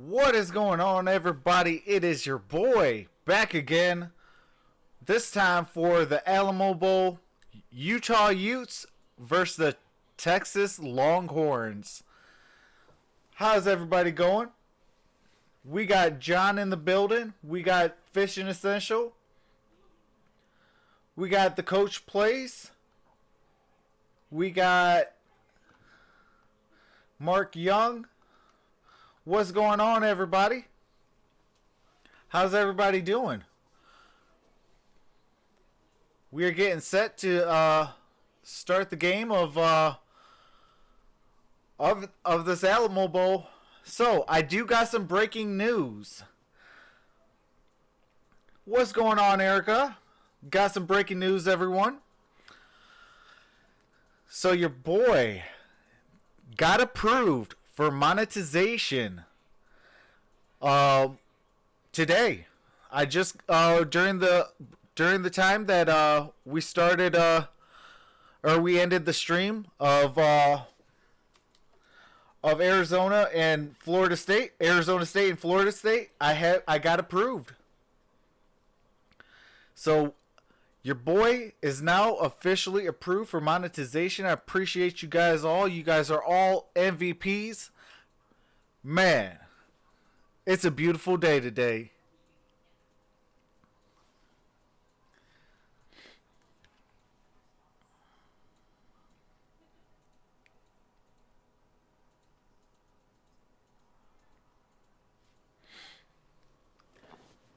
What is going on, everybody? It is your boy back again. This time for the Alamo Bowl, Utah Utes versus the Texas Longhorns. How's everybody going? We got John in the building. We got Fishing Essential. We got the Coach Plays. We got Mark Young. What's going on, everybody? How's everybody doing? We are getting set to start the game of this Alamo Bowl. So I do got some breaking news. What's going on, Erica? Got some breaking news, everyone. So your boy got approved for monetization today. I just during the time that we started or we ended the stream of Arizona and Florida State, Arizona State and Florida State, I got approved. So your boy is now officially approved for monetization. I appreciate you guys all. You guys are all MVPs. Man, it's a beautiful day today.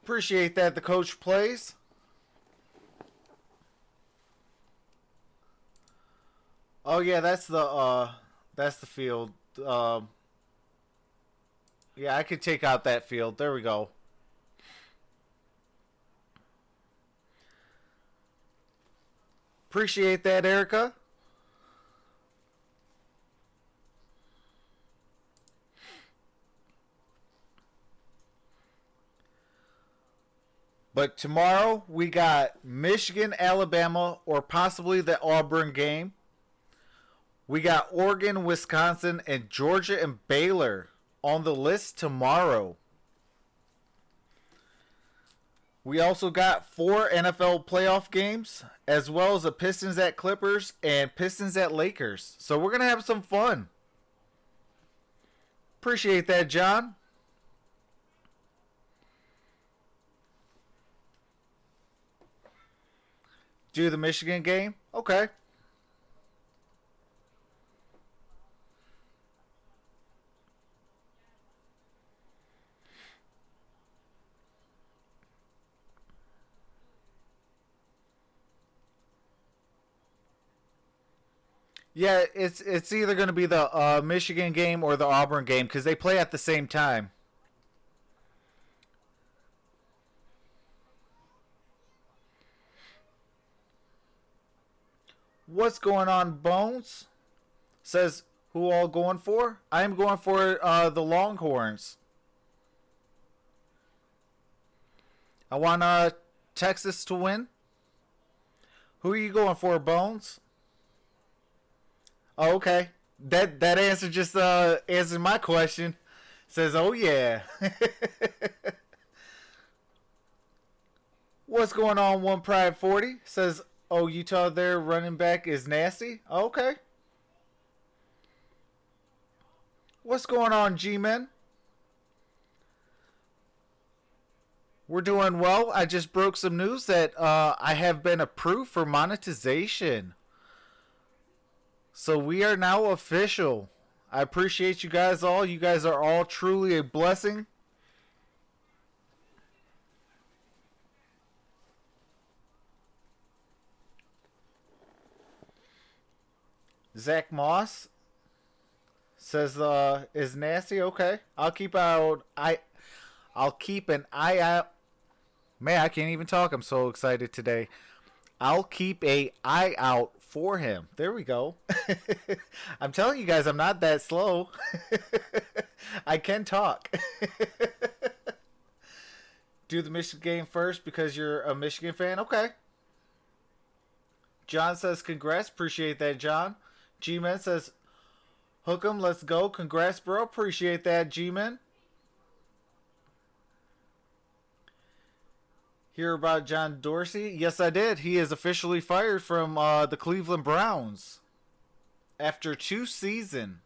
Appreciate that the Coach Plays. Oh yeah, that's the field. Yeah, I could take out that field. There we go. Appreciate that, Erica. But tomorrow we got Michigan, Alabama, or possibly the Auburn game. We got Oregon, Wisconsin, and Georgia and Baylor on the list tomorrow. We also got 4 NFL playoff games, as well as a Pistons at Clippers and Pistons at Lakers. So we're going to have some fun. Appreciate that, John. Do the Michigan game? Okay. Yeah, it's either going to be the Michigan game or the Auburn game because they play at the same time. What's going on, Bones? Says, who all going for? I'm going for the Longhorns. I want Texas to win. Who are you going for, Bones? Oh, okay. That answer just answered my question. Says, oh yeah. What's going on, One Pride 40? Says, oh, Utah their running back is nasty. Okay. What's going on, G-Men? We're doing well. I just broke some news that I have been approved for monetization. So we are now official. I appreciate you guys all. You guys are all truly a blessing. Zach Moss says is nasty. Okay. I'll keep an eye out. Man, I can't even talk. I'm so excited today. I'll keep a eye out for him. There we go. I'm telling you guys, I'm not that slow. I can talk. Do the Michigan game first because you're a Michigan fan? Okay. John says congrats. Appreciate that, John. G-Man says hook 'em. Let's go. Congrats, bro. Appreciate that, G-Man. Hear about John Dorsey? Yes, I did. He is officially fired from the Cleveland Browns after 2 seasons.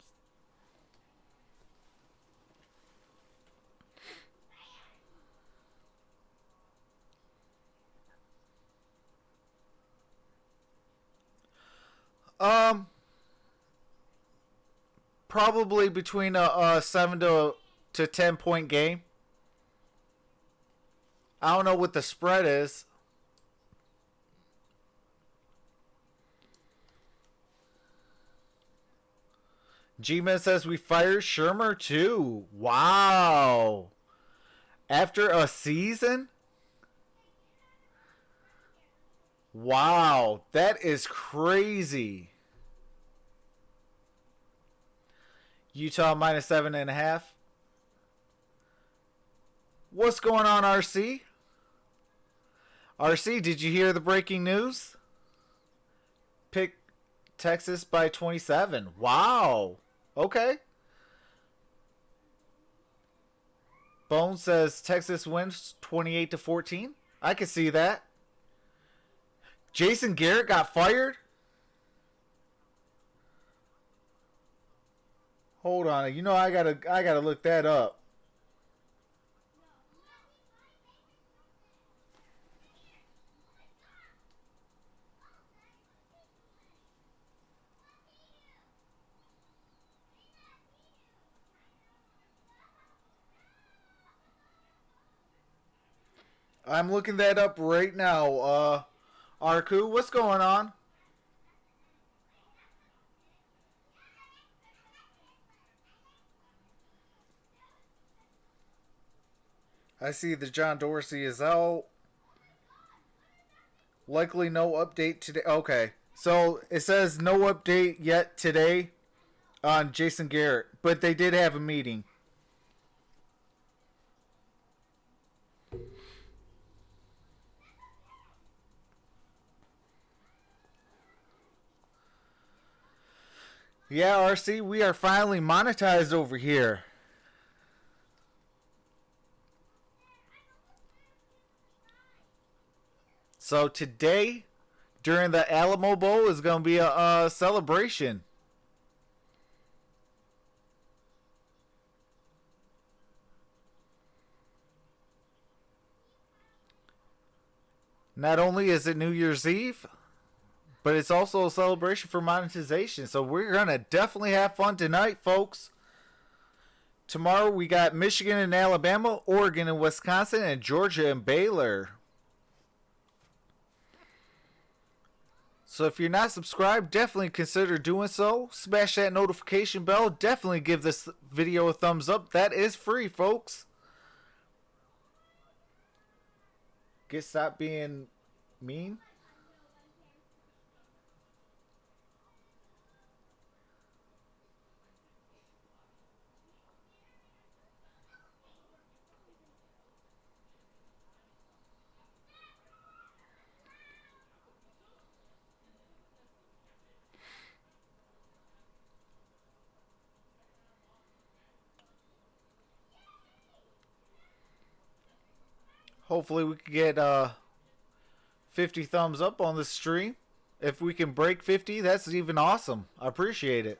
Um, Probably between a 7 to 10 point game. I don't know what the spread is. G-Man says we fired Shermer too. Wow. After a season? Wow. That is crazy. Utah minus 7.5. What's going on, RC? RC, did you hear the breaking news? Pick Texas by 27. Wow. Okay. Bone says Texas wins 28-14. I can see that. Jason Garrett got fired? Hold on. You know I gotta look that up. I'm looking that up right now. Arku, what's going on? I see that John Dorsey is out. Likely no update today. Okay. So it says no update yet today on Jason Garrett, but they did have a meeting. Yeah, RC, we are finally monetized over here. So today, during the Alamo Bowl, is going to be a celebration. Not only is it New Year's Eve, but it's also a celebration for monetization. So we're going to definitely have fun tonight, folks. Tomorrow we got Michigan and Alabama, Oregon and Wisconsin, and Georgia and Baylor. So if you're not subscribed, definitely consider doing so. Smash that notification bell. Definitely give this video a thumbs up. That is free, folks. Stop being mean. Hopefully we can get 50 thumbs up on this stream. If we can break 50, that's even awesome. I appreciate it.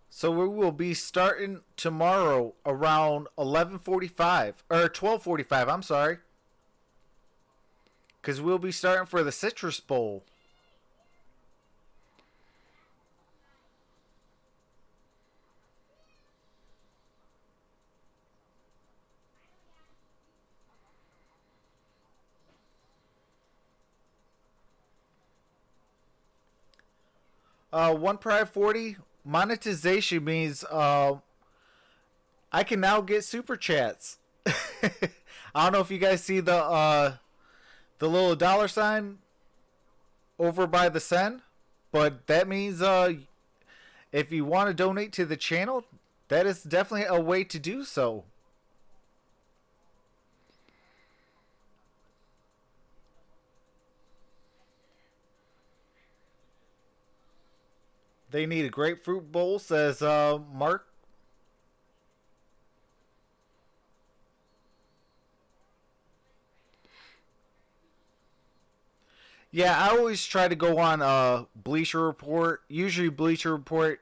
So we will be starting tomorrow around 11:45 or 12:45. I'm sorry, because we'll be starting for the Citrus Bowl. One Pride 40 monetization means I can now get super chats. I don't know if you guys see the little dollar sign over by the send, but that means if you want to donate to the channel, that is definitely a way to do so. They need a grapefruit bowl, says Mark. Yeah, I always try to go on Bleacher Report. Usually, Bleacher Report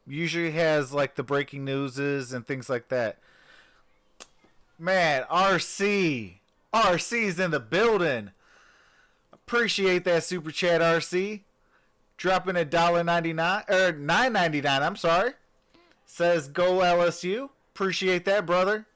usually has like the breaking newses and things like that. Man, RC's in the building. Appreciate that super chat, RC. Dropping $1.99 or $9.99. I'm sorry. Says go LSU. Appreciate that, brother.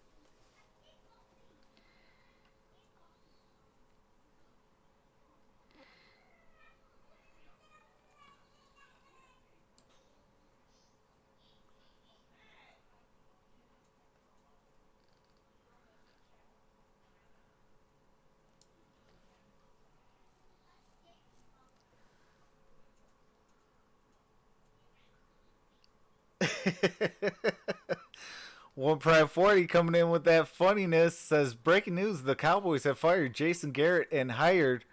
One Prime 40 coming in with that funniness says breaking news: the Cowboys have fired Jason Garrett and hired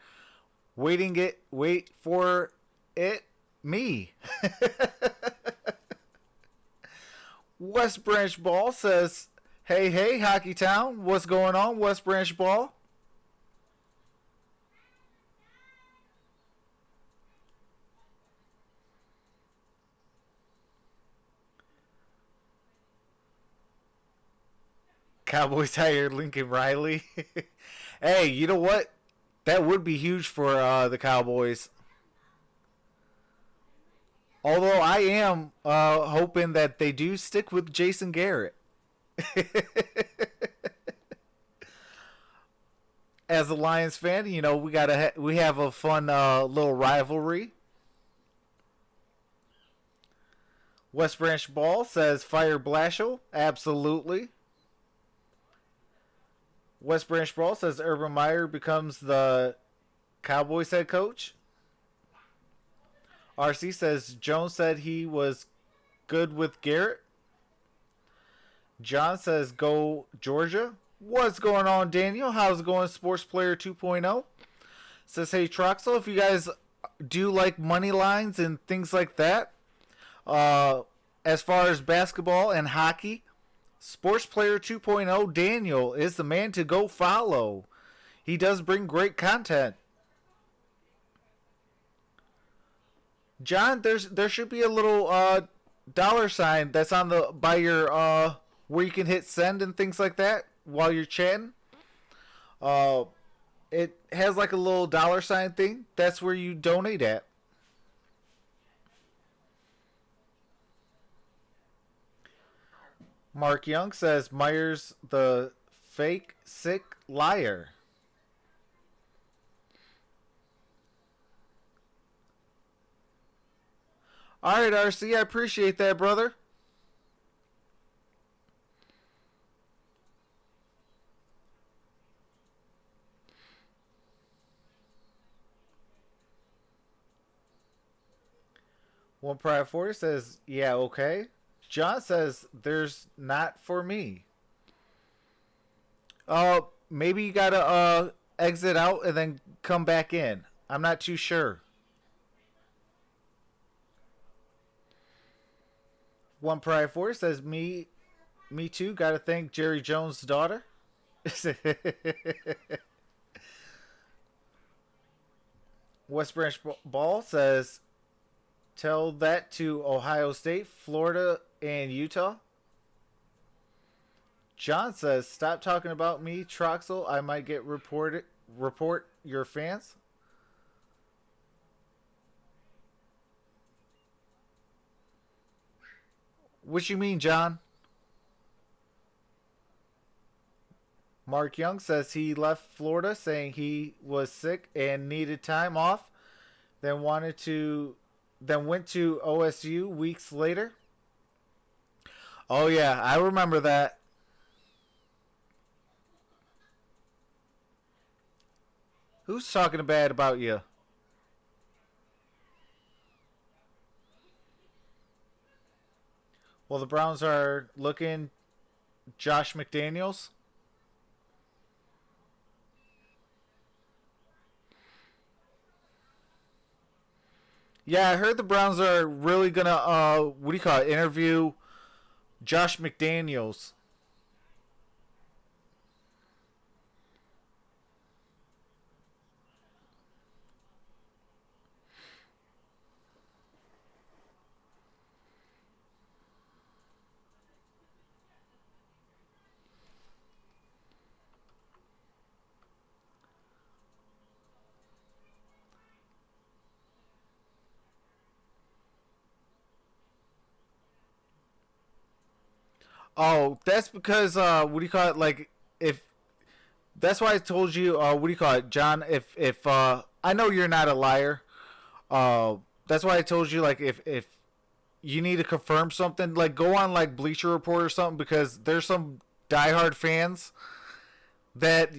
wait for it me. West Branch Ball says, hey Hockey Town, what's going on, West Branch Ball? Cowboys hired Lincoln Riley. Hey, you know what? That would be huge for the Cowboys. Although I am hoping that they do stick with Jason Garrett. As a Lions fan, you know we have a fun little rivalry. West Branch Ball says fire Blashill. Absolutely. West Branch Ball says Urban Meyer becomes the Cowboys head coach. RC says Jones said he was good with Garrett. John says go Georgia. What's going on, Daniel? How's it going, Sports Player 2.0? Says, hey, Troxel, if you guys do like money lines and things like that, as far as basketball and hockey, Sports Player 2.0 Daniel is the man to go follow. He does bring great content. John, there should be a little dollar sign that's on the by your where you can hit send and things like that while you're chatting. Uh, it has like a little dollar sign thing. That's where you donate at. Mark Young says Myers the fake sick liar. All right, RC, I appreciate that, brother. One Pride 40 says, yeah, okay. John says, there's not for me. Maybe you gotta exit out and then come back in. I'm not too sure. One Pride 40 says, me too. Gotta thank Jerry Jones' daughter. West Branch Ball says, tell that to Ohio State, Florida, and Utah. John says, stop talking about me, Troxel. I might get reported. Report your fans. What you mean, John? Mark Young says he left Florida saying he was sick and needed time off, then wanted to then went to OSU weeks later. Oh yeah, I remember that. Who's talking bad about you? Well, the Browns are looking Josh McDaniels. Yeah, I heard the Browns are really gonna what do you call it? Interview Josh McDaniels. Oh, that's because what do you call it? Like if that's why I told you what do you call it, John? If I know you're not a liar. That's why I told you like if you need to confirm something, like go on like Bleacher Report or something because there's some diehard fans that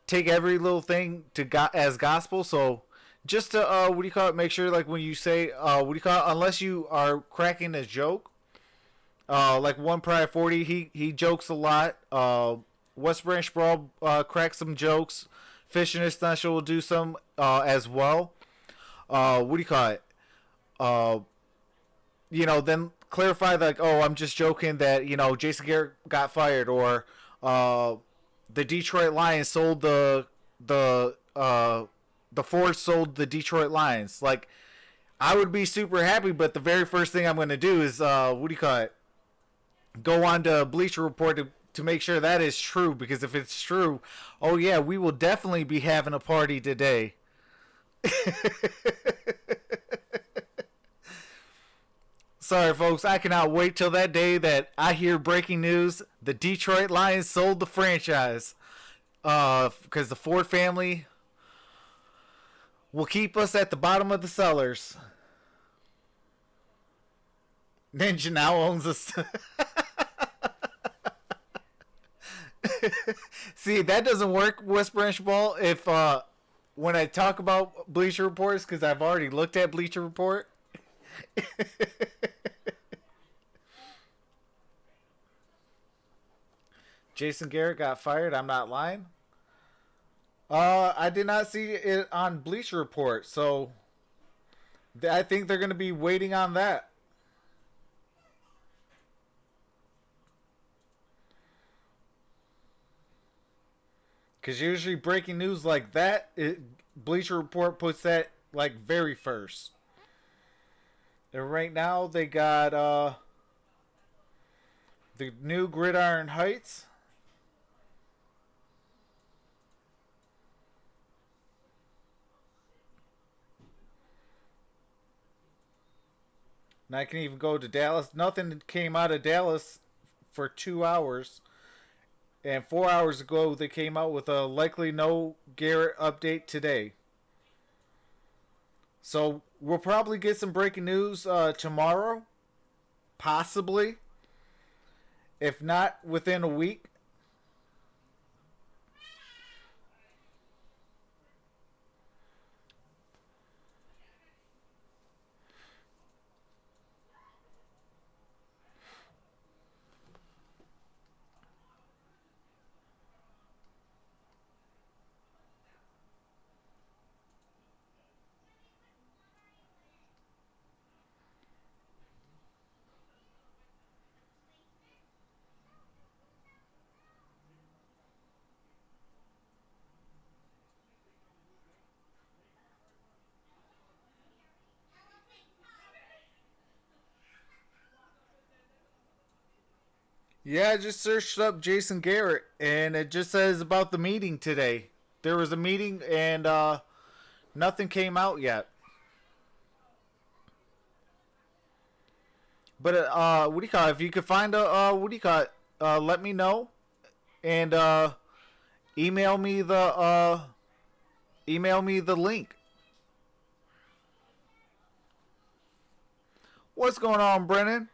take every little thing as gospel. So just to what do you call it? Make sure like when you say what do you call it? Unless you are cracking a joke. Like one Pride 40, he jokes a lot. West Branch Brawl cracks some jokes. Fishing Essential will do some as well. What do you call it? Then clarify like, oh, I'm just joking that Jason Garrett got fired, or the Detroit Lions sold the Force sold the Detroit Lions. Like, I would be super happy, but the very first thing I'm going to do is what do you call it? Go on to Bleacher Report to make sure that is true, because if it's true, oh yeah, we will definitely be having a party today. Sorry, folks. I cannot wait till that day that I hear breaking news: the Detroit Lions sold the franchise. Because the Ford family will keep us at the bottom of the cellars. Ninja now owns us. See, that doesn't work, West Branch Ball. If when I talk about Bleacher Reports, because I've already looked at Bleacher Report. Jason Garrett got fired. I'm not lying. I did not see it on Bleacher Report, so I think they're going to be waiting on that. Because usually breaking news like that, Bleacher Report puts that like very first. And right now they got the new Gridiron Heights. And I can even go to Dallas. Nothing came out of Dallas for 2 hours. And 4 hours ago, they came out with a likely no Garrett update today. So we'll probably get some breaking news tomorrow. Possibly. If not, within a week. Yeah, I just searched up Jason Garrett, and it just says about the meeting today. There was a meeting, and nothing came out yet. But what do you call it? If you could find a what do you call it? Let me know, and email me the link. What's going on, Brennan?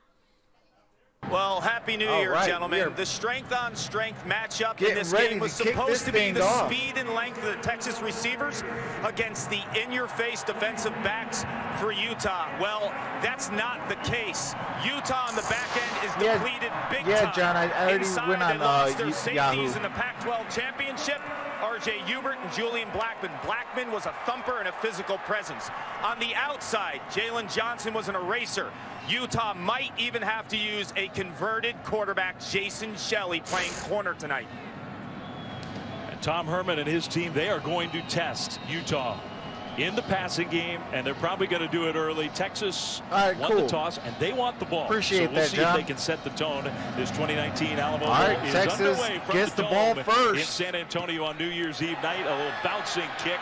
Well, Happy New Year, gentlemen. The strength-on-strength matchup in this game was supposed to be the speed and length of the Texas receivers against the in-your-face defensive backs for Utah. Well, that's not the case. Utah on the back end is depleted big time. Yeah, John, I already went on Yahoo. In the Pac-12 championship, R.J. Hubert and Julian Blackman. Blackman was a thumper and a physical presence. On the outside, Jalen Johnson was an eraser. Utah might even have to use a converted quarterback, Jason Shelley, playing corner tonight. And Tom Herman and his team, they are going to test Utah in the passing game, and they're probably going to do it early. Texas won the toss, and they want the ball. Appreciate so we'll that, see John. if they can set the tone. This 2019 Alamo Bowl is Texas underway from gets the ball first in San Antonio on New Year's Eve night. A little bouncing kick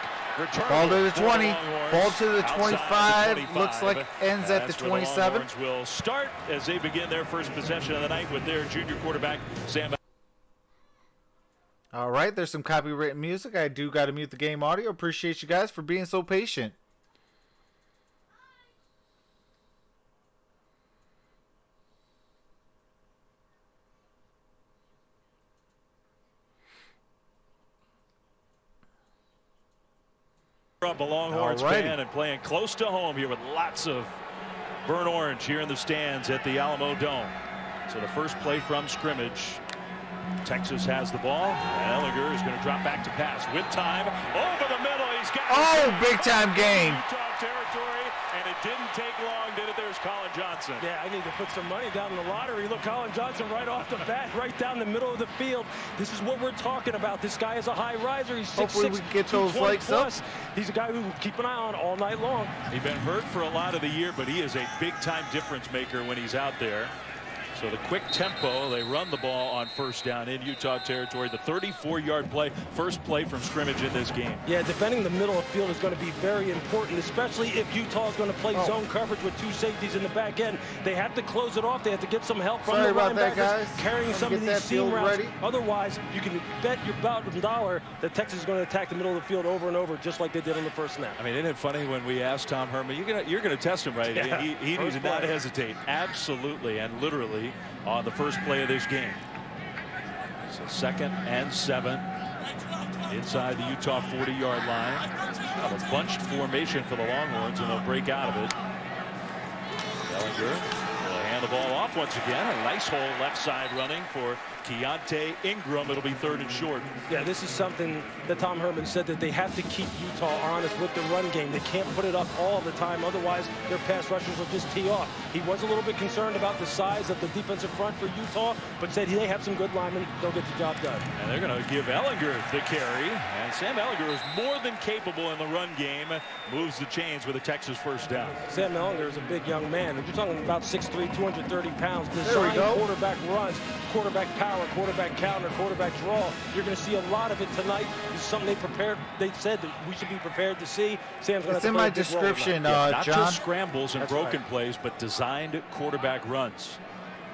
Ball to the 20. Ball to the 25. Looks like ends at the 27. The will start as they begin their first possession of the night with their junior quarterback, Sam. All right, there's some copywritten music. I do got to mute the game audio. Appreciate you guys for being so patient. Up a Longhorns fan and playing close to home here with lots of burnt orange here in the stands at the Alamo Dome. So the first play from scrimmage. Texas has the ball. Ehlinger is going to drop back to pass with time over the middle. He's got big time gain. Utah territory, and it didn't take long, did it? There's Colin Johnson. Yeah, I need to put some money down in the lottery. Look, Colin Johnson right off the bat, right down the middle of the field. This is what we're talking about. This guy is a high riser. He's 6'6", hopefully we get those likes plus. up. He's a guy who will keep an eye on all night long. He's been hurt for a lot of the year, but he is a big-time difference maker when he's out there. So the quick tempo, they run the ball on first down in Utah territory. The 34-yard play, first play from scrimmage in this game. Yeah, defending the middle of the field is going to be very important, especially if Utah is going to play zone coverage with two safeties in the back end. They have to close it off. They have to get some help from the linebackers carrying some of these seam routes. Otherwise, you can bet your bottom dollar that Texas is going to attack the middle of the field over and over, just like they did on the first snap. I mean, isn't it funny when we asked Tom Herman, you're going to test him, right? Yeah. He did not hesitate. Absolutely and literally on the first play of this game. So 2nd and 7 inside the Utah 40-yard line. A bunched formation for the Longhorns, and they'll break out of it. Ehlinger will hand the ball off once again. A nice hole left side running for Keontae Ingram. It'll be 3rd and short. Yeah, this is something that Tom Herman said, that they have to keep Utah honest with the run game. They can't put it up all the time, otherwise their pass rushers will just tee off. He was a little bit concerned about the size of the defensive front for Utah, but said they have some good linemen. They'll get the job done. And they're going to give Ehlinger the carry. And Sam Ehlinger is more than capable in the run game. Moves the chains with a Texas first down. Sam Ehlinger is a big young man. You're talking about 6'3", 230 pounds. Design quarterback runs, quarterback power, quarterback counter, quarterback draw. You're going to see a lot of it tonight. This is something they said that we should be prepared to see. Sam's going to. It's in my description, not John. just scrambles and broken plays, but designed quarterback runs.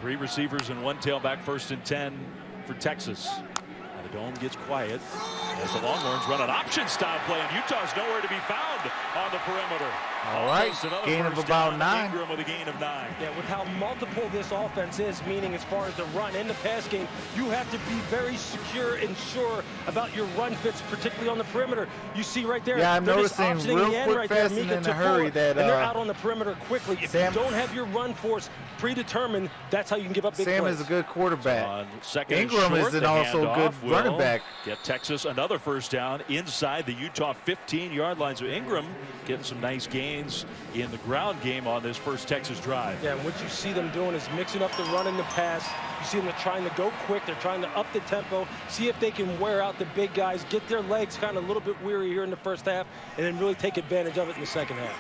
3 receivers and 1 tailback, 1st and 10 for Texas. And the dome gets quiet as the Longhorns run an option style play, and Utah's nowhere to be found on the perimeter. All right, gain of about 9. Ingram with a gain of 9. Yeah, with how multiple this offense is, meaning as far as the run and the pass game, you have to be very secure and sure about your run fits, particularly on the perimeter. You see right there. Yeah, I'm noticing real quick, fast, and in a hurry that and they're out on the perimeter quickly. If you don't have your run force predetermined, that's how you can give up big plays. Sam is a good quarterback. Ingram is also a good running back. Get Texas another first down inside the Utah 15-yard line. So Ingram getting some nice gains in the ground game on this first Texas drive. Yeah, and what you see them doing is mixing up the run and the pass. You see them trying to go quick. They're trying to up the tempo, see if they can wear out the big guys, get their legs kind of a little bit weary here in the first half, and then really take advantage of it in the second half.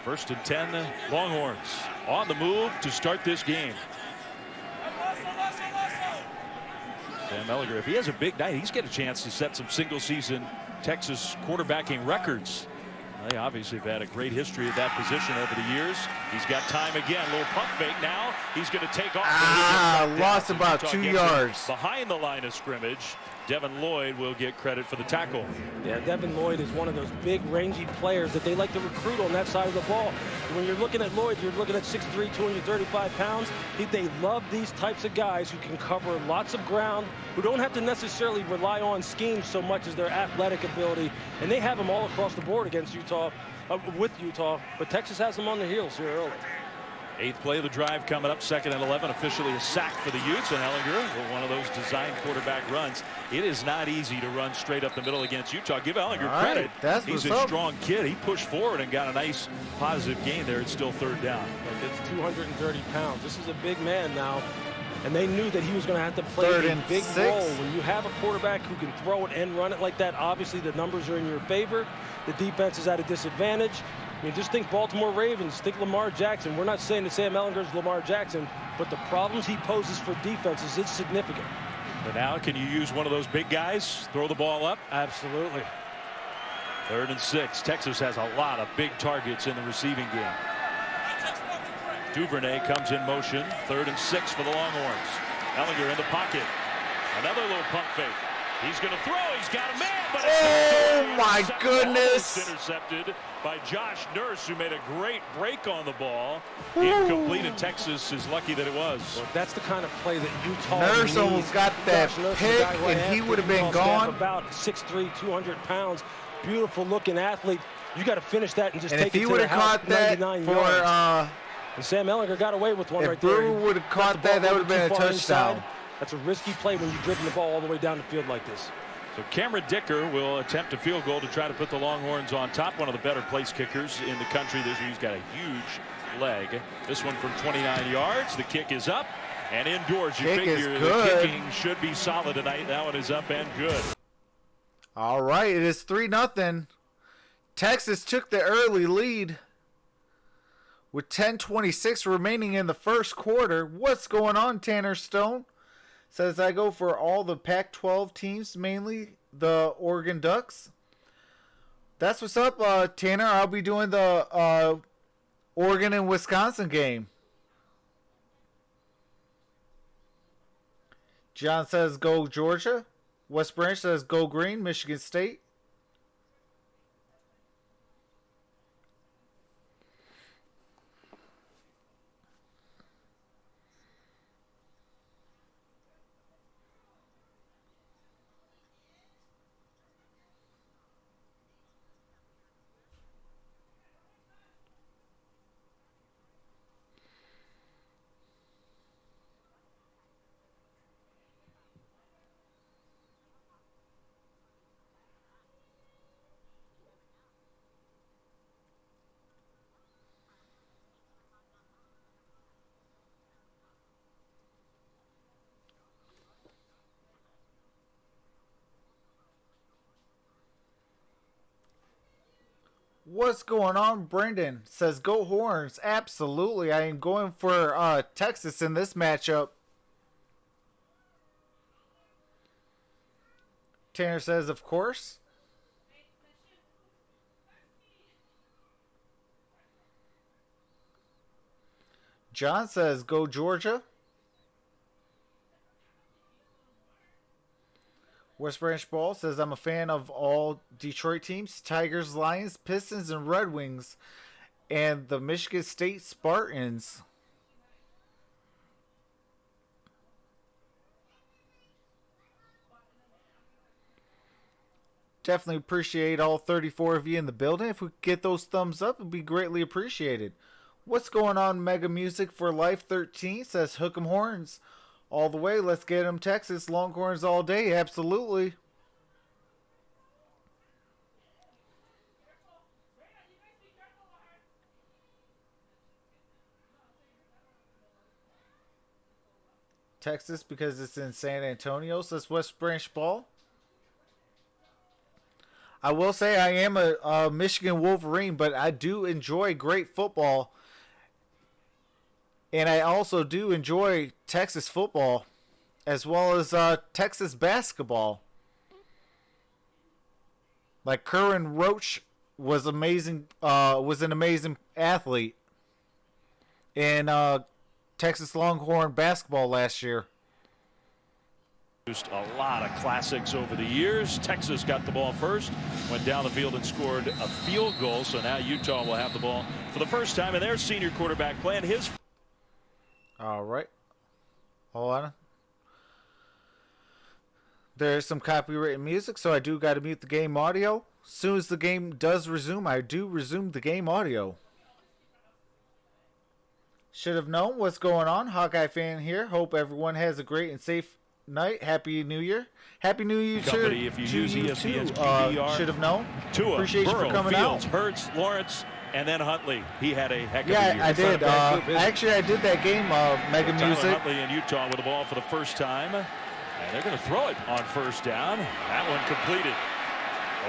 1st and 10, Longhorns on the move to start this game. Sam Ehlinger, if he has a big night, he's got a chance to set some single-season Texas quarterbacking records. They obviously have had a great history of that position over the years. He's got time again. A little pump fake now. He's going to take off. Lost about 2 yards. Behind the line of scrimmage. Devin Lloyd will get credit for the tackle. Yeah, Devin Lloyd is one of those big, rangy players that they like to recruit on that side of the ball. When you're looking at Lloyd, you're looking at 6'3", 235 pounds. They love these types of guys who can cover lots of ground, who don't have to necessarily rely on schemes so much as their athletic ability. And they have them all across the board against Utah, with Utah. But Texas has them on the heels here early. 8th play of the drive coming up, 2nd and 11, officially a sack for the Utes, and Ehlinger with one of those designed quarterback runs. It is not easy to run straight up the middle against Utah. Give Ehlinger credit. He's a strong kid. He pushed forward and got a nice positive gain there. It's still 3rd down. It's 230 pounds. This is a big man now. And they knew that he was going to have to play a big role. When you have a quarterback who can throw it and run it like that, obviously the numbers are in your favor. The defense is at a disadvantage. I mean, just think Baltimore Ravens, think Lamar Jackson. We're not saying that Sam Ehlinger is Lamar Jackson, but the problems he poses for defenses is significant. But now, can you use one of those big guys, throw the ball up? Absolutely. 3rd and 6. Texas has a lot of big targets in the receiving game. Duvernay comes in motion. 3rd and 6 for the Longhorns. Ehlinger in the pocket. Another little pump fake. He's going to throw. He's got a man, but oh my goodness! Intercepted by Josh Nurse, who made a great break on the ball. Incomplete, and Texas is lucky that it was. Well, that's the kind of play that Utah Nurse needs. almost got that pick, and he would have been gone. About 6'3", 200 pounds. Beautiful looking athlete. You got to finish that and just take it to the house. If he would have caught that for and Sam Ehlinger got away with one right there. If Brewer would have caught that, that would have been a touchdown. Inside. That's a risky play when you're dribbling the ball all the way down the field like this. So Cameron Dicker will attempt a field goal to try to put the Longhorns on top. One of the better place kickers in the country this year. He's got a huge leg. This one from 29 yards. The kick is up and indoors. You figure the kicking should be solid tonight. That one is up and good. All right, it is 3-0. Texas took the early lead with 10:26 remaining in the first quarter. What's going on, Tanner Stone? Says I go for all the Pac-12 teams, mainly the Oregon Ducks. That's what's up, Tanner. I'll be doing the Oregon and Wisconsin game. John says go Georgia. West Branch says go green. Michigan State. What's going on? Brendan says go Horns. Absolutely. I am going for Texas in this matchup. Tanner says of course. John says go Georgia. West Branch Ball says, I'm a fan of all Detroit teams, Tigers, Lions, Pistons, and Red Wings, and the Michigan State Spartans. Definitely appreciate all 34 of you in the building. If we get those thumbs up, it would be greatly appreciated. What's going on, Mega Music for Life 13 says, hook 'em horns. All the way, let's get them Texas. Longhorns all day, absolutely. Texas because it's in San Antonio, says West Branch Ball. I will say I am a Michigan Wolverine, but I do enjoy great football. And I also do enjoy Texas football, as well as Texas basketball. Like Curran Roach was amazing. Was an amazing athlete in Texas Longhorn basketball last year. Just a lot of classics over the years. Texas got the ball first, went down the field and scored a field goal. So now Utah will have the ball for the first time in their senior quarterback playing his. All right. Hold on. There's some copyrighted music, so I do got to mute the game audio. As soon as the game does resume, I do resume the game audio. Should have known what's going on. Hawkeye fan here. Hope everyone has a great and safe night. Happy New Year. Happy New Year to you too. Should have known. Tua, appreciate Burrow, you for coming Fields, out. Hurts, Lawrence, and then Huntley. He had a heck of a year. Yeah, I did. Actually, I did that game, Mega Music. Huntley in Utah with the ball for the first time. And they're going to throw it on first down. That one completed.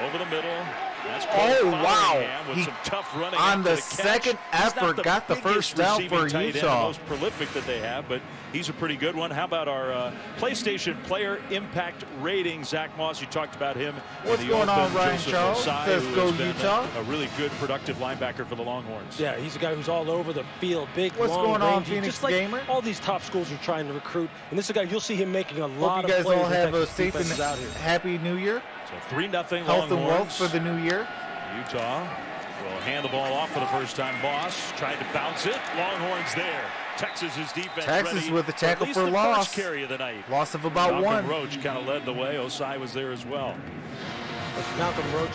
Over the middle. Oh, wow. With some tough running on the catch. second effort, got the first down for Utah. Most prolific that they have, but he's a pretty good one. How about our PlayStation Player Impact rating? Zach Moss, you talked about him. What's going on, Ryan Charles? Says go Utah. A really good, productive linebacker for the Longhorns. Yeah, he's a guy who's all over the field. Big, what's long, going on, rangy, Phoenix just like Gamer? All these top schools are trying to recruit, and this is a guy you'll see him making a lot of plays. Hope you guys all have a safe and out here. happy New Year. So 3-0 Longhorns. Health and wealth for the new year. Utah will hand the ball off for the first time. Moss tried to bounce it. Longhorns there. Texas's defense. Texas with the tackle for loss. Carry of the night. Loss of about Malcolm 1. Roach kind of led the way. Osai was there as well. Malcolm Roach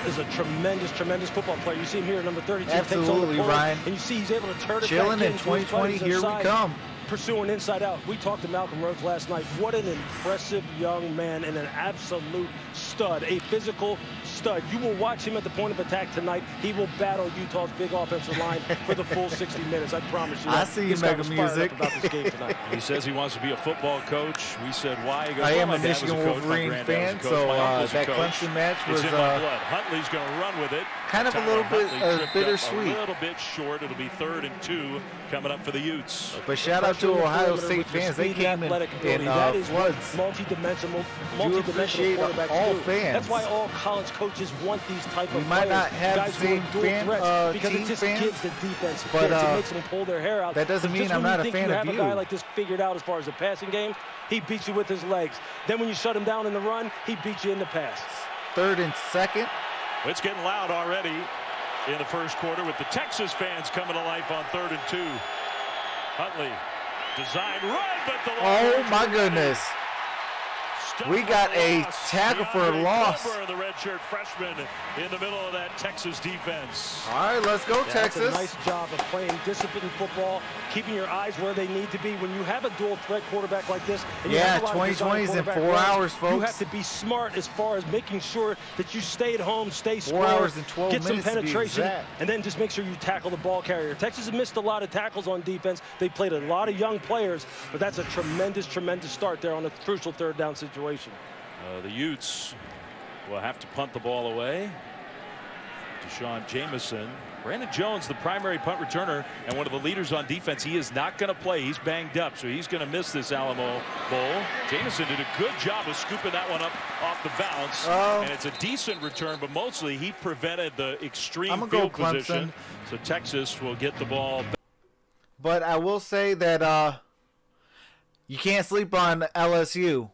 is a tremendous football player. You see him here at number 32. Absolutely, takes on the Ryan. And you see he's able to turn it Chilling back in 2020. Here we come. Pursuing inside out. We talked to Malcolm Roach last night. What an impressive young man and an absolute stud, a physical stud. You will watch him at the point of attack tonight. He will battle Utah's big offensive line for the full 60 minutes. I promise you. I see you, Mega Music. About this game tonight. He says he wants to be a football coach. We said why? He goes, I am a my dad was Michigan coach, Wolverine fan, so that Clemson match was in my blood. Huntley's going to run with it. Kind of a little bit bittersweet. A little bit short. It'll be 3rd and 2 coming up for the Utes. But shout out to Ohio State fans. They came in floods. Multi-dimensional appreciate quarterbacks all do. fans. That's why all college coaches want these type of we might players. not have guys the same fan, because team it just fans, gives the defense but it makes them pull their hair out. That doesn't mean I'm not a fan of you. You have a guy like this figured out as far as the passing game. He beats you with his legs. Then when you shut him down in the run, he beats you in the pass. 3rd and 2nd. It's getting loud already in the first quarter with the Texas fans coming to life on 3rd and 2. Huntley, design run, but the oh my goodness. We got a tackle for a loss. The redshirt freshman in the middle of that Texas defense. All right, let's go, Texas. That's a nice job of playing disciplined football, keeping your eyes where they need to be. When you have a dual threat quarterback like this, and 2020 is in 4 hours, folks. You have to be smart as far as making sure that you stay at home, stay square, 4 hours and 12 get some minutes penetration, and then just make sure you tackle the ball carrier. Texas has missed a lot of tackles on defense. They played a lot of young players, but that's a tremendous start there on a crucial 3rd down situation. The Utes will have to punt the ball away. Deshaun Jameson. Brandon Jones, the primary punt returner and one of the leaders on defense. He is not going to play. He's banged up, so he's going to miss this Alamo Bowl. Jameson did a good job of scooping that one up off the bounce. And it's a decent return, but mostly he prevented the extreme field position. So Texas will get the ball back. But I will say that you can't sleep on LSU.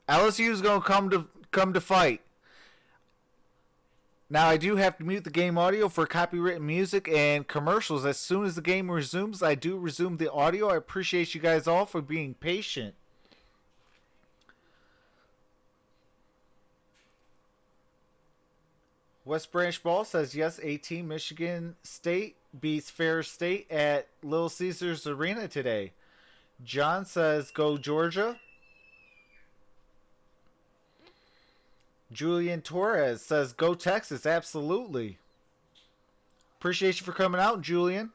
LSU is going to come to fight. Now, I do have to mute the game audio for copyrighted music and commercials. As soon as the game resumes, I do resume the audio. I appreciate you guys all for being patient. West Branch Ball says, yes, 18 Michigan State beats Ferris State at Little Caesars Arena today. John says, go Georgia. Julian Torres says, go Texas. Absolutely. Appreciate you for coming out, Julian.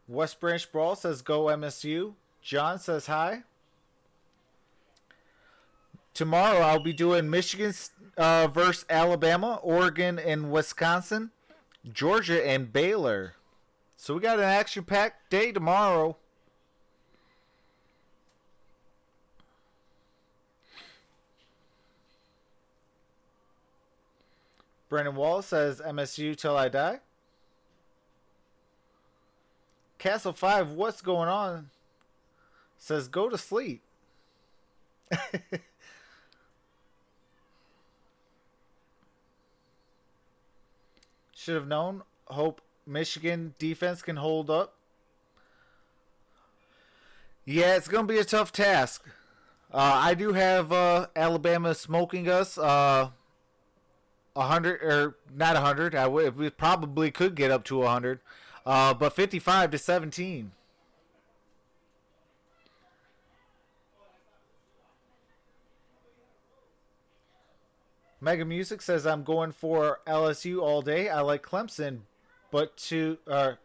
West Branch Brawl says, go MSU. John says, hi. Tomorrow I'll be doing Michigan versus Alabama, Oregon and Wisconsin, Georgia and Baylor. So we got an action-packed day tomorrow. Brendan Wall says, MSU till I die. Castle 5, what's going on? Says, go to sleep. Should have known. Hope Michigan defense can hold up. Yeah, it's going to be a tough task. I do have Alabama smoking us 100, or not 100. We probably could get up to 100. But 55-17. Mega Music says, I'm going for LSU all day. I like Clemson, I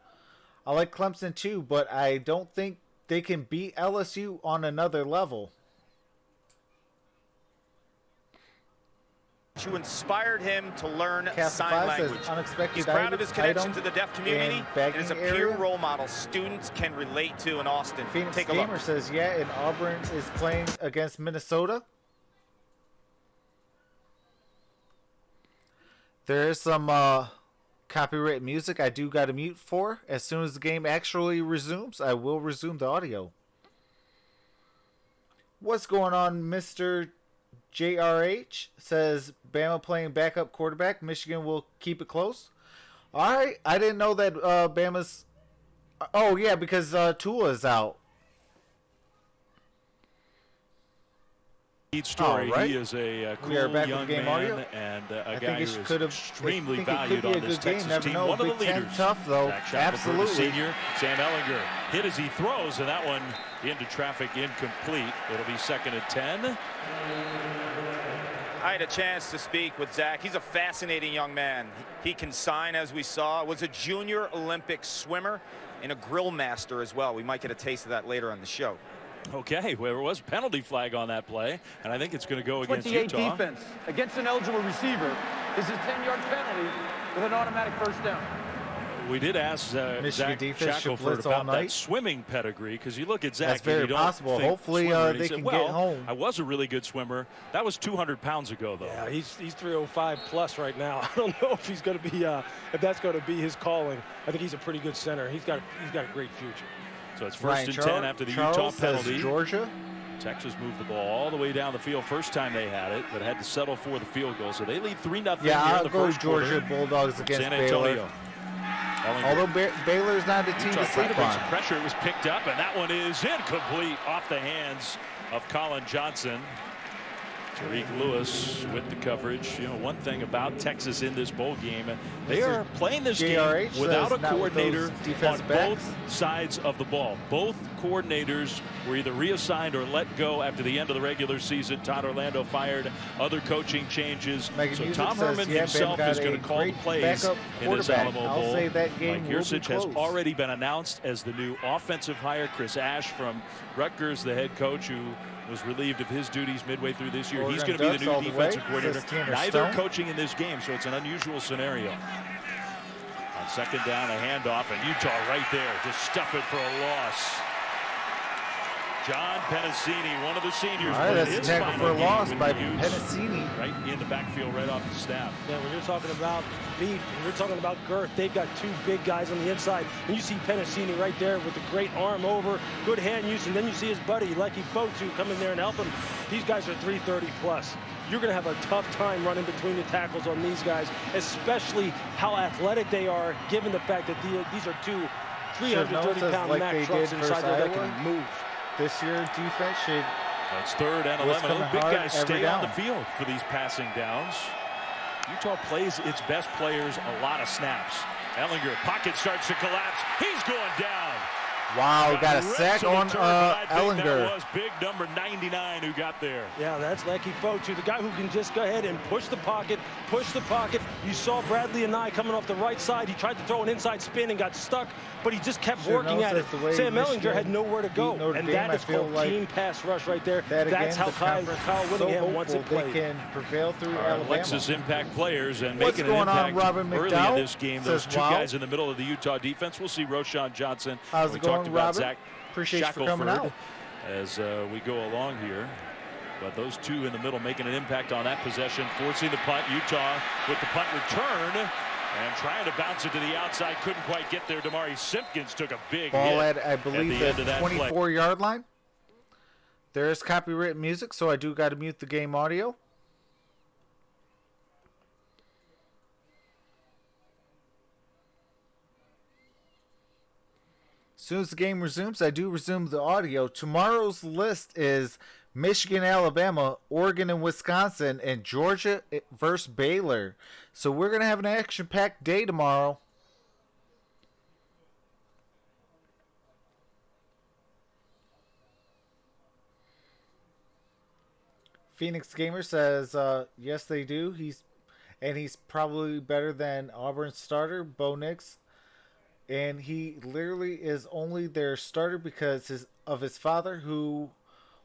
like Clemson too, but I don't think they can beat LSU on another level. who inspired him to learn sign language. Unexpected He's proud of his connection to the deaf community and is a peer area. role model students can relate to in Austin. Phoenix Take a Gamer look. says, yeah, and Auburn is playing against Minnesota. There is some copyright music I do got to mute for. As soon as the game actually resumes, I will resume the audio. What's going on, Mr. JRH? Says Bama playing backup quarterback. Michigan will keep it close. All right. I didn't know that Bama's... Oh, yeah, because Tua is out. Story. Right. He is a cool young game man audio. And a I guy think who it is extremely valued on this Texas Never team. know. One of the Big Ten leaders. tough, though. Absolutely. Senior Sam Ehlinger hit as he throws, and that one into traffic, incomplete. It'll be 2nd and 10. I had a chance to speak with Zach. He's a fascinating young man. He can sign, as we saw. Was a junior Olympic swimmer and a grill master as well. We might get a taste of that later on the show. Okay, well, there was a penalty flag on that play, and I think it's going to go against 28 Utah. defense against an eligible receiver. This is a 10-yard penalty with an automatic first down. We did ask Zach Shackelford about that swimming pedigree, because you look at Zach. That's very possible. Hopefully they can get home. I was a really good swimmer. That was 200 pounds ago, though. Yeah, he's 305 plus right now. I don't know if he's going to be if that's going to be his calling. I think he's a pretty good center. He's got a great future. So it's 1st and 10 after the Utah penalty. Georgia. Texas moved the ball all the way down the field first time they had it, but had to settle for the field goal. So they lead 3-0. Yeah, I'll go Georgia quarter. Bulldogs against San Antonio. Baylor. Although Baylor's not a team to sleep on. Some pressure, it was picked up, and that one is incomplete off the hands of Colin Johnson. Tariq Lewis with the coverage. You know, one thing about Texas in this bowl game, they are playing this game without a coordinator on both sides of the ball. Both coordinators were either reassigned or let go after the end of the regular season. Todd Orlando fired, other coaching changes. So Tom Herman himself is going to call the plays in this Alamo Bowl. Say that game Mike Yurcich has already been announced as the new offensive hire. Chris Ash from Rutgers, the head coach, who was relieved of his duties midway through this year. He's going to be the new defensive coordinator. Neither coaching in this game, so it's an unusual scenario. On 2nd down, a handoff, and Utah right there to stuff it for a loss. John Penasini, one of the seniors. All right, that's a tackle for a loss by Penasini. Right in the backfield, right off the snap. Yeah, when you're talking about beef, when you're talking about girth, they've got 2 big guys on the inside. And you see Penasini right there with the great arm over, good hand use, and then you see his buddy, Lecky Fotu, come in there and help him. These guys are 330 plus. You're going to have a tough time running between the tackles on these guys, especially how athletic they are, given the fact that these are 2 330-pound Mack trucks inside there that can move. This year, defense should. It's 3rd and 11. Those big guys stay on the field for these passing downs. Utah plays its best players a lot of snaps. Ehlinger, pocket starts to collapse. He's going down. Wow, got a sack on Ehlinger. That was big number 99 who got there. Yeah, that's Lecky Fotu, the guy who can just go ahead and push the pocket, You saw Bradley and I coming off the right side. He tried to throw an inside spin and got stuck, but he just kept working at it. Sam Ehlinger had nowhere to go, and that is called team pass rush right there. That's how Kyle Whittingham wants it played. They can prevail through Alabama. Alexis impact players and making an impact early in this game. Those 2 guys in the middle of the Utah defense. We'll see Roshan Johnson. How's it going, Robert? Appreciate you for coming out. As we go along here. But those 2 in the middle making an impact on that possession, forcing the punt. Utah with the punt return and trying to bounce it to the outside. Couldn't quite get there. Damari Simpkins took a big ball hit at, I believe, the 24-yard line. There is copyright music, so I do got to mute the game audio. As soon as the game resumes, I do resume the audio. Tomorrow's list is Michigan, Alabama, Oregon, and Wisconsin, and Georgia versus Baylor. So we're going to have an action-packed day tomorrow. Phoenix Gamer says, yes, they do. He's probably better than Auburn's starter, Bo Nix. And he literally is only their starter because of his father, who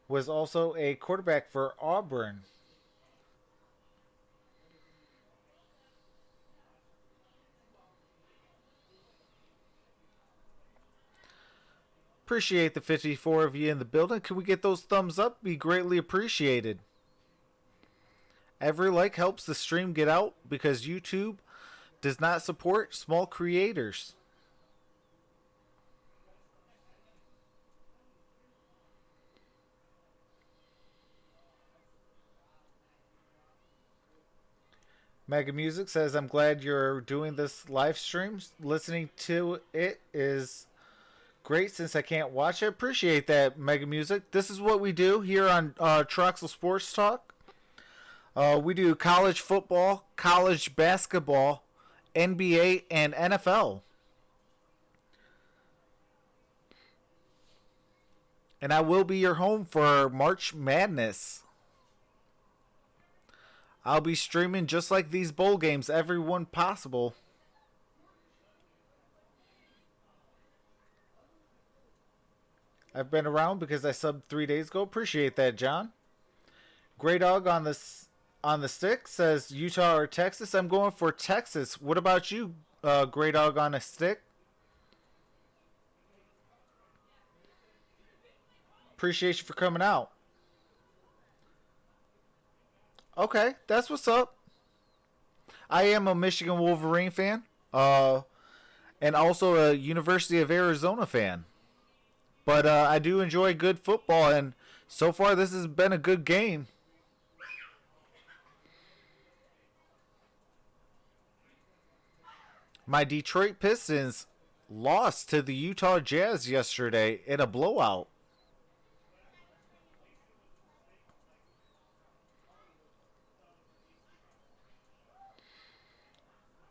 was also a quarterback for Auburn. Appreciate the 54 of you in the building. Can we get those thumbs up? Be greatly appreciated. Every like helps the stream get out because YouTube does not support small creators. Mega Music says, I'm glad you're doing this live stream. Listening to it is great since I can't watch it. Appreciate that, Mega Music. This is what we do here on Troxel Sports Talk. We do college football, college basketball, NBA, and NFL. And I will be your home for March Madness. I'll be streaming just like these bowl games, every one possible. I've been around because I subbed 3 days ago. Appreciate that, John. Grey Dog on the stick says Utah or Texas. I'm going for Texas. What about you, Grey Dog on a stick? Appreciate you for coming out. Okay, that's what's up. I am a Michigan Wolverine fan, and also a University of Arizona fan. But I do enjoy good football, and so far this has been a good game. My Detroit Pistons lost to the Utah Jazz yesterday in a blowout.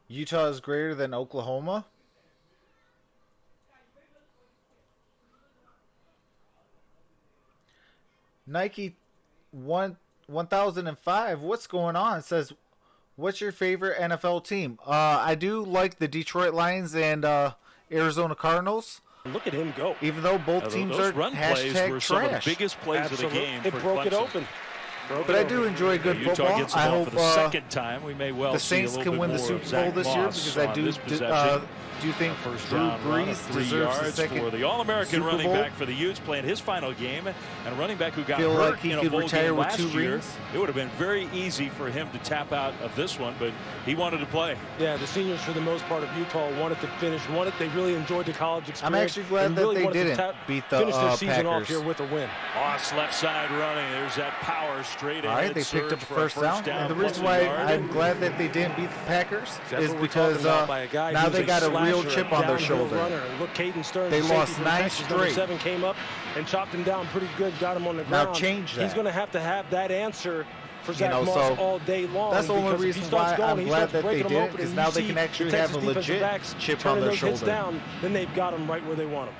Utah is greater than Oklahoma. Nike 1005. What's going on? It says, what's your favorite NFL team? I do like the Detroit Lions and Arizona Cardinals. Look at him go. Even though both teams are run hashtag plays were some of the trash. biggest plays of the game. It broke it open. But I do enjoy good Utah football. gets the I ball hope for the second time. We may well the see a Saints little can win bit the more Super of Zach Bowl this year Moss because I on do this possession. think First Drew down run of Brees 3 deserves the yards second for the All-American Super running Bowl. back for the Utes playing his final game, and a running back who got Feel hurt like he in a could bowl retire game with last 2 year. rings. It would have been very easy for him to tap out of this one, but he wanted to play. Yeah, the seniors for the most part of Utah wanted to finish. They really enjoyed the college experience. I'm actually glad that really they wanted to didn't beat the finish their season off Packers. here with a win. Moss left side running. There's that power straight All ahead. right, they picked up a surge for first down. And the reason plus a why yard. I'm glad that they didn't beat the Packers That's is what we're because talking about by a guy now who's they got a real slasher, chip on their downhill shoulder. Runner. Look, Caden Stearns, They the safety lost from 9 Texas, number straight. 7 came up and chopped him down pretty good, got him on the Now ground. change that. He's going to have that answer for Zach know, Moss so all day long. that's the only because if reason he starts why going, I'm he glad starts that they breaking them did it, open, because and now you they see can actually the have a Texas defensive legit backs chip on turning their those hits shoulder. down, then they've got him right where they want him.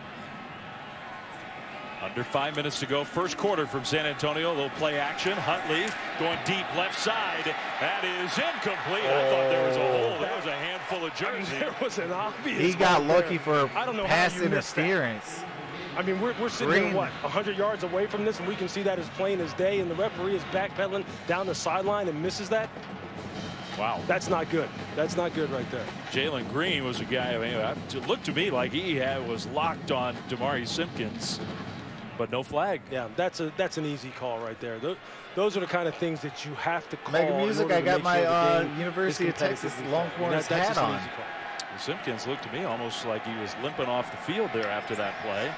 Under 5 minutes to go, first quarter from San Antonio. They'll play action. Huntley going deep left side. That is incomplete. I thought there was a hole. There was a handful of jerseys. There was an obvious He got hole lucky there. for I don't know pass how you missed that. interference. I mean, we're sitting Green. here, what, 100 yards away from this, and we can see that as plain as day, and the referee is backpedaling down the sideline and misses that? Wow. That's not good. That's not good right there. Jalen Green was a guy, I mean, it looked to me like he was locked on Damari Simpkins, but no flag. Yeah, that's an easy call right there. Those are the kind of things that you have to call. Mega in Music, order I to got make my sure the game University is of Texas competitively fair. Longhorns That's hat just an on. easy call. Simpkins looked to me almost like he was limping off the field there after that play.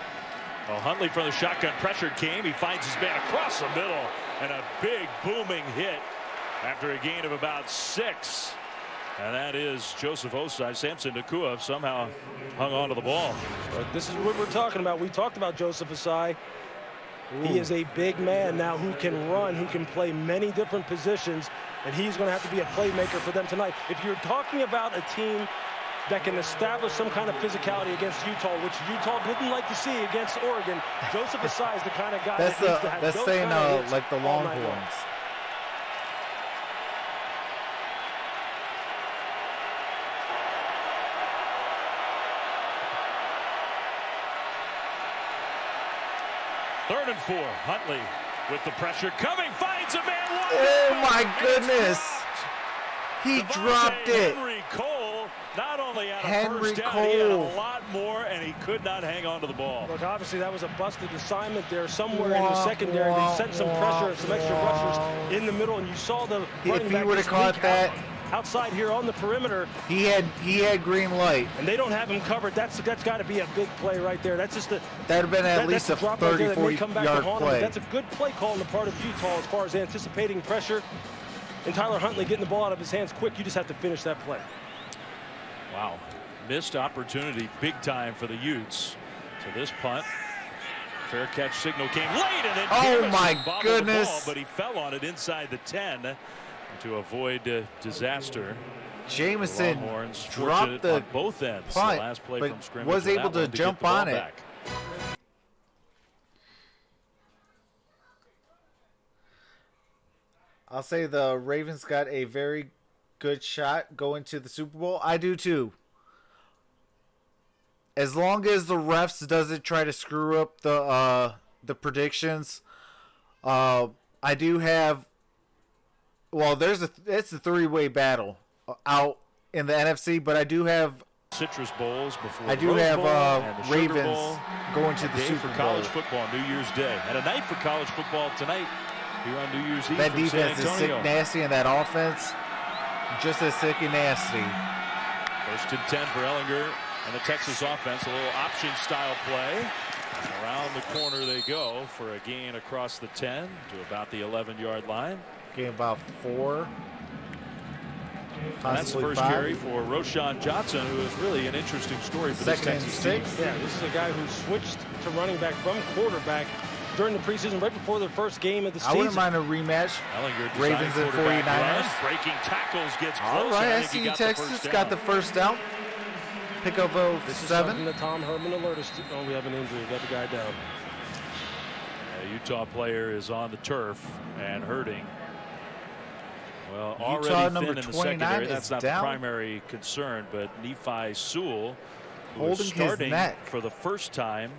Well, Huntley from the shotgun pressure came. He finds his man across the middle, and a big booming hit after a gain of about 6. And that is Joseph Osai. Samson Nakua somehow hung on to the ball. But this is what we're talking about. We talked about Joseph Osai. He is a big man now who can run, who can play many different positions, and he's going to have to be a playmaker for them tonight. If you're talking about a team that can establish some kind of physicality against Utah, which Utah didn't like to see against Oregon, Joseph Osai is the kind of guy that needs to have that's those saying kind of hits like the all night long. Longhorns. Third and 4. Huntley with the pressure coming, finds a man. Oh my goodness! He dropped it. Henry Cole Not only had a Henry first down, he had a Cole. lot more, and he could not hang on to the ball. Look, obviously that was a busted assignment there somewhere in the secondary. They sent some pressure, some extra rushers in the middle, and you saw the running If back he would have caught that, outside here on the perimeter. he had green light. And they don't have him covered. That's got to be a big play right there. That's just a That would have been at least a 30, 40 yard play. That's a good play call on the part of Utah as far as anticipating pressure. And Tyler Huntley getting the ball out of his hands quick. You just have to finish that play. Wow. Missed opportunity big time for the Utes. So this punt. Fair catch signal came late, and then oh my goodness! The ball, but he fell on it inside the 10 to avoid disaster. Jamison Longhorns dropped the on both ends. punt, The last play but from scrimmage was able to jump on it. Back. I'll say the Ravens got a very good shot going to the Super Bowl. I do too. As long as the refs doesn't try to screw up the predictions, I do have. Well, it's a three-way battle out in the NFC, but I do have Citrus Bowls before. I do Rose have Bowl Ravens Bowl, going to the day Super for Bowl. college football, New Year's Day, and a night for college football tonight here on New Year's Eve. That from defense San is sick, Antonio. nasty, and that offense just as sick and nasty. 1st and 10 for Ellinger and the Texas offense. A little option style play. Around the corner they go for a gain across the 10 to about the 11-yard line. Gain about 4. And that's the first 5. carry for Roschon Johnson, who is really an interesting story for this Second and Texas 6. team. Yeah, this is a guy who switched to running back from quarterback during the preseason, right before the first game of the season. I wouldn't mind a rematch. Ellinger Ravens and 49ers. Run, breaking tackles, gets close. All right, I think he see got the Texas first got down. the first down. Pick up of This is 7. something that Tom Herman alerted us to. Oh, we have an injury. We got the guy down. A Utah player is on the turf and hurting. Well, Utah already number thin in the 29 secondary. is That's not down. the primary concern, but Nephi Sewell, who Holding is his starting neck. for the first time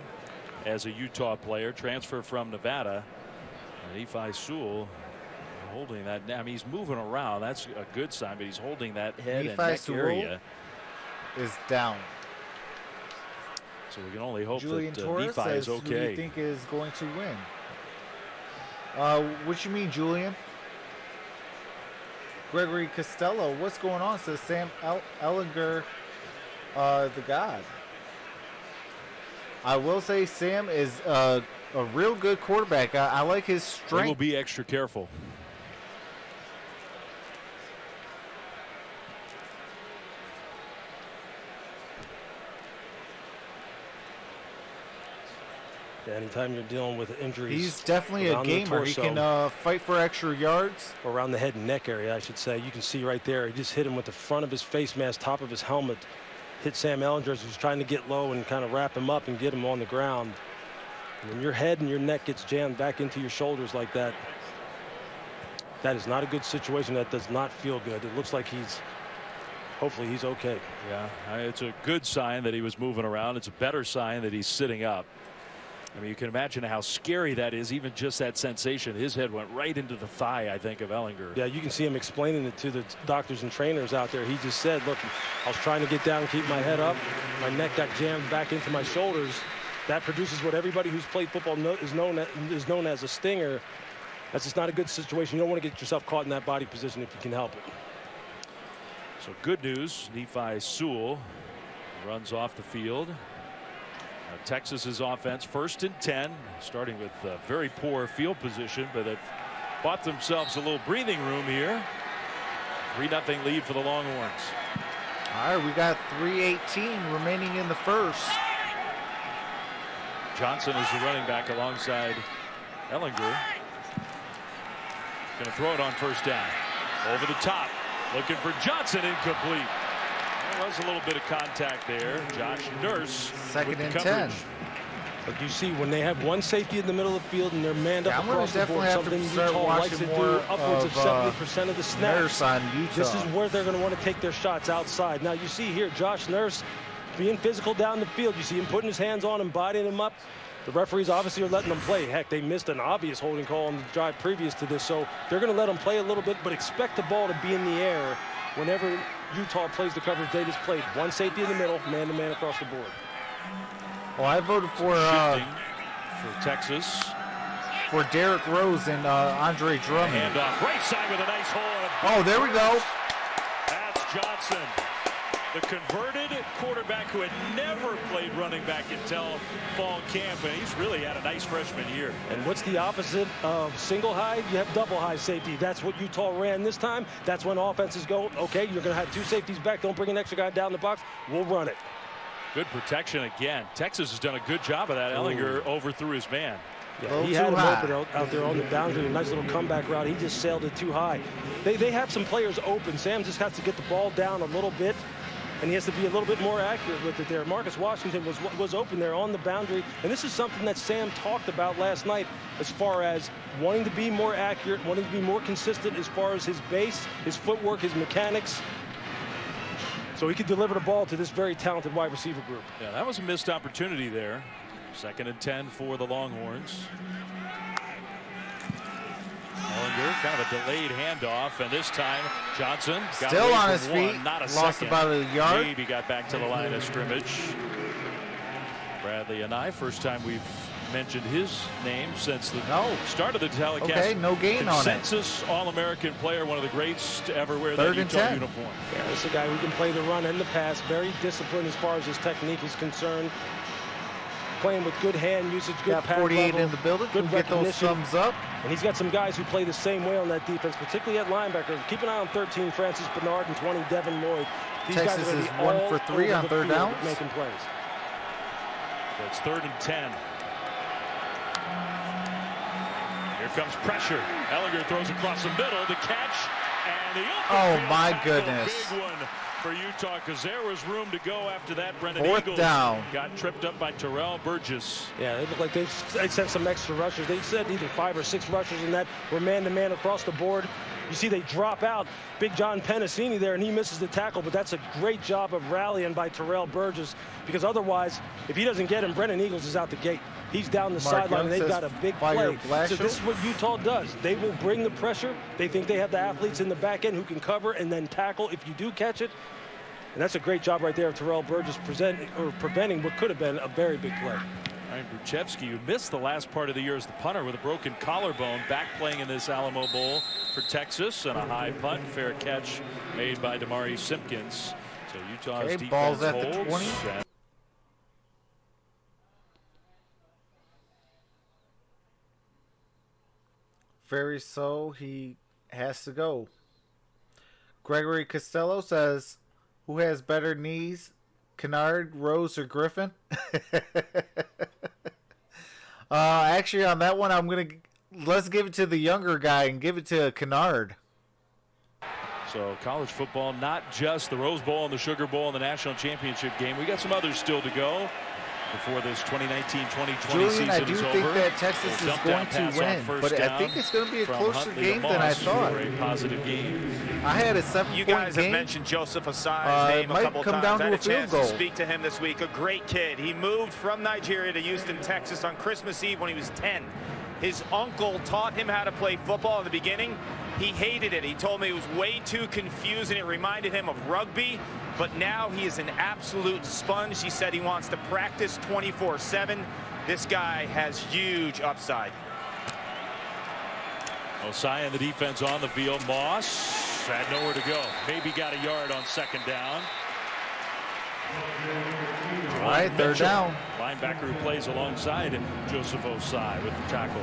as a Utah player, transfer from Nevada. Nephi Sewell holding that. I mean, he's moving around. That's a good sign, but he's holding that head and Nephi neck Sewell area. is down. So we can only hope Julian that Torres Nephi says, is who do you okay. think is going to win? What you mean, Julian? Gregory Costello, what's going on? Says Sam Ellinger, the God. I will say Sam is a real good quarterback. I like his They strength. will be extra careful. Yeah, anytime you're dealing with injuries. He's definitely a around the gamer. He torso, can fight for extra yards. around the head and neck area, I should say. You can see right there. He just hit him with the front of his face mask, top of his helmet. Hit Sam Ellinger, who's trying to get low and kind of wrap him up and get him on the ground. And when your head and your neck gets jammed back into your shoulders like that, that is not a good situation. That does not feel good. It looks like hopefully he's okay. Yeah, it's a good sign that he was moving around. It's a better sign that he's sitting up. I mean, you can imagine how scary that is, even just that sensation. His head went right into the thigh, I think, of Ellinger. Yeah, you can see him explaining it to the doctors and trainers out there. He just said, look, I was trying to get down and keep my head up. My neck got jammed back into my shoulders. That produces what everybody who's played football is known as a stinger. That's just not a good situation. You don't want to get yourself caught in that body position if you can help it. So good news, Nephi Sewell runs off the field. Texas's offense 1st and 10, starting with very poor field position, but they've bought themselves a little breathing room here. 3-0 lead for the Longhorns. All right, we got 3:18 remaining in the first. Johnson is the running back alongside Ellinger. Going to throw it on 1st down. Over the top, looking for Johnson, incomplete. There was a little bit of contact there. Josh Nurse. 2nd and 10. coverage. But you see, when they have one safety in the middle of the field and they're manned up I'm gonna across the board, definitely have to something start Utah likes to watching do more upwards of of, 70% of the snaps. Nurse on Utah. This is where they're going to want to take their shots outside. Now you see here, Josh Nurse being physical down the field. You see him putting his hands on him, bodying him up. The referees obviously are letting them play. Heck, they missed an obvious holding call on the drive previous to this, so they're going to let them play a little bit, but expect the ball to be in the air whenever Utah plays the coverage they just played. One safety in the middle, man-to-man across the board. Well, I voted for Texas. For Derrick Rose and Andre Drummond. Handoff, right side with a nice hole. Oh, there we go. That's Johnson, the converted quarterback who had never played running back until fall camp, and he's really had a nice freshman year. And what's the opposite of single high? You have double high safety. That's what Utah ran this time. That's when offenses go, okay, you're going to have two safeties back. Don't bring an extra guy down the box. We'll run it. Good protection again. Texas has done a good job of that. Ellinger overthrew his man. Yeah, he had him open out there on the boundary. A nice little comeback route. He just sailed it too high. They have some players open. Sam just has to get the ball down a little bit, and he has to be a little bit more accurate with it there. Marcus Washington was open there on the boundary, and this is something that Sam talked about last night as far as wanting to be more accurate, wanting to be more consistent as far as his base, his footwork, his mechanics, so he could deliver the ball to this very talented wide receiver group. Yeah, that was a missed opportunity there. 2nd and 10 for the Longhorns. Ellinger, kind of a delayed handoff, and this time Johnson got still away on from his feet. One, not a Lost second. about a yard. Maybe got back to the line of scrimmage. Bradley and I, first time we've mentioned his name since the start of the telecast. Okay, no gain on it. Consensus All-American player, one of the greats to ever wear that 3rd and Utah 10. uniform. Yeah, this is a guy who can play the run and the pass. Very disciplined as far as his technique is concerned. Playing with good hand usage, good got pad 48 level, in the building. good Get those thumbs up. And he's got some guys who play the same way on that defense, particularly at linebacker. Keep an eye on 13, Francis Bernard, and 20, Devin Lloyd. These Texas guys are is gonna be 1 for 3 all on over the 3rd field downs. making plays. So it's 3rd and 10. Here comes pressure. Ellinger throws across the middle. The catch and the oh my tackle. goodness. Big one for Utah because there was room to go after that. Brendan 4th Eagles down. got tripped up by Terrell Burgess. Yeah, they look like they sent some extra rushers. They said either 5 or 6 rushers in that were man-to-man across the board. You see they drop out Big John Penasini there, and he misses the tackle, but that's a great job of rallying by Terrell Burgess, because otherwise, if he doesn't get him, Brendan Eagles is out the gate. He's down the sideline, and they've got a big play. So this is what Utah does. They will bring the pressure. They think they have the athletes in the back end who can cover and then tackle if you do catch it. And that's a great job right there of Terrell Burgess preventing what could have been a very big play. Ryan Bruchevsky, who missed the last part of the year as the punter with a broken collarbone, back playing in this Alamo Bowl for Texas, and a high punt, fair catch made by Damari Simpkins. So Utah's defense balls at holds. the 20. Very so, he has to go. Gregory Costello says, who has better knees, Kennard, Rose, or Griffin? Actually, on that one, let's give it to the younger guy and give it to Kennard. So college football, not just the Rose Bowl and the Sugar Bowl and the national championship game. We got some others still to go before this 2019-2020 season I do is think over. that Texas is going to win, but I think it's going to be a closer game than I thought. A positive game. I had a 7-point game. You guys have mentioned Joseph Osai's name a couple come times. down to I had a a chance field to goal. speak to him this week. A great kid. He moved from Nigeria to Houston, Texas on Christmas Eve when he was 10. His uncle taught him how to play football in the beginning. He hated it. He told me it was way too confusing. It reminded him of rugby. But now he is an absolute sponge. He said he wants to practice 24/7. This guy has huge upside. Osai and the defense on the field. Moss had nowhere to go. Maybe got a yard on 2nd down. All right, 3rd down. Linebacker who plays alongside Joseph Osai with the tackle.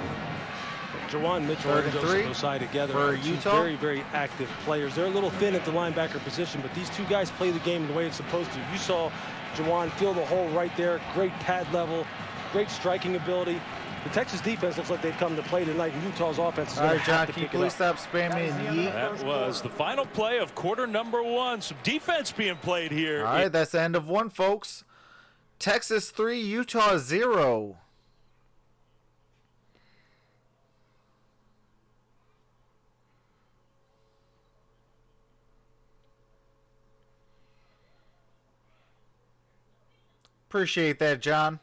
Jawan Mitchell and Joseph Osai together for are two Utah. very, very active players. They're a little thin at the linebacker position, but these two guys play the game the way it's supposed to. You saw Jawan fill the hole right there. Great pad level, great striking ability. The Texas defense looks like they've come to play tonight, and Utah's offense is going to have to pick it up. All right, John, can you please stop spamming yeet? That was the final play of quarter number 1. Some defense being played here. All right, that's the end of 1, folks. Texas 3, Utah 0. Appreciate that, John.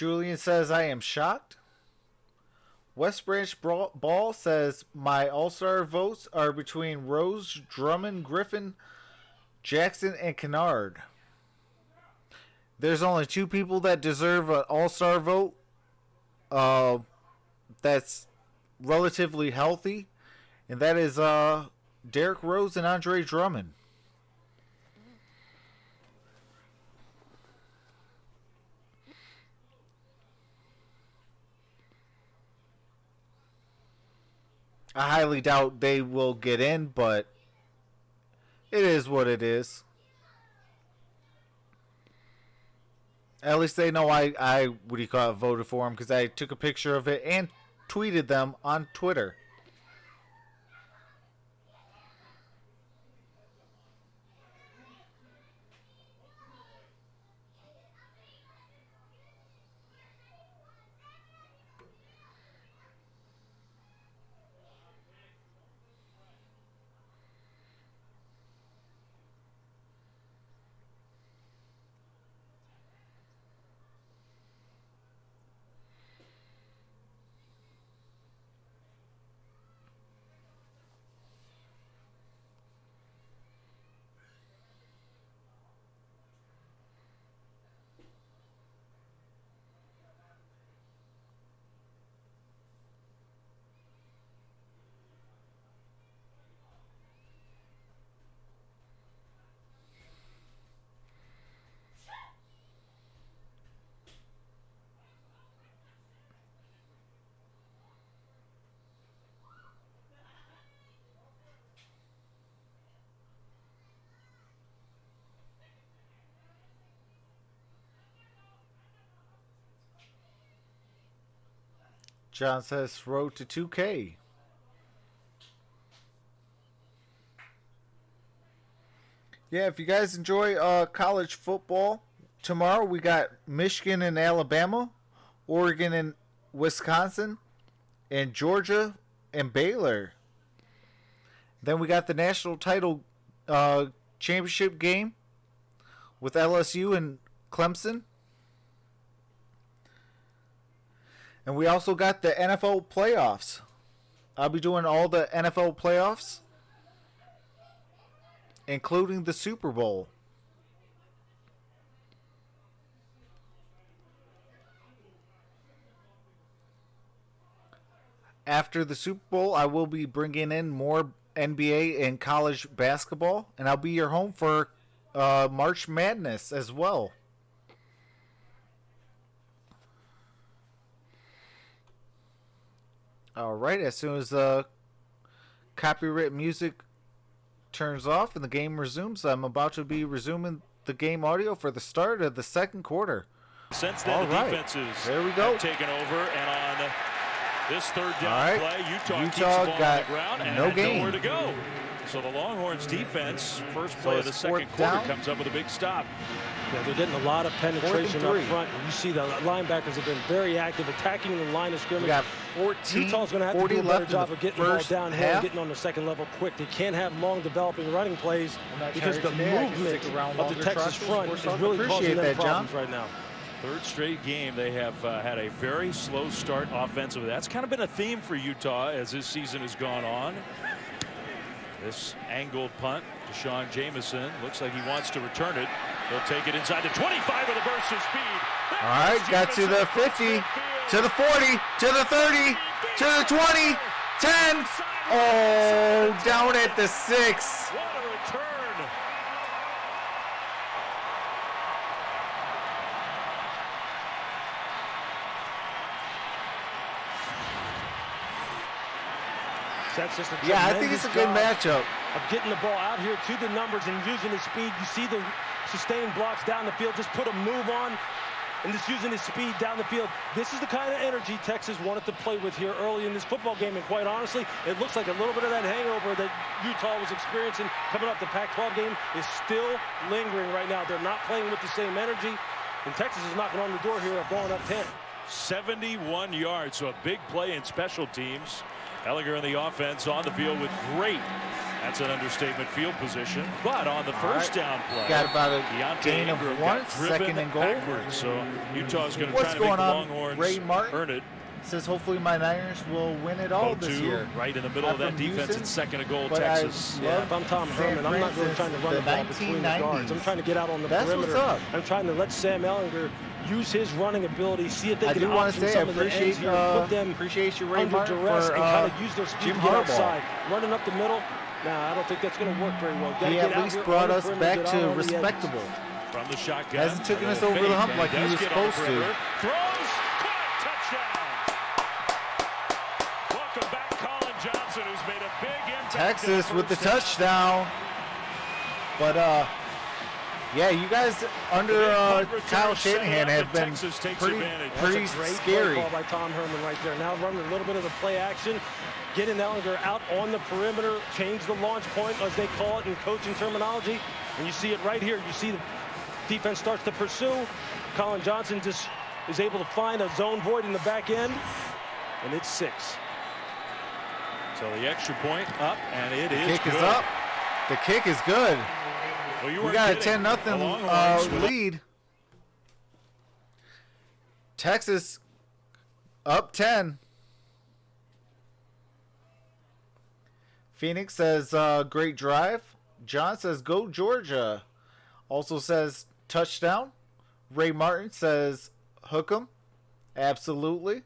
Julian says, I am shocked. West Branch Ball says, my all-star votes are between Rose, Drummond, Griffin, Jackson, and Kennard. There's only 2 people that deserve an all-star vote. That's relatively healthy. And that is Derrick Rose and Andre Drummond. I highly doubt they will get in, but it is what it is. At least they know I what do you call it, voted for them, because I took a picture of it and tweeted them on Twitter. John says, road to 2K. Yeah, if you guys enjoy college football, tomorrow we got Michigan and Alabama, Oregon and Wisconsin, and Georgia and Baylor. Then we got the national title championship game with LSU and Clemson. And we also got the NFL playoffs. I'll be doing all the NFL playoffs, including the Super Bowl. After the Super Bowl, I will be bringing in more NBA and college basketball, and I'll be your home for March Madness as well. All right, as soon as the copyright music turns off and the game resumes, I'm about to be resuming the game audio for the start of the second quarter. Since then, the defenses there we go. Have taken over, and on this third down play, Utah keeps the ball got on the ground and no gain. nowhere to go. So the Longhorns defense, first play of the second quarter, comes up with a big stop. Yeah, they're getting a lot of penetration up front. You see the linebackers have been very active, attacking the line of scrimmage. We got 14, Utah's going to have to do a better job of getting the ball downhill and getting on the second level quick. They can't have long developing running plays because the movement of the Texas front is really causing them problems right now. Third straight game, they have had a very slow start offensively. That's kind of been a theme for Utah as this season has gone on. This angled punt, Deshaun Jameson looks like he wants to return it. He'll take it inside the 25 with a burst of speed. All right, got to the 50, to the 40, to the 30, to the 20, 10. Oh, down at the 6. What a return. That's just I think it's a good matchup. Of getting the ball out here to the numbers and using his speed. You see the sustained blocks down the field. Just put a move on and just using his speed down the field. This is the kind of energy Texas wanted to play with here early in this football game. And quite honestly, it looks like a little bit of that hangover that Utah was experiencing coming up the Pac-12 game is still lingering right now. They're not playing with the same energy. And Texas is knocking on the door here of going up 10. 71 yards, so a big play in special teams. Ellinger in the offense on the field with great That's an understatement field position. But on the first down play, got about a gain of 1, second and goal. Backwards. So Utah's going to try What's to make going the on, Longhorns Ray Martin? earn it. Says hopefully my Niners will win it all this year. Right in the middle of that defense, Houston, and second and goal, but Texas. Yeah, if I'm Tom Herman, I'm not really trying to run the ball between the guards. I'm trying to get out on the perimeter. I'm trying to let Sam Ehlinger use his running ability, see if they can option some of the ends here, put them under duress and kind of use their speed to get outside. Running up the middle, nah, I don't think that's going to work very well. He at least brought us back to respectable. From the shotgun. Hasn't taken us over the hump like he was supposed to. Throws, caught, touchdown. Welcome back, Colin Johnson, who's made a big impact. Texas with the touchdown. But yeah, you guys under Kyle Shanahan have been pretty scary. Ball by Tom Herman right there. Now running a little bit of the play action, getting Ehlinger out on the perimeter, change the launch point as they call it in coaching terminology. And you see it right here. You see the defense starts to pursue. Colin Johnson just is able to find a zone void in the back end, and it's 6. So the extra point up, and it is kick good. Is up. The kick is good. Well, we got a 10-0 lead. Texas up 10. Phoenix says great drive. John says go Georgia. Also says touchdown. Ray Martin says hook 'em. Absolutely.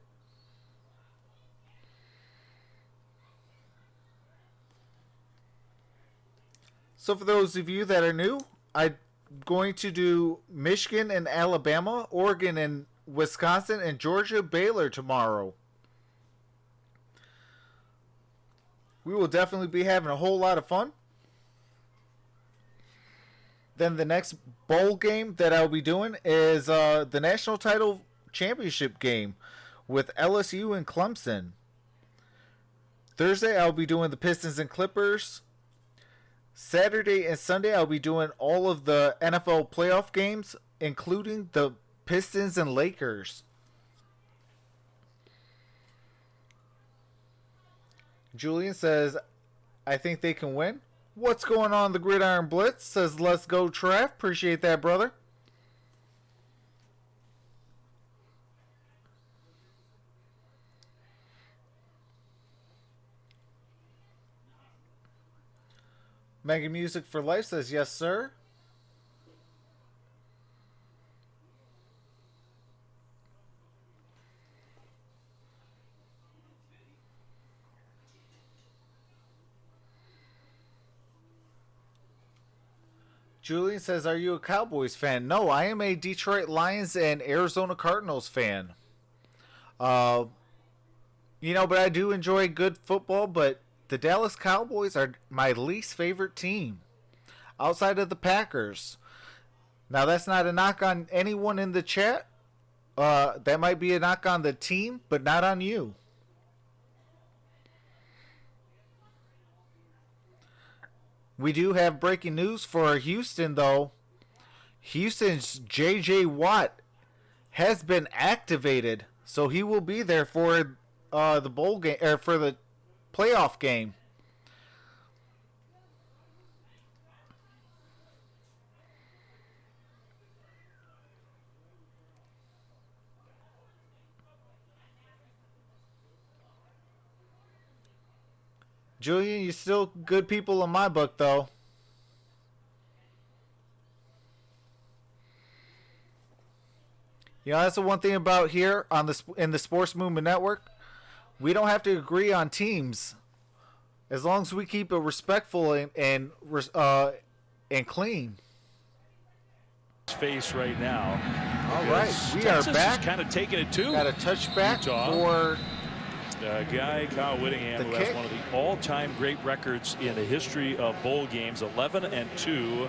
So for those of you that are new, I'm going to do Michigan and Alabama, Oregon and Wisconsin, and Georgia, Baylor tomorrow. We will definitely be having a whole lot of fun. Then the next bowl game that I'll be doing is the National Title Championship game with LSU and Clemson. Thursday, I'll be doing the Pistons and Clippers. Saturday and Sunday, I'll be doing all of the NFL playoff games, including the Pistons and Lakers. Julian says, I think they can win. What's going on, the Gridiron Blitz? Says, let's go, Trav. Appreciate that, brother. Mega Music for Life says, yes, sir. Julian says, are you a Cowboys fan? No, I am a Detroit Lions and Arizona Cardinals fan. But I do enjoy good football, but the Dallas Cowboys are my least favorite team outside of the Packers. Now, that's not a knock on anyone in the chat. That might be a knock on the team, but not on you. We do have breaking news for Houston, though. Houston's J.J. Watt has been activated, so he will be there for the bowl game or for the playoff game. Julian, you're still good people in my book, though. That's the one thing about here on in the Sports Movement Network. We don't have to agree on teams, as long as we keep it respectful and clean. Face right now. All right, we Texas are back. Kind of taking it too. Got a touchback for guy Kyle Whittingham, who has one of the all-time great records in the history of bowl games, 11-2.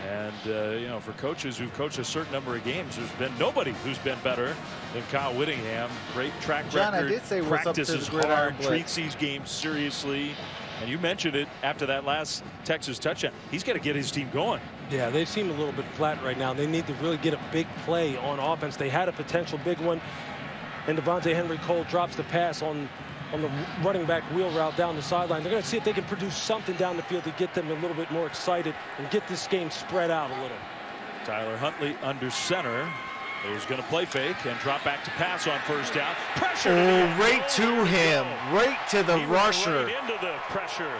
And for coaches who coach a certain number of games, there's been nobody who's been better than Kyle Whittingham. Great track record. I did say what's up to practices the Gridiron hard, treats these games seriously. And you mentioned it after that last Texas touchdown. He's got to get his team going. Yeah, they seem a little bit flat right now. They need to really get a big play on offense. They had a potential big one, and Devontae Henry Cole drops the pass on on the running back wheel route down the sideline. They're going to see if they can produce something down the field to get them a little bit more excited and get this game spread out a little. Tyler Huntley under center. He's going to play fake and drop back to pass on first down. Pressure. Right to him. Right to the rusher. Right into the pressure.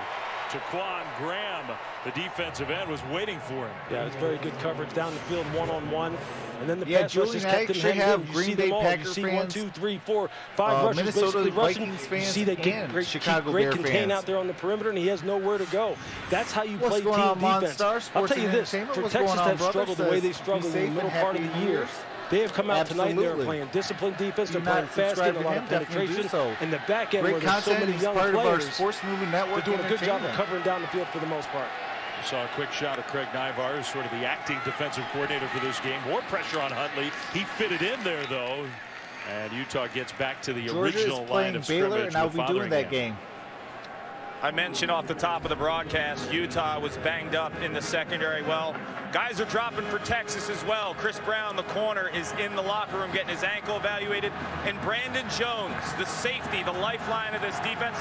Jaquan Graham, the defensive end, was waiting for him. Yeah, it's very good coverage down the field, one-on-one. And then the pass rushers kept them hemmed in. You see them all. You see 1, 2, 3, 4, 5 rushers Minnesota basically Vikings rushing. fans, You see they get great contain out there on the perimeter, and he has nowhere to go. That's how you play team defense. MonStar, I'll tell you this, for Texas to have struggled the way they struggled in the middle part of the year, they have come out tonight and they're playing disciplined defense. They're playing fast, getting a lot of penetration. And the back end, where there's so many young players, they're doing a good job of covering down the field for the most part. We saw a quick shot of Craig Naivar, sort of the acting defensive coordinator for this game. More pressure on Huntley. He fitted in there, though. And Utah gets back to the original line of scrimmage. Baylor, and I'll be doing that game. I mentioned off the top of the broadcast, Utah was banged up in the secondary. Well, guys are dropping for Texas as well. Chris Brown, the corner, is in the locker room getting his ankle evaluated. And Brandon Jones, the safety, the lifeline of this defense,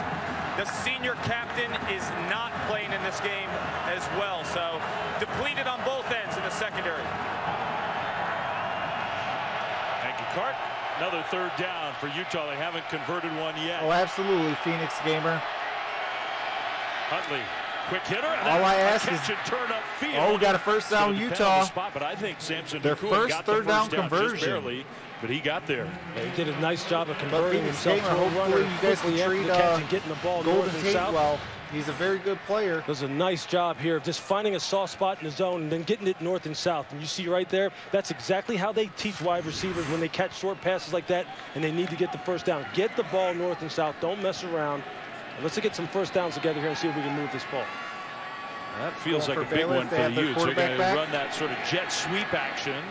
the senior captain, is not playing in this game as well. So depleted on both ends in the secondary. Thank you, Cart. Another third down for Utah. They haven't converted one yet. Oh, absolutely, Phoenix Gamer. Huntley, quick hitter. All I ask is, turn up field. Oh, we got a first down, Utah. Spot, but I think Samson their first got third the first down conversion. Barely, but he got there. Yeah, he did a nice job of converting himself to a hopefully runner. You guys can treat getting the ball Golden north and Tate south. well. He's a very good player. Does a nice job here of just finding a soft spot in the zone and then getting it north and south. And you see right there, that's exactly how they teach wide receivers when they catch short passes like that and they need to get the first down. Get the ball north and south. Don't mess around. And let's get some first downs together here and see if we can move this ball. That feels like a big one for the Utes. They're going to run that sort of jet sweep action.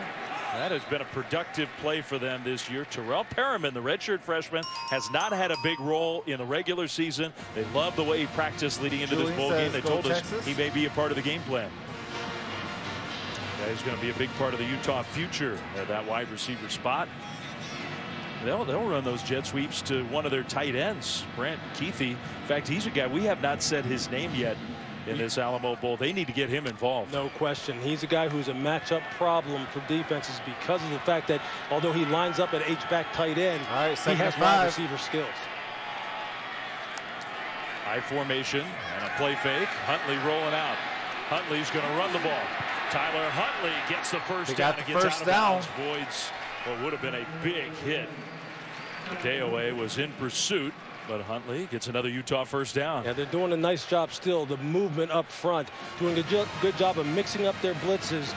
That has been a productive play for them this year. Terrell Perriman, the redshirt freshman, has not had a big role in the regular season. They love the way he practiced leading into this bowl game. They told us he may be a part of the game plan. That is going to be a big part of the Utah future at that wide receiver spot. They'll run those jet sweeps to one of their tight ends, Brant Keithy. In fact, he's a guy we have not said his name yet in this Alamo Bowl. They need to get him involved. No question. He's a guy who's a matchup problem for defenses because of the fact that although he lines up at H-back tight end, he has wide receiver skills. High formation and a play fake. Huntley rolling out. Huntley's going to run the ball. Tyler Huntley gets the first down and gets out of bounds. Voids what would have been a big hit. DeOA was in pursuit, but Huntley gets another Utah first down. Yeah, they're doing a nice job still. The movement up front, doing a good job of mixing up their blitzes,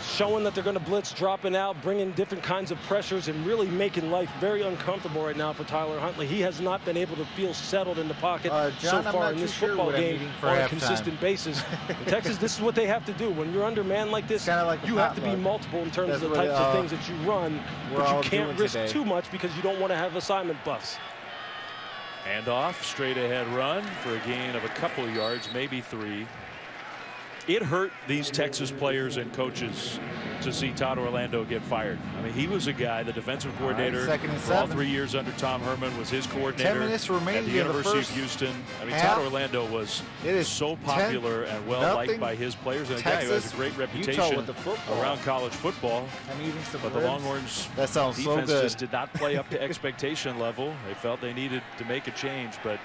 showing that they're going to blitz, dropping out, bringing different kinds of pressures, and really making life very uncomfortable right now for Tyler Huntley. He has not been able to feel settled in the pocket John, so far in this football game on a consistent basis. In Texas, this is what they have to do. When you're under man like this, like you have to be multiple in terms of the types of things that you run, but you can't risk too much because you don't want to have assignment busts. Hand off, straight ahead run for a gain of a couple of yards, maybe 3. It hurt these Texas players and coaches to see Todd Orlando get fired. I mean, he was a guy, the defensive coordinator for all 3 years under Tom Herman, was his coordinator 10 minutes remaining at the University of Houston. I mean, Todd Orlando was so popular and well liked by his players, and a guy who has a great reputation around college football. But the Longhorns defense just did not play up to expectation level. They felt they needed to make a change, but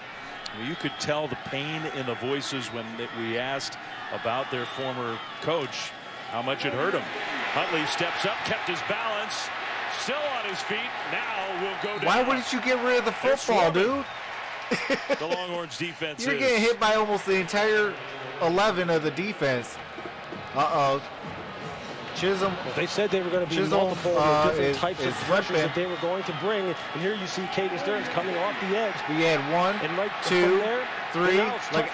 you could tell the pain in the voices when we asked about their former coach, how much it hurt him. Huntley steps up, kept his balance, still on his feet, now will go down. Why wouldn't you get rid of the football, dude? The Longhorns defense You're getting hit by almost the entire 11 of the defense. Uh-oh. Chisholm. Well, they said they were going to be multiple different types of pressures that they were going to bring. And here you see Caden Stearns coming off the edge. We had 1, and 2, 3. Like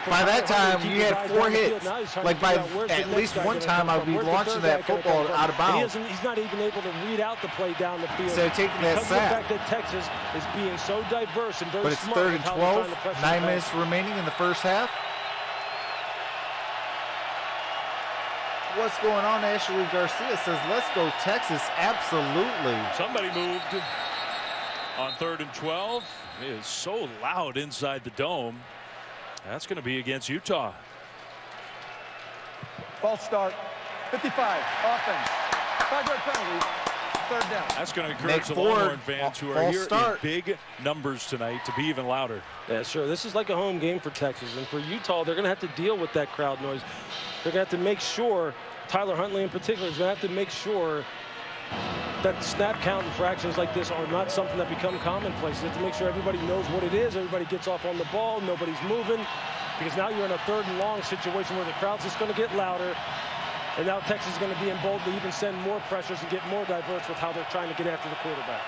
by that time, you had 4 hits. Like by at least one time, I would be launching that football out of bounds. He's not even able to read out the play down the field. So taking that sack. Because of the fact that Texas is being so diverse and very but it's smart. 3rd and 12. 9 minutes remaining in the first half. What's going on? Ashley Garcia says, let's go Texas. Absolutely. Somebody moved on 3rd and 12. It is so loud inside the dome. That's going to be against Utah. False start. 55. Offense. 5-yard penalty. 3rd down. That's going to encourage the Longhorn fans who are here in big numbers tonight to be even louder. Yeah, sure. This is like a home game for Texas. And for Utah, they're going to have to deal with that crowd noise. They're going to have to make sure, Tyler Huntley in particular, is going to have to make sure that snap count infractions like this are not something that become commonplace. You have to make sure everybody knows what it is. Everybody gets off on the ball. Nobody's moving. Because now you're in a 3rd and long situation where the crowd's just going to get louder. And now Texas is going to be emboldened to even send more pressures and get more diverse with how they're trying to get after the quarterback.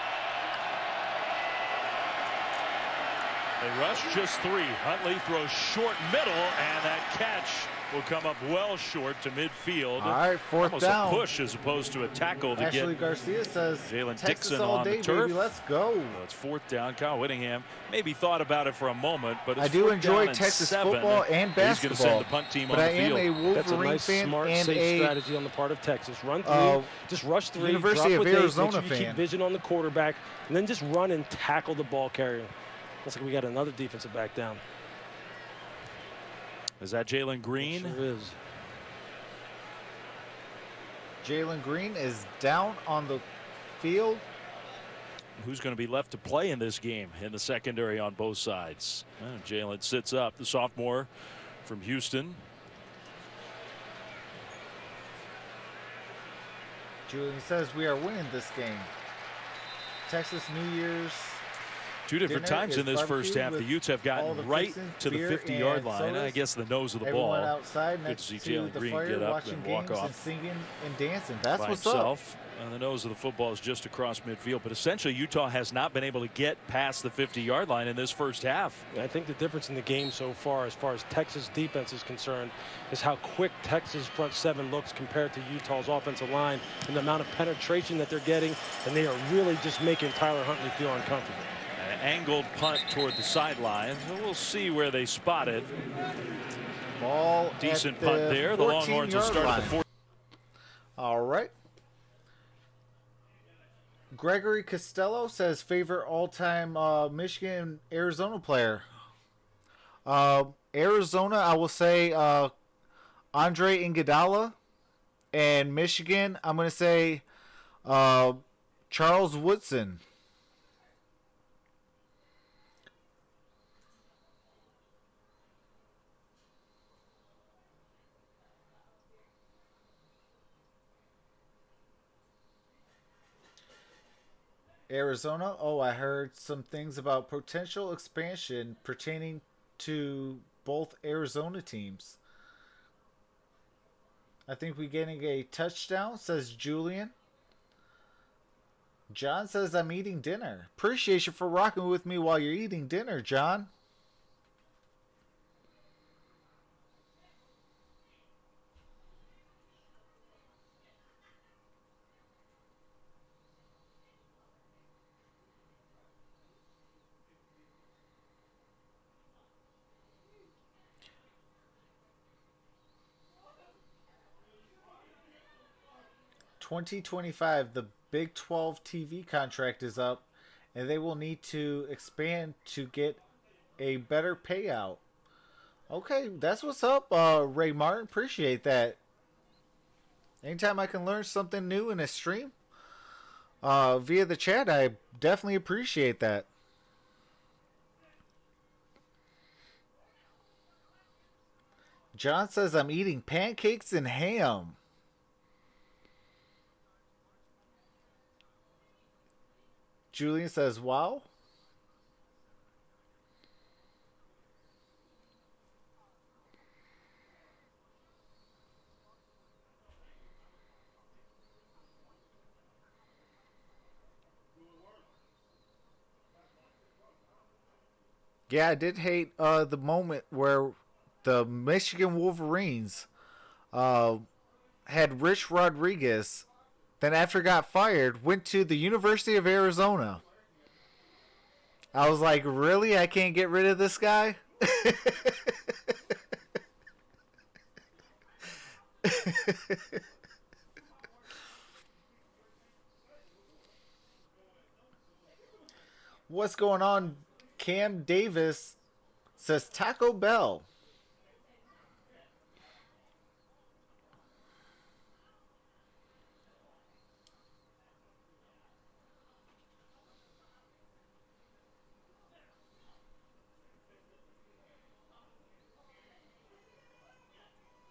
They rush just 3. Huntley throws short middle, and that catch will come up well short to midfield. All right, 4th Almost down. A push as opposed to a tackle to Ashley get Garcia says Jalen Texas Dixon all on day, the turf. baby. Let's go. Well, it's 4th down. Kyle Whittingham maybe thought about it for a moment, but it's I do 4th enjoy down Texas 7. football and basketball. He's going to send the punt team but on I the am field. a Wolverine That's a nice, fan smart, and safe a strategy on the part of Texas. Run 3, just rush 3, University drop of with 8, Arizona make sure you fan. keep vision on the quarterback, and then just run and tackle the ball carrier. Looks like we got another defensive back down. Is that Jalen Green? It sure is. Jalen Green is down on the field. Who's going to be left to play in this game in the secondary on both sides? Jalen sits up, the sophomore from Houston. Julian says we are winning this game. Texas New Year's 2 different times in this first half. The Utes have gotten right to the 50-yard line. I guess the nose of the ball. Everyone outside Good next to see to Jalen the Green fire, get up watching and walk games off and singing and dancing. That's by what's himself. And the nose of the football is just across midfield. But essentially, Utah has not been able to get past the 50-yard line in this first half. I think the difference in the game so far as Texas defense is concerned, is how quick Texas front 7 looks compared to Utah's offensive line and the amount of penetration that they're getting. And they are really just making Tyler Huntley feel uncomfortable. An angled punt toward the sideline. So we'll see where they spot it. Ball Decent at punt there. The Longhorns will start at the 4. All right. Gregory Costello says favorite all-time Michigan Arizona player. Arizona, I will say Andre Iguodala, and Michigan, I'm going to say Charles Woodson. Arizona, oh, I heard some things about potential expansion pertaining to both Arizona teams. I think we're getting a touchdown, says Julian. John says I'm eating dinner. Appreciate you for rocking with me while you're eating dinner, John. $2025, the Big 12 TV contract is up, and they will need to expand to get a better payout. Okay, that's what's up, Ray Martin. Appreciate that. Anytime I can learn something new in a stream via the chat, I definitely appreciate that. John says I'm eating pancakes and ham. Julian says, wow. Yeah, I did hate the moment where the Michigan Wolverines had Rich Rodriguez, then after got fired, went to the University of Arizona. I was like, really? I can't get rid of this guy? What's going on? Cam Davis says Taco Bell.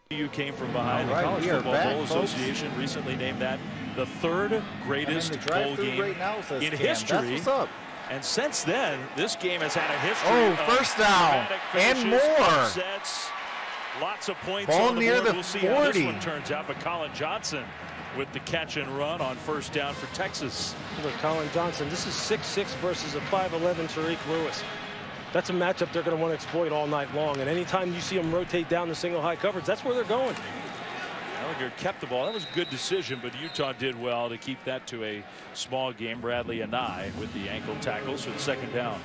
You came from behind. The College Football Bowl Association recently named that the third greatest bowl game in history. And since then, this game has had a history. Oh, first down and more. Upsets, lots of points Ball on the near board. the We'll see 40. how this one turns out. But Colin Johnson with the catch and run on first down for Texas. Look, Colin Johnson, this is 6'6" versus a 5'11" Tariq Lewis. That's a matchup they're going to want to exploit all night long. And anytime you see them rotate down the single high coverage, that's where they're going. Ellinger kept the ball. That was a good decision, but Utah did well to keep that to a small game. Bradley Anai with the ankle tackles for the second down.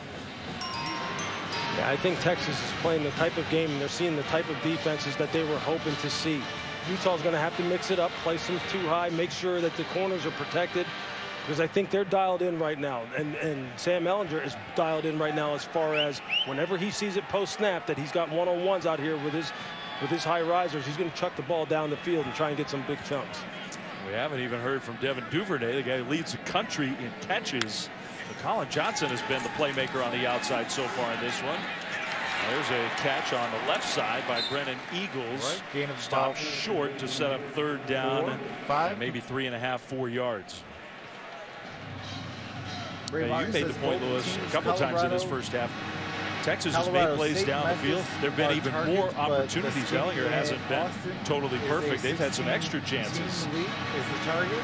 Yeah, I think Texas is playing the type of game, and they're seeing the type of defenses that they were hoping to see. Utah's going to have to mix it up, play some too high, make sure that the corners are protected. Because I think they're dialed in right now. And Sam Ellinger is dialed in right now as far as whenever he sees it post-snap that he's got one-on-ones out here with his high risers, he's going to chuck the ball down the field and try and get some big chunks. We haven't even heard from Devin Duvernay, the guy who leads the country in catches. But Colin Johnson has been the playmaker on the outside so far in this one. There's a catch on the left side by Brennan Eagles. Gain of Stopped short to set up third down. 5. Maybe 3.5, 4 yards. You made the point, Lewis, a couple times in this first half. Texas has made plays down the field. There have been even more opportunities. Ellinger hasn't been totally perfect. They've had some extra chances. Is the target.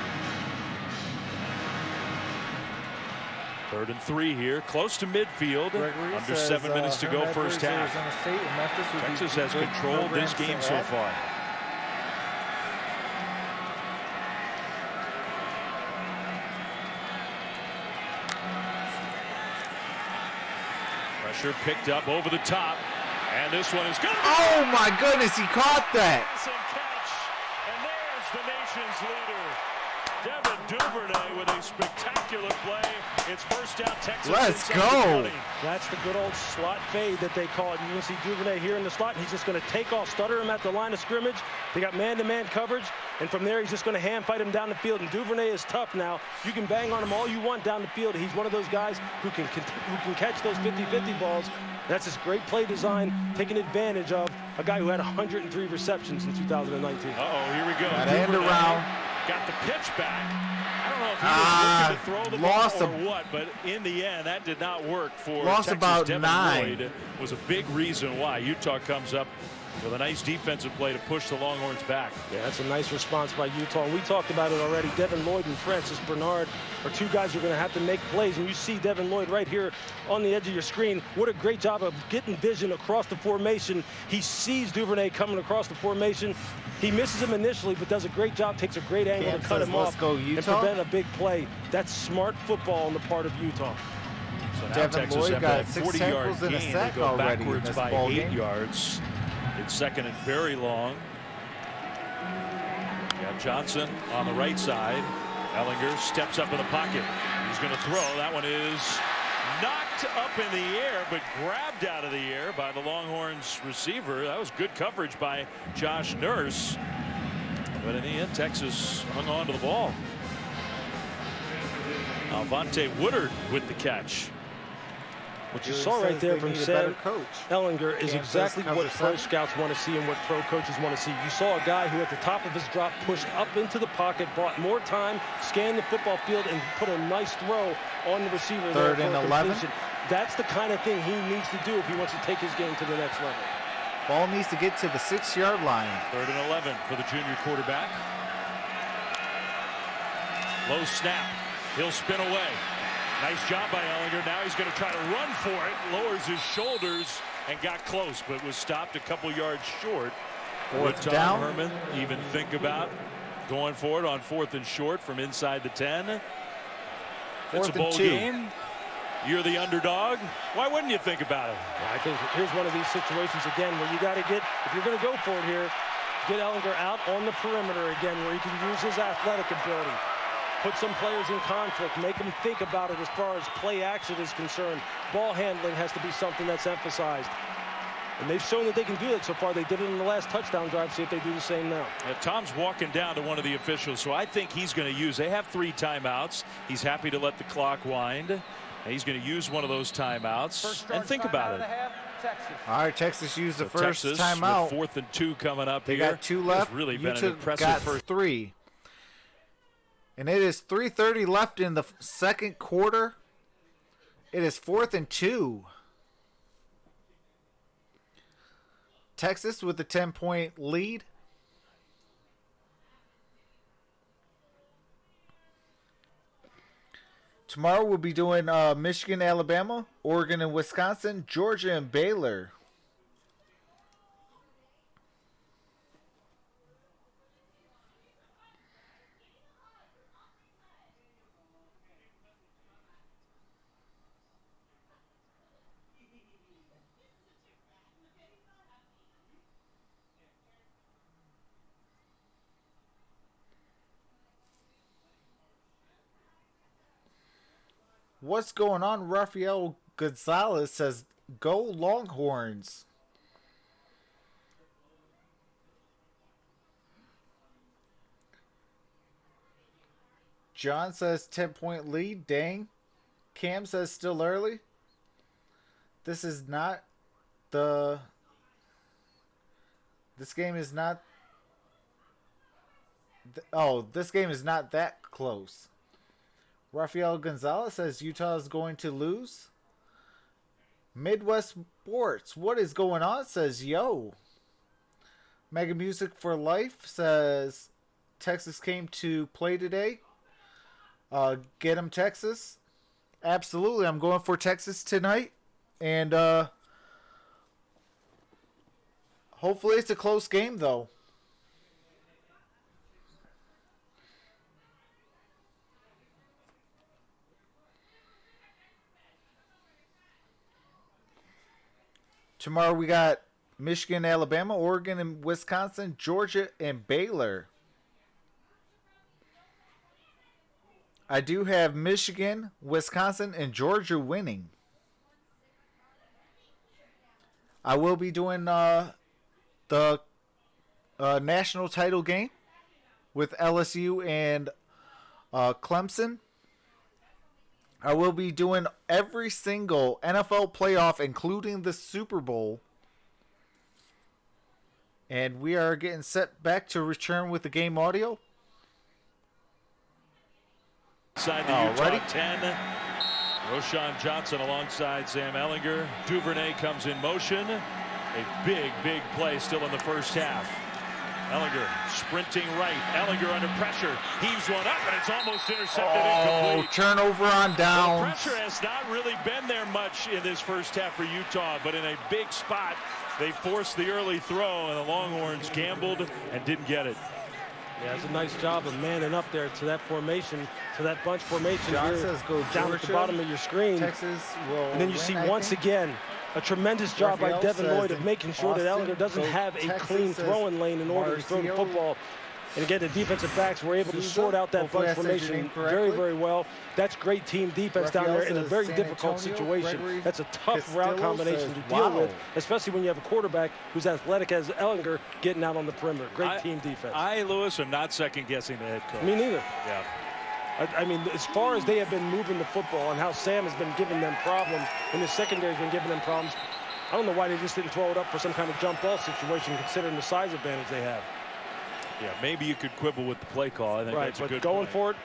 3rd and 3 here, close to midfield. Under 7 minutes to go, first half. Texas has controlled this game so far. Pressure picked up over the top, and this one is good. Oh my goodness, he caught that. And there's the nation's leader, Devin Duvernay with a spectacular play. It's first down, Texas. Let's go. That's the good old slot fade that they call it. You can see Duvernay here in the slot. He's just going to take off, stutter him at the line of scrimmage. They got man-to-man coverage, and from there he's just going to hand fight him down the field. And Duvernay is tough now. You can bang on him all you want down the field. He's one of those guys who can catch those 50-50 balls. That's his great play design, taking advantage of a guy who had 103 receptions in 2019. Uh-oh, here we go. That end around. Got the pitch back. I don't know if he was looking to throw the ball or what, but in the end, that did not work for Lost Texas. about Devin 9. Lloyd was a big reason why Utah comes up with a nice defensive play to push the Longhorns back. Yeah, that's a nice response by Utah. And we talked about it already. Devin Lloyd and Francis Bernard are two guys who are going to have to make plays. And you see Devin Lloyd right here on the edge of your screen. What a great job of getting vision across the formation. He sees Duvernay coming across the formation. He misses him initially, but does a great job, takes a great angle to cut him off and prevent a big play. That's smart football on the part of Utah. So now Devin Texas Lloyd have got that 6 40-yard tackles and a gain. sack They go already in backwards this by ball 8 game. yards. It's 2nd and very long. Got Johnson on the right side. Ellinger steps up in the pocket. He's going to throw. That one is knocked up in the air, but grabbed out of the air by the Longhorns receiver. That was good coverage by Josh Nurse. But in the end, Texas hung on to the ball. Alvante Woodard with the catch. What you saw right there from Sam Ellinger is exactly what pro scouts want to see and what pro coaches want to see. You saw a guy who at the top of his drop pushed up into the pocket, bought more time, scanned the football field, and put a nice throw on the receiver. 3rd and 11. That's the kind of thing he needs to do if he wants to take his game to the next level. Ball needs to get to the 6-yard line. 3rd and 11 for the junior quarterback. Low snap. He'll spin away. Nice job by Ellinger. Now he's going to try to run for it. Lowers his shoulders and got close, but was stopped a couple yards short. 4th Would down. Tom Herman even think about going for it on 4th and short from inside the 10? It's a bowl game. You're the underdog. Why wouldn't you think about it? I think here's one of these situations again where you got to get, if you're going to go for it here, get Ellinger out on the perimeter again where he can use his athletic ability. Put some players in conflict. Make them think about it as far as play action is concerned. Ball handling has to be something that's emphasized. And they've shown that they can do that so far. They did it in the last touchdown drive. See if they do the same now. Tom's walking down to one of the officials, so I think he's going to use. They have 3 timeouts. He's happy to let the clock wind. And he's going to use one of those timeouts and think about it. All right, Texas used the first timeout. 4th and 2 coming up here. They got 2 left. It's really been an impressive got first 3. And it is 3:30 left in the second quarter. It is 4th and 2. Texas with a 10-point lead. Tomorrow we'll be doing Michigan, Alabama, Oregon and Wisconsin, Georgia and Baylor. What's going on? Rafael Gonzalez says, "Go Longhorns." John says 10-point lead. Dang. Cam says still early. This is not the. This game is not. Oh, this game is not that close. Rafael Gonzalez says Utah is going to lose. Midwest Sports, what is going on? Says yo. Mega Music for Life says Texas came to play today. Get them Texas. Absolutely, I'm going for Texas tonight, and hopefully it's a close game though. Tomorrow we got Michigan, Alabama, Oregon, and Wisconsin, Georgia, and Baylor. I do have Michigan, Wisconsin, and Georgia winning. I will be doing the national title game with LSU and Clemson. I will be doing every single NFL playoff, including the Super Bowl. And we are getting set back to return with the game audio. Inside the Utah 10. Roshan Johnson alongside Sam Ehlinger. Duvernay comes in motion. A big, big play still in the first half. Ehlinger sprinting right. Ehlinger under pressure. Heaves one up, and it's almost intercepted. Incomplete. Turnover on downs. Well, pressure has not really been there much in this first half for Utah, but in a big spot, they forced the early throw, and the Longhorns gambled and didn't get it. Yeah, it's a nice job of manning up there to that formation, to that bunch formation John here, says go down Georgia. at the bottom of your screen. Texas will and then you see once again a tremendous job by Devin Lloyd of making sure that Ehlinger doesn't have a clean throwing lane in order to throw the football. And again, the defensive backs were able to sort out that bunch formation very, very well. That's great team defense down there in a very difficult situation. That's a tough route combination to deal with, especially when you have a quarterback who's athletic as Ehlinger getting out on the perimeter. Great team defense. Lewis, am not second-guessing the head coach. Me neither. Yeah. I mean, as far as they have been moving the football and how Sam has been giving them problems and the secondary has been giving them problems, I don't know why they just didn't throw it up for some kind of jump ball situation considering the size advantage they have. Yeah, maybe you could quibble with the play call. I think that's a good going play. for it.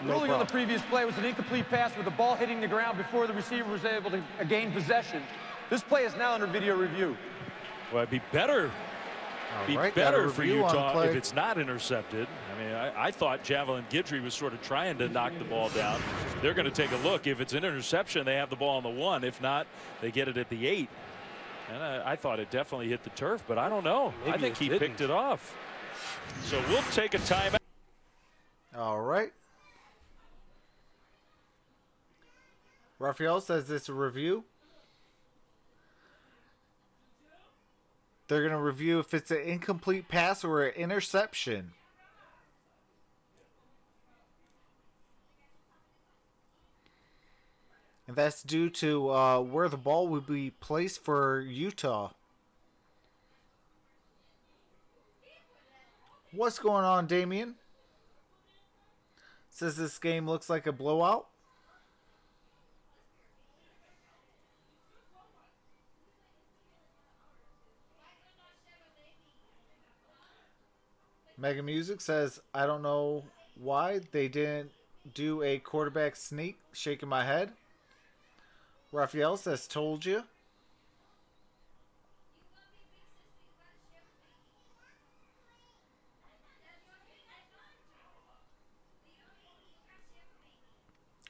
Ruling on the previous play was an incomplete pass with the ball hitting the ground before the receiver was able to gain possession. This play is now under video review. Well, it'd be better. Better for Utah if it's not intercepted. I mean, I thought Javelin Guidry was sort of trying to knock the ball down. They're going to take a look. If it's an interception, they have the ball on the 1. If not, they get it at the 8. And I thought it definitely hit the turf, but I don't know. I think he picked it off. So we'll take a timeout. All right. Raphael says it's a review. They're going to review if it's an incomplete pass or an interception. And that's due to where the ball would be placed for Utah. What's going on, Damien? Says this game looks like a blowout. Mega Music says, I don't know why they didn't do a quarterback sneak. Shaking my head. Raphael says, told you.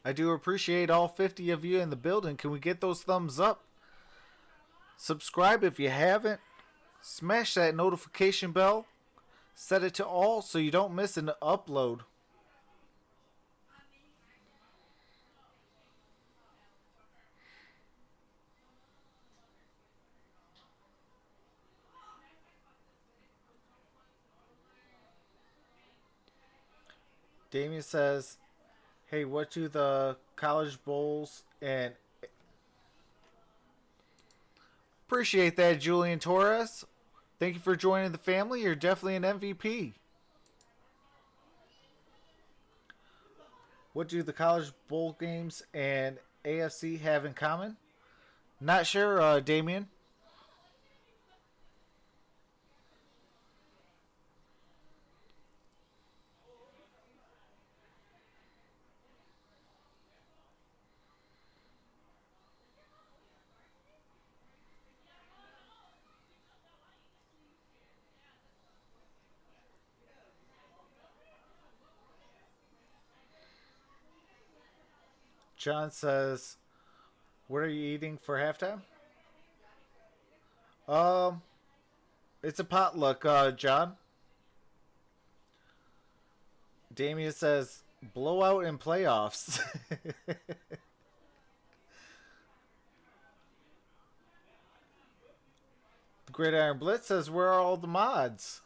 I do appreciate all 50 of you in the building. Can we get those thumbs up? Subscribe if you haven't. Smash that notification bell. Set it to all so you don't miss an upload. Damien says, hey, what do the college bowls and... Appreciate that, Julian Torres. Thank you for joining the family. You're definitely an MVP. What do the college bowl games and AFC have in common? Not sure, Damien. John says, what are you eating for halftime? It's a potluck, John. Damien says, blowout in playoffs. Gridiron Blitz says, where are all the mods?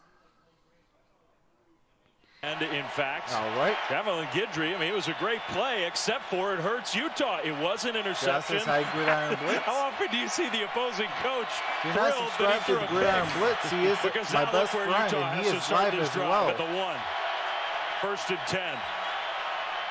And in fact, all right. Devlin Guidry, I mean, it was a great play, except for it hurts Utah. It was an interception. How often do you see the opposing coach You're not subscribed to Gridiron Blitz. He is my best friend, and he is live as well. At the 1. 1st and 10.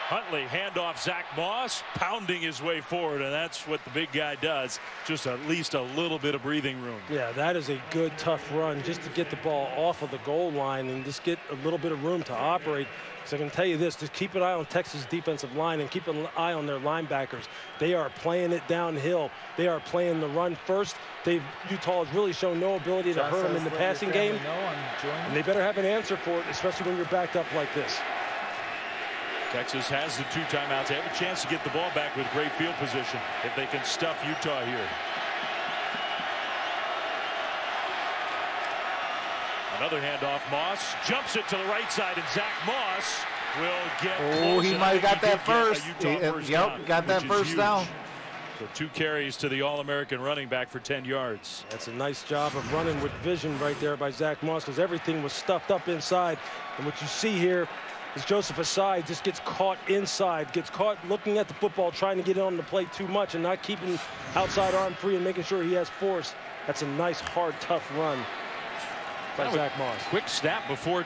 Huntley, handoff Zach Moss, pounding his way forward, and that's what the big guy does. Just at least a little bit of breathing room. Yeah, that is a good, tough run just to get the ball off of the goal line and just get a little bit of room to operate. So I can tell you this, just keep an eye on Texas' defensive line and keep an eye on their linebackers. They are playing it downhill. They are playing the run first. Utah has really shown no ability to hurt them in the passing game. And they better have an answer for it, especially when you're backed up like this. Texas has the 2 timeouts. They have a chance to get the ball back with great field position if they can stuff Utah here. Another handoff. Moss jumps it to the right side, and Zach Moss will get close. He might have got that first. Yep, got that first down. So 2 carries to the All-American running back for 10 yards. That's a nice job of running with vision right there by Zach Moss, because everything was stuffed up inside. And what you see here is Joseph Asai just gets caught inside, gets caught looking at the football, trying to get it on the plate too much and not keeping outside arm free and making sure he has force. That's a nice, hard, tough run by Zach Moss. Quick snap before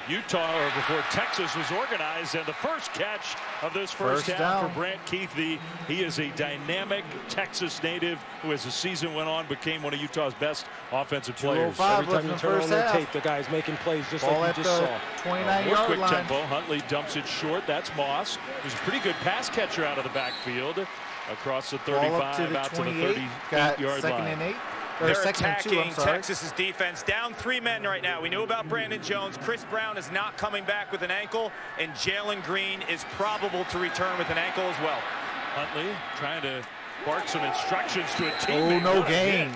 Utah, or before Texas was organized, and the first catch of this first down for Brant Keith. He is a dynamic Texas native who, as the season went on, became one of Utah's best offensive players. Every time you turn on their tape, the guy's making plays just like you just saw. 29-yard quick line. Tempo. Huntley dumps it short. That's Moss. He's a pretty good pass catcher out of the backfield. Across the 35, out to the 38-yard line. And 8. They're attacking Texas's defense. Down 3 men right now. We knew about Brandon Jones. Chris Brown is not coming back with an ankle, and Jalen Green is probable to return with an ankle as well. Huntley trying to bark some instructions to a teammate. Oh, no gain.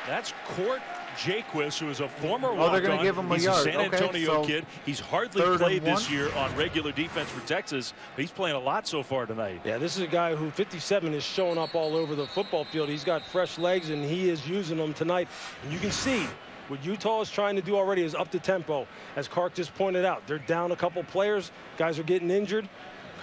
That's Court Jaquist, who is a former walk-on. They're going to give him a yard. He's a San Antonio kid. He's hardly played this year on regular defense for Texas, but he's playing a lot so far tonight. Yeah, this is a guy who 57 is showing up all over the football field. He's got fresh legs, and he is using them tonight. And you can see what Utah is trying to do already is up the tempo. As Clark just pointed out, they're down a couple players. Guys are getting injured.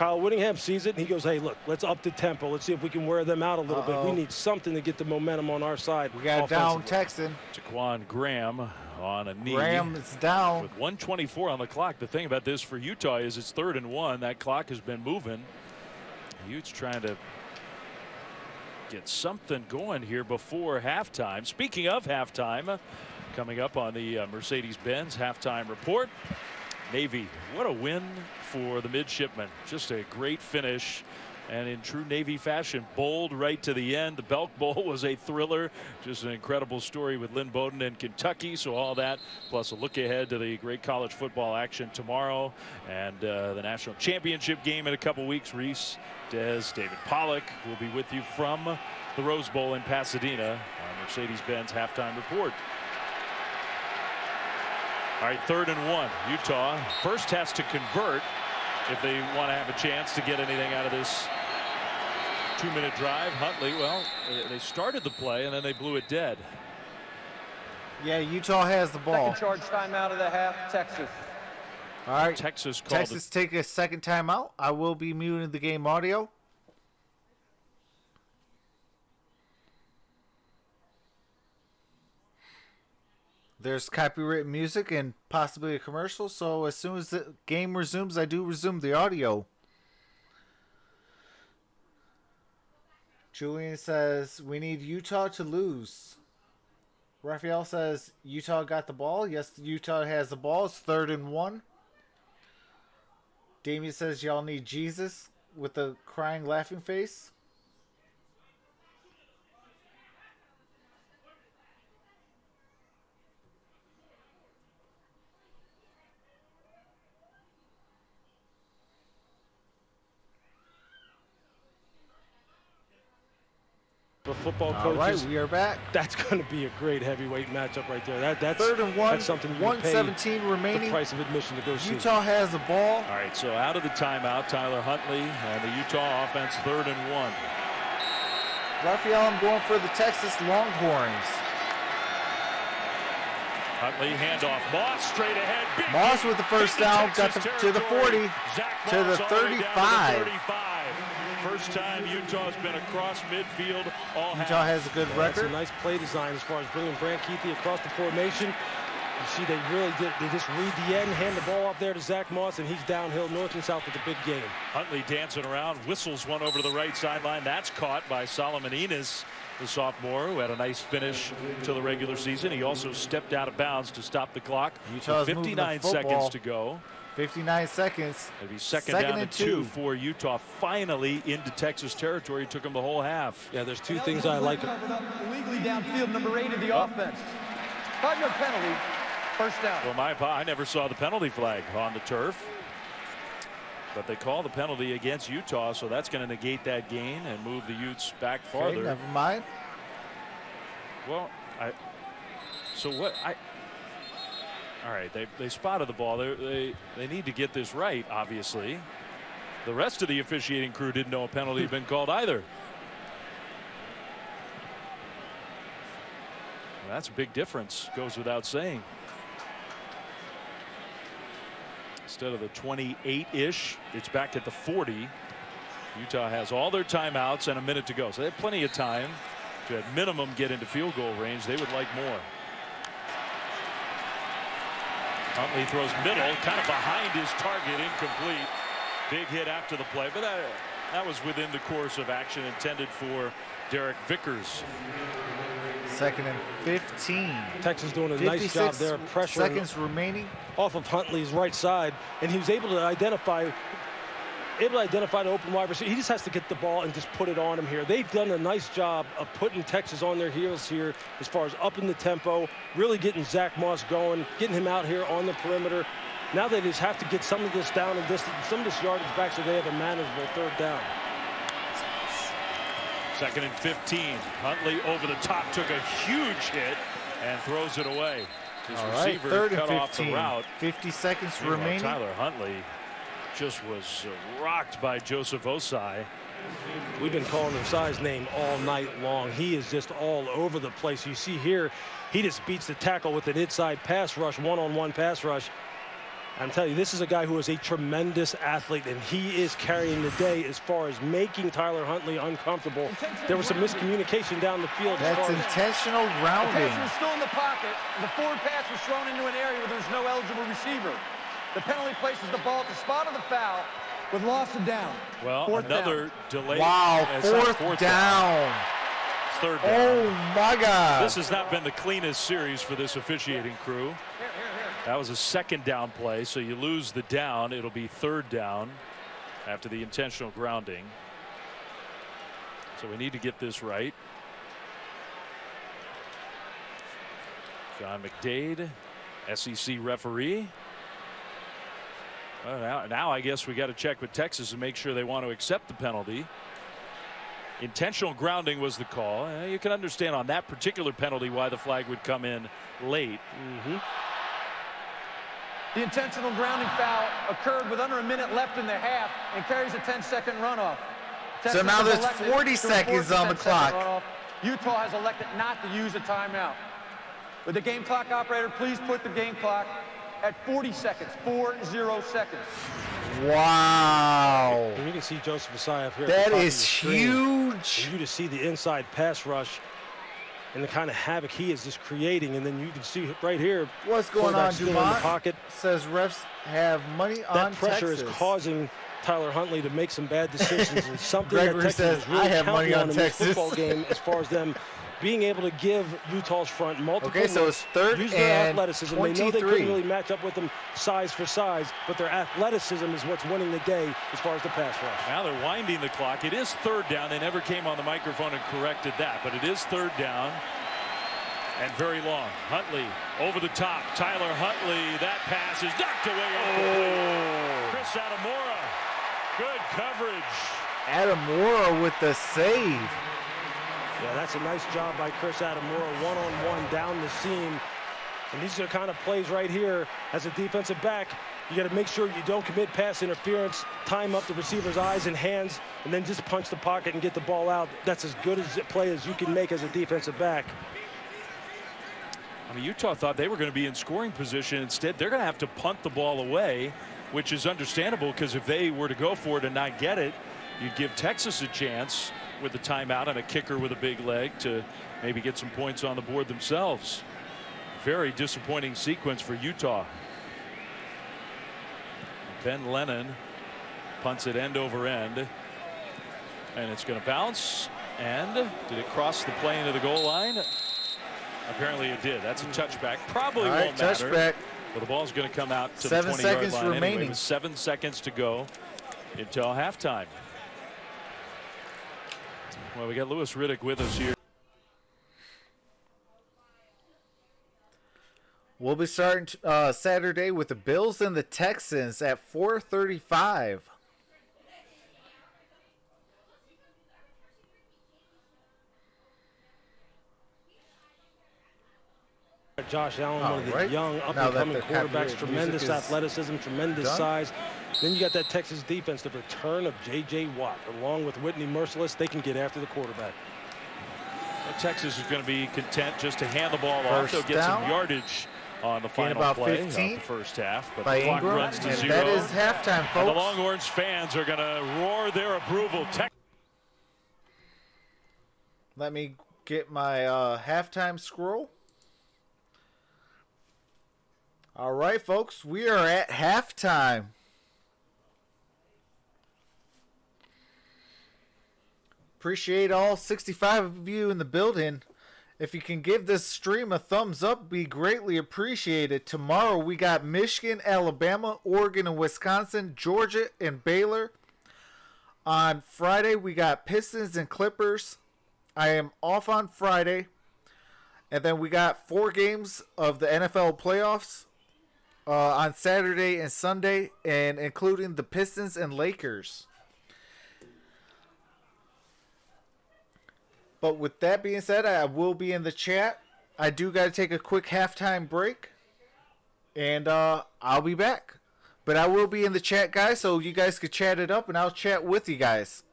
Kyle Whittingham sees it, and he goes, hey, look, let's up the tempo. Let's see if we can wear them out a little bit. We need something to get the momentum on our side. We got down Texan. Jaquan Graham on a knee. Graham is down. With 1:24 on the clock. The thing about this for Utah is it's 3rd and 1. That clock has been moving. Utes trying to get something going here before halftime. Speaking of halftime, coming up on the Mercedes-Benz halftime report. Navy, what a win for the midshipmen. Just a great finish. And in true Navy fashion, bold right to the end. The Belk Bowl was a thriller. Just an incredible story with Lynn Bowden in Kentucky. So all that, plus a look ahead to the great college football action tomorrow and the national championship game in a couple weeks. Reese, Des, David Pollock will be with you from the Rose Bowl in Pasadena on Mercedes-Benz halftime report. All right, 3rd and 1. Utah first has to convert if they want to have a chance to get anything out of this 2-minute drive. Huntley, well, they started the play and then they blew it dead. Yeah, Utah has the ball. Second charge timeout of the half, Texas. All right, Texas take a second timeout. I will be muting the game audio. There's copyright music and possibly a commercial, so as soon as the game resumes, I do resume the audio. Julian says, we need Utah to lose. Raphael says, Utah got the ball. Yes, Utah has the ball. It's 3rd and 1. Damien says, y'all need Jesus with a crying, laughing face. For football coaches. All right, we are back. That's going to be a great heavyweight matchup right there. That's 3rd and 1. That's something you 1:17 remaining. The price of admission to go see. Utah has the ball. All right, so out of the timeout, Tyler Huntley and the Utah offense 3rd and 1. Raphael, I'm going for the Texas Longhorns. Huntley handoff. Moss straight ahead. Big Moss with the first down, got to the 40, to the 35. First time Utah's been across midfield all half. Utah has a good record. That's a nice play design as far as bringing Brant Keithy across the formation. You see, they really did. They just read the end, hand the ball up there to Zach Moss, and he's downhill north and south with the big game. Huntley dancing around, whistles one over to the right sideline. That's caught by Solomon Enos, the sophomore, who had a nice finish to the regular season. He also stepped out of bounds to stop the clock. Utah's 59 seconds to go. 59 seconds. Maybe second down and 2 for Utah. Finally into Texas territory. Took them the whole half. Yeah, there's two things I like. Illegally downfield, number 8 of the offense. Caught no penalty. First down. Well, I never saw the penalty flag on the turf. But they call the penalty against Utah, so that's going to negate that gain and move the Utes back farther. Okay, never mind. Well, all right, they spotted the ball. They need to get this right, obviously. The rest of the officiating crew didn't know a penalty had been called either. Well, that's a big difference, goes without saying. Instead of the 28-ish, it's back at the 40. Utah has all their timeouts and a minute to go. So they have plenty of time to at minimum get into field goal range. They would like more. Huntley throws middle, kind of behind his target, incomplete. Big hit after the play, but that was within the course of action intended for Derek Vickers. 2nd and 15. Texas doing a nice job there, pressure seconds remaining off of Huntley's right side, and he was able to identify the open wide receiver. He just has to get the ball and just put it on him here. They've done a nice job of putting Texas on their heels here as far as upping the tempo, really getting Zach Moss going, getting him out here on the perimeter. Now they just have to get some of this down and some of this yardage back so they have a manageable 3rd down. 2nd and 15. Huntley over the top, took a huge hit and throws it away. His receiver 3rd cut and 15. off the route. 50 seconds remaining. Tyler Huntley just was rocked by Joseph Osai. We've been calling Osai's name all night long. He is just all over the place. You see here, he just beats the tackle with an inside pass rush, one-on-one pass rush. I'm telling you, this is a guy who is a tremendous athlete, and he is carrying the day as far as making Tyler Huntley uncomfortable. There was some miscommunication down the field. That's intentional grounding. The pass was still in the pocket. The forward pass was thrown into an area where there's no eligible receiver. The penalty places the ball at the spot of the foul with loss of down. Well, another delay. Wow, fourth down. It's third down. Oh, my God. This has not been the cleanest series for this officiating crew. That was a second down play, so you lose the down. It'll be third down after the intentional grounding. So we need to get this right. John McDade, SEC referee. Well, now I guess we got to check with Texas and make sure they want to accept the penalty. Intentional grounding was the call. You can understand on that particular penalty why the flag would come in late. The intentional grounding foul occurred with under a minute left in the half and carries a 10-second runoff. So now there's 40 seconds on the clock. Runoff. Utah has elected not to use a timeout. Would the game clock operator please put the game clock at 40 seconds, 40 seconds. Wow. And you can see Joseph Asai up here. That is huge. And you just see the inside pass rush and the kind of havoc he is just creating, and then you can see right here what's going on. Dumont pocket says refs have money on that pressure Texas. is causing Tyler Huntley to make some bad decisions, and something Gregory that Texas says is really I have money on in Texas this football game as far as them being able to give Utah's front multiple so it's third use their and athleticism. 23. They know they couldn't really match up with them size for size, but their athleticism is what's winning the day as far as the pass rush. Now they're winding the clock. It is third down. They never came on the microphone and corrected that, but it is third down and very long. Huntley over the top. Tyler Huntley. That pass is knocked away. Chris Amor. Good coverage. Amor with the save. Yeah, that's a nice job by Chris Amor, one-on-one down the seam. And these are the kind of plays right here as a defensive back. You got to make sure you don't commit pass interference, time up the receiver's eyes and hands, and then just punch the pocket and get the ball out. That's as good as a play as you can make as a defensive back. I mean, Utah thought they were going to be in scoring position. Instead, they're going to have to punt the ball away, which is understandable because if they were to go for it and not get it, you'd give Texas a chance with a timeout and a kicker with a big leg to maybe get some points on the board themselves. Very disappointing sequence for Utah. Ben Lennon punts it end over end, and it's going to bounce. And did it cross the plane to the goal line? Apparently it did. That's a touchback. Probably won't matter. Touchback. But the ball's going to come out to 7 the 20-yard seconds line remaining. anyway, with 7 seconds to go until halftime. Well, we got Louis Riddick with us here. We'll be starting Saturday with the Bills and the Texans at 4:35. Josh Allen, one of the young up-and-coming quarterbacks, tremendous athleticism, tremendous size. Then you got that Texas defense, the return of J.J. Watt, along with Whitney Merciless. They can get after the quarterback. Well, Texas is going to be content just to hand the ball off. They'll get some yardage on the final play of the first half. But the clock runs to 0. That is halftime, folks. And the Longhorns fans are going to roar their approval. Let me get my halftime scroll. All right, folks, we are at halftime. Appreciate all 65 of you in the building. If you can give this stream a thumbs up, be greatly appreciated. Tomorrow we got Michigan, Alabama, Oregon, and Wisconsin, Georgia, and Baylor. On Friday we got Pistons and Clippers. I am off on Friday. And then we got 4 games of the NFL playoffs on Saturday and Sunday, and including the Pistons and Lakers. But with that being said, I will be in the chat. I do got to take a quick halftime break, and I'll be back. But I will be in the chat, guys, so you guys could chat it up, and I'll chat with you guys.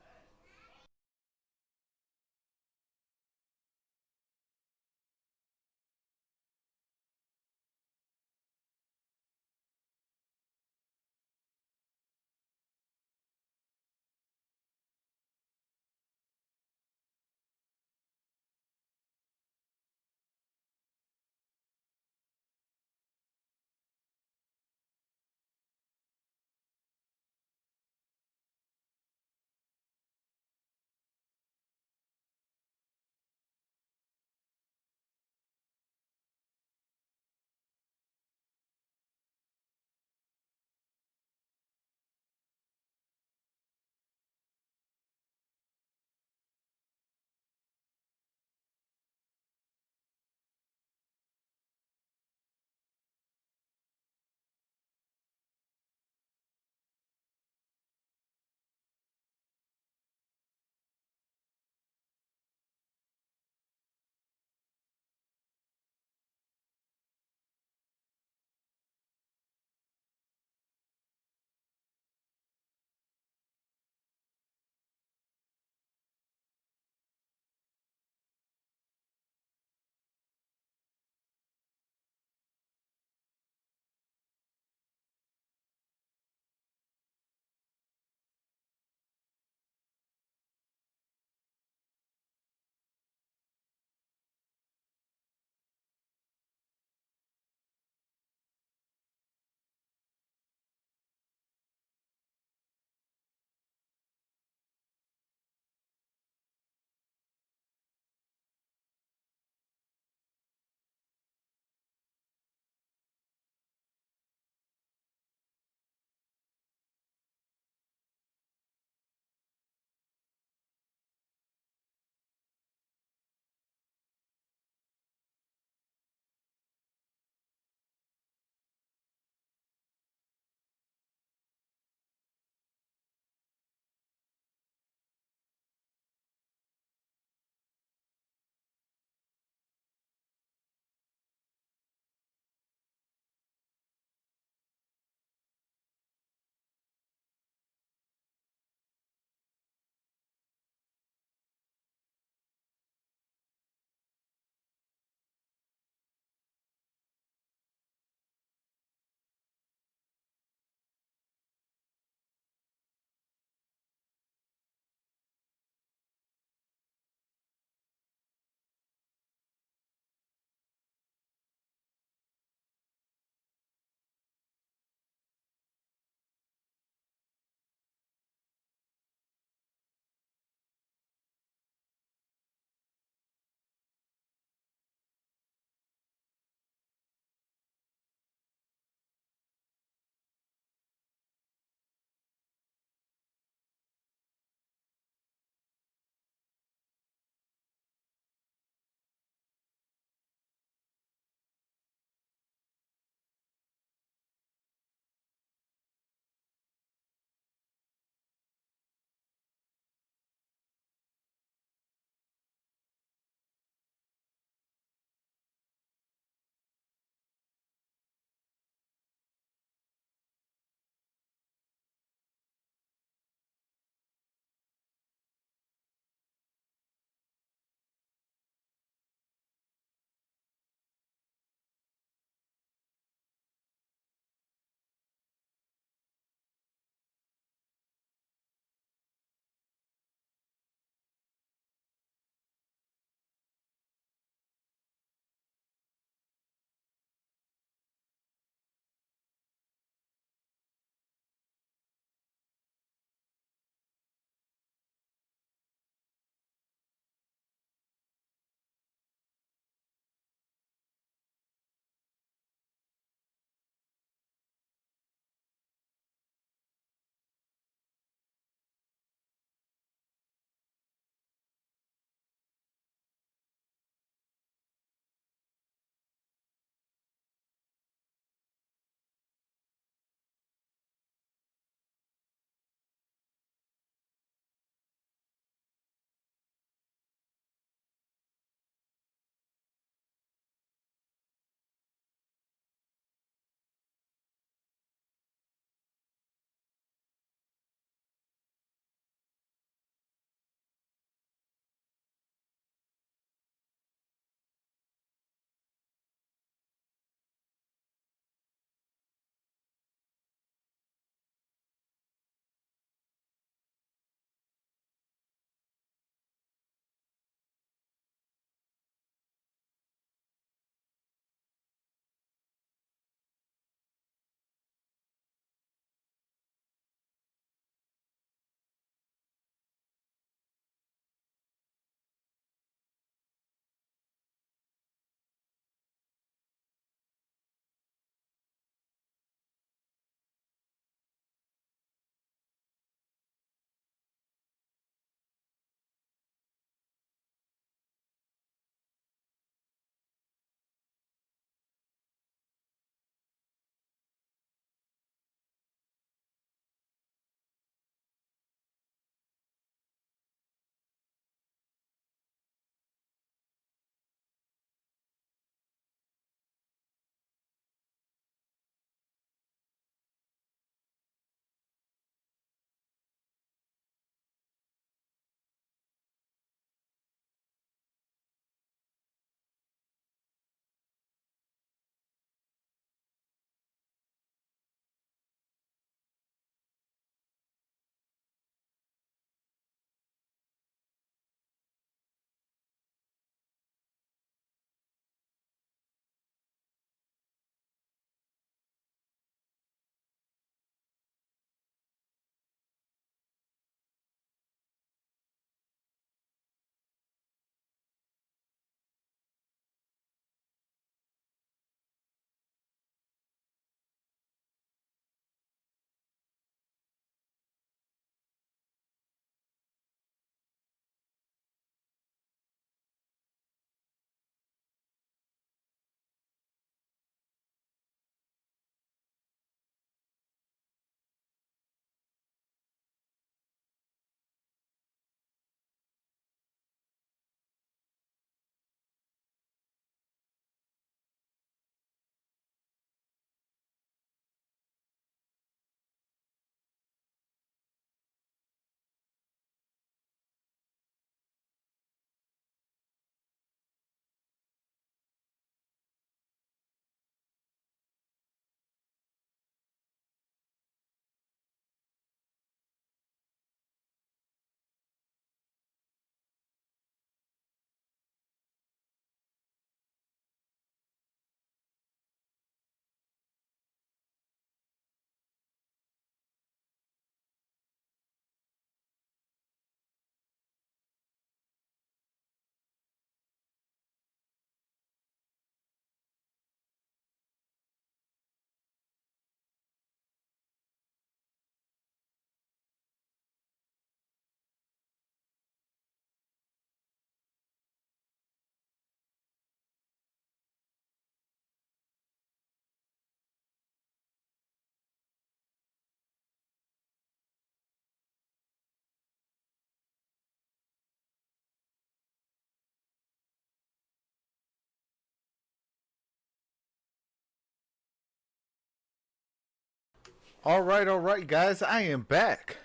All right, guys. I am back.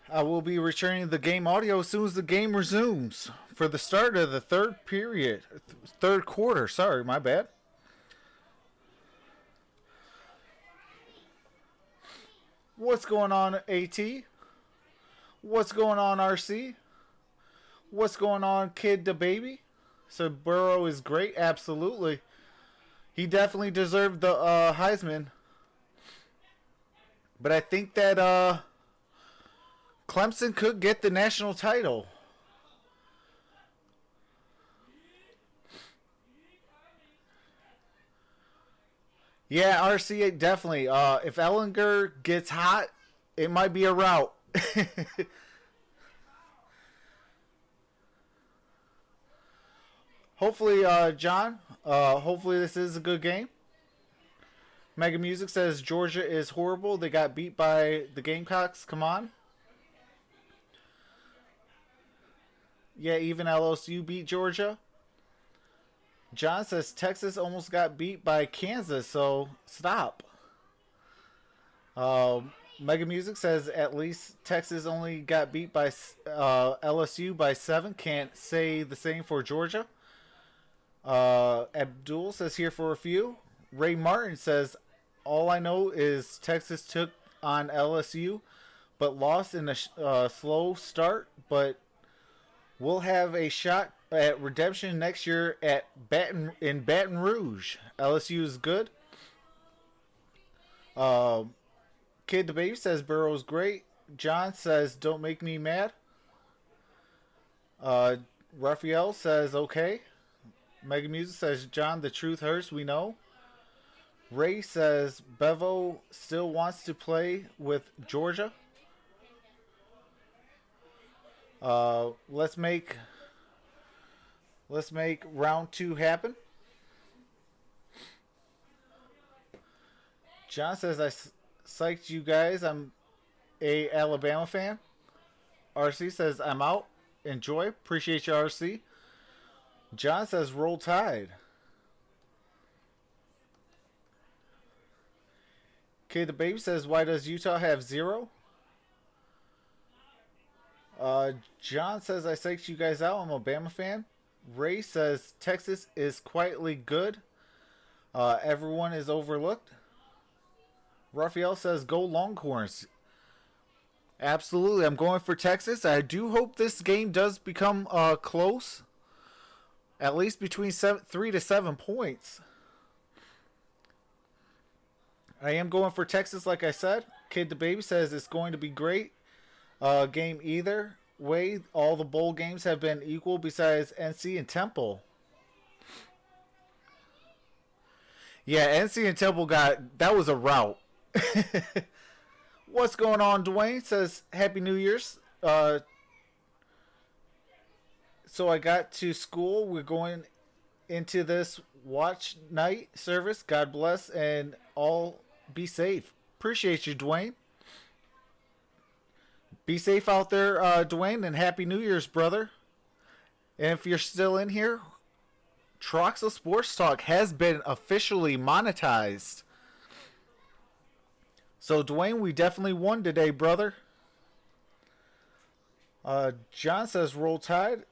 I will be returning the game audio as soon as the game resumes for the start of the third quarter. Sorry, my bad. What's going on, AT? What's going on, RC? What's going on, Kid the Baby? So Burrow is great, absolutely. He definitely deserved the Heisman. But I think that Clemson could get the national title. Yeah, RC definitely. If Ellinger gets hot, it might be a rout. Hopefully, John. Hopefully this is a good game. Mega Music says Georgia is horrible. They got beat by the Gamecocks. Come on. Yeah, even LSU beat Georgia. John says Texas almost got beat by Kansas, so stop. Mega Music says at least Texas only got beat by LSU by 7. Can't say the same for Georgia. Abdul says here for a few. Ray Martin says all I know is Texas took on LSU, but lost in a slow start. But we'll have a shot at redemption next year at Baton Rouge. LSU is good. Kid the Baby says Burrow's great. John says don't make me mad. Raphael says okay. Mega Music says John, the truth hurts, we know. Ray says Bevo still wants to play with Georgia. Let's make round 2 happen. John says I psyched you guys. I'm a Alabama fan. RC says I'm out. Enjoy. Appreciate you, RC. John says roll tide. Okay, the Baby says why does Utah have 0? John says I psyched you guys out. I'm a Bama fan. Ray says Texas is quietly good. Everyone is overlooked. Raphael says go Longhorns. Absolutely, I'm going for Texas. I do hope this game does become close. At least between 3 to 7 points. I am going for Texas, like I said. Kid the Baby says it's going to be great. Game either way. All the bowl games have been equal besides NC and Temple. Yeah, NC and Temple that was a rout. What's going on, Dwayne? Says Happy New Year's. So I got to school. We're going into this watch night service. God bless and all be safe. Appreciate you, Dwayne. Be safe out there, Dwayne, and Happy New Year's, brother. And if you're still in here, Troxel Sports Talk has been officially monetized. So, Dwayne, we definitely won today, brother. John says, roll tide.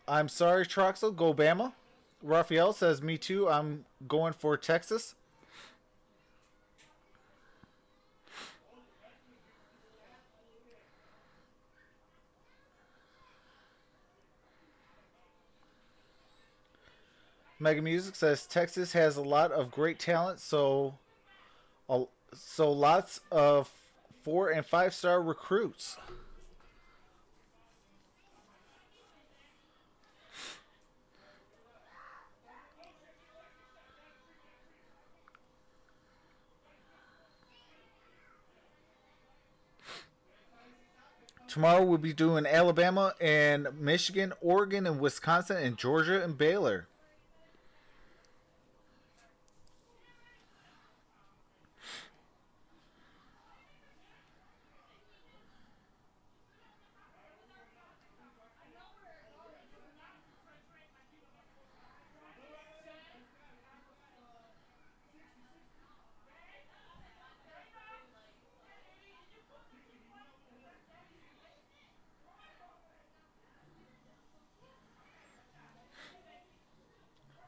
I'm sorry, Troxel. Go Bama. Raphael says, me too. I'm going for Texas. Mega Music says Texas has a lot of great talent, so lots of 4- and 5-star recruits. Tomorrow we'll be doing Alabama and Michigan, Oregon and Wisconsin and Georgia and Baylor.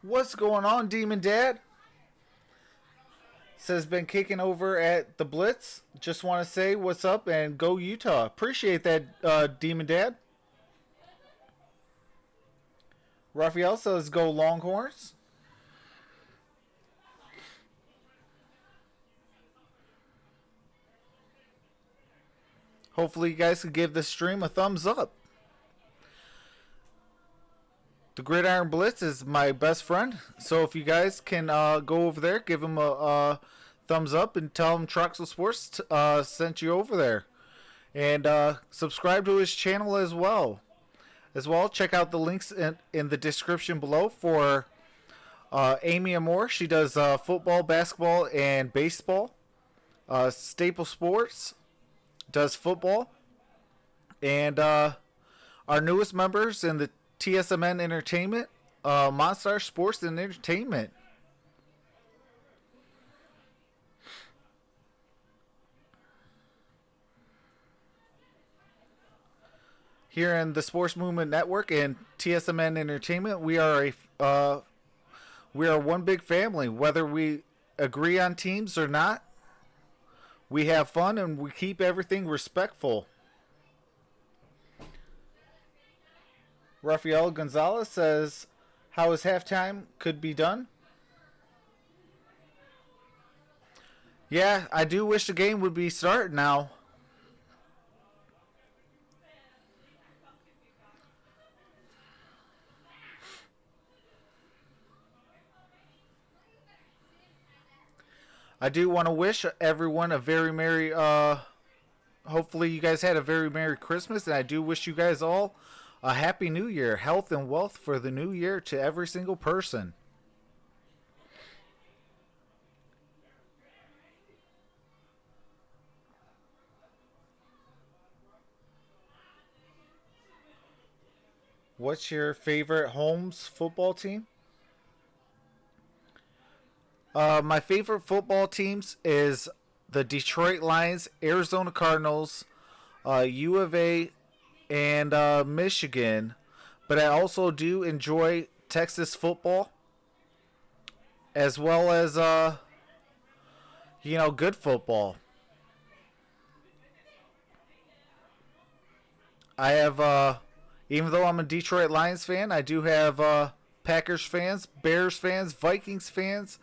What's going on, Demon Dad? Says been kicking over at the Blitz. Just want to say what's up and go Utah. Appreciate that, Demon Dad. Raphael says go Longhorns. Hopefully you guys can give this stream a thumbs up. The Gridiron Blitz is my best friend. So if you guys can go over there, give him a thumbs up and tell him Troxel Sports sent you over there. And subscribe to his channel as well. Check out the links in the description below for Amy Amor. She does football, basketball, and baseball. Staple Sports does football. And our newest members in the TSMN Entertainment, MonStar Sports and Entertainment. Here in the Sports Movement Network and TSMN Entertainment, we are one big family. Whether we agree on teams or not, we have fun and we keep everything respectful. Rafael Gonzalez says, how is halftime could be done? Yeah, I do wish the game would be started now. I do want to wish everyone a very merry, hopefully you guys had a very merry Christmas, and I do wish you guys all a happy new year, health and wealth for the new year to every single person. What's your favorite Holmes football team? My favorite football teams is the Detroit Lions, Arizona Cardinals, U of A, and Michigan. But I also do enjoy Texas football, as well as, good football. I have, even though I'm a Detroit Lions fan, I do have Packers fans, Bears fans, Vikings fans.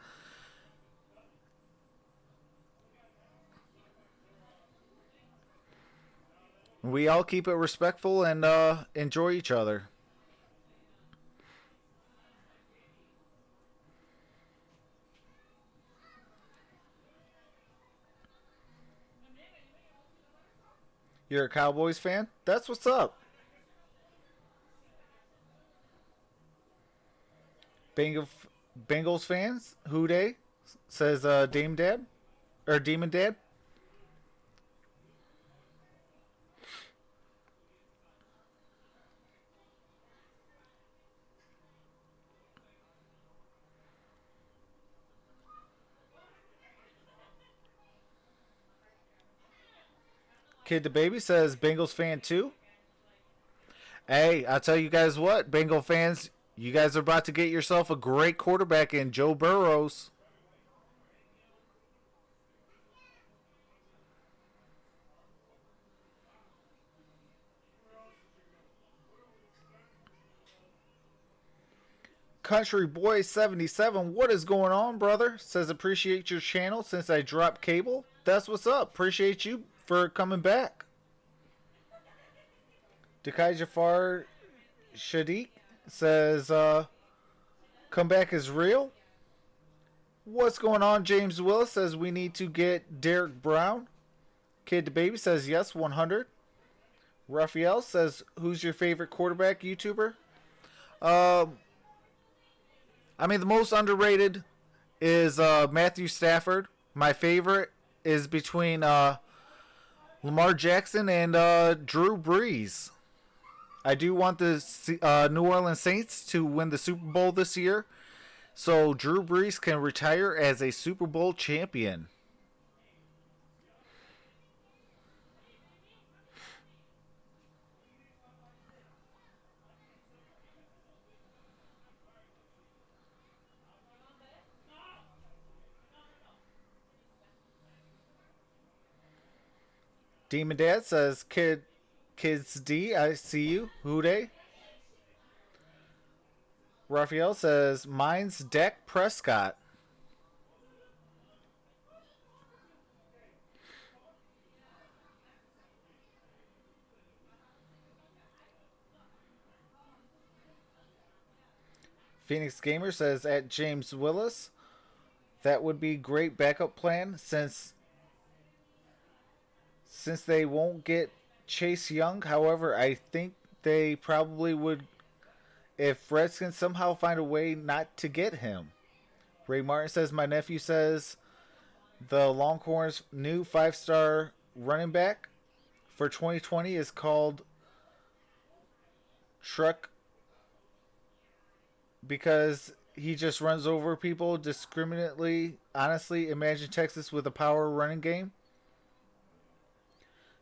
We all keep it respectful and enjoy each other. You're a Cowboys fan? That's what's up. Bengals fans? Who dey? Says Demon Dad. Kid the Baby says Bengals fan too. Hey, I'll tell you guys what, Bengal fans, you guys are about to get yourself a great quarterback in Joe Burrows. Country Boy 77, what is going on, brother? Says appreciate your channel since I dropped cable. That's what's up. Appreciate you for coming back. Dekai Jafar Shadiq says comeback is real. What's going on? James Willis says we need to get Derek Brown. Kid the Baby says yes, 100. Raphael says who's your favorite quarterback YouTuber? I mean, the most underrated is Matthew Stafford. My favorite is between Lamar Jackson and Drew Brees. I do want the New Orleans Saints to win the Super Bowl this year, so Drew Brees can retire as a Super Bowl champion. Demon Dad says, Kids D, I see you. Who dey? Raphael says, mine's Dak Prescott. Phoenix Gamer says, at James Willis, that would be great backup plan since they won't get Chase Young. However, I think they probably would if Redskins somehow find a way not to get him. Ray Martin says, my nephew says the Longhorns' new 5-star running back for 2020 is called Truck because he just runs over people discriminately. Honestly, imagine Texas with a power running game.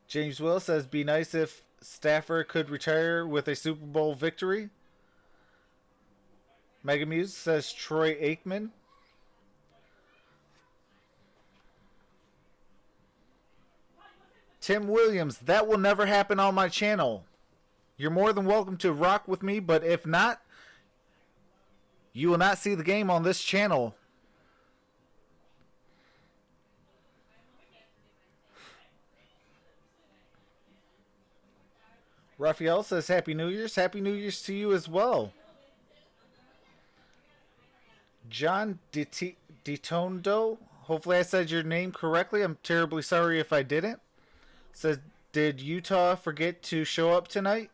James Will says, be nice if Stafford could retire with a Super Bowl victory. Mega Muse says Troy Aikman. Tim Williams, that will never happen on my channel. You're more than welcome to rock with me, but if not, you will not see the game on this channel. Raphael says, Happy New Year's. Happy New Year's to you as well. John Ditondo, hopefully I said your name correctly. I'm terribly sorry if I didn't. Says, did Utah forget to show up tonight?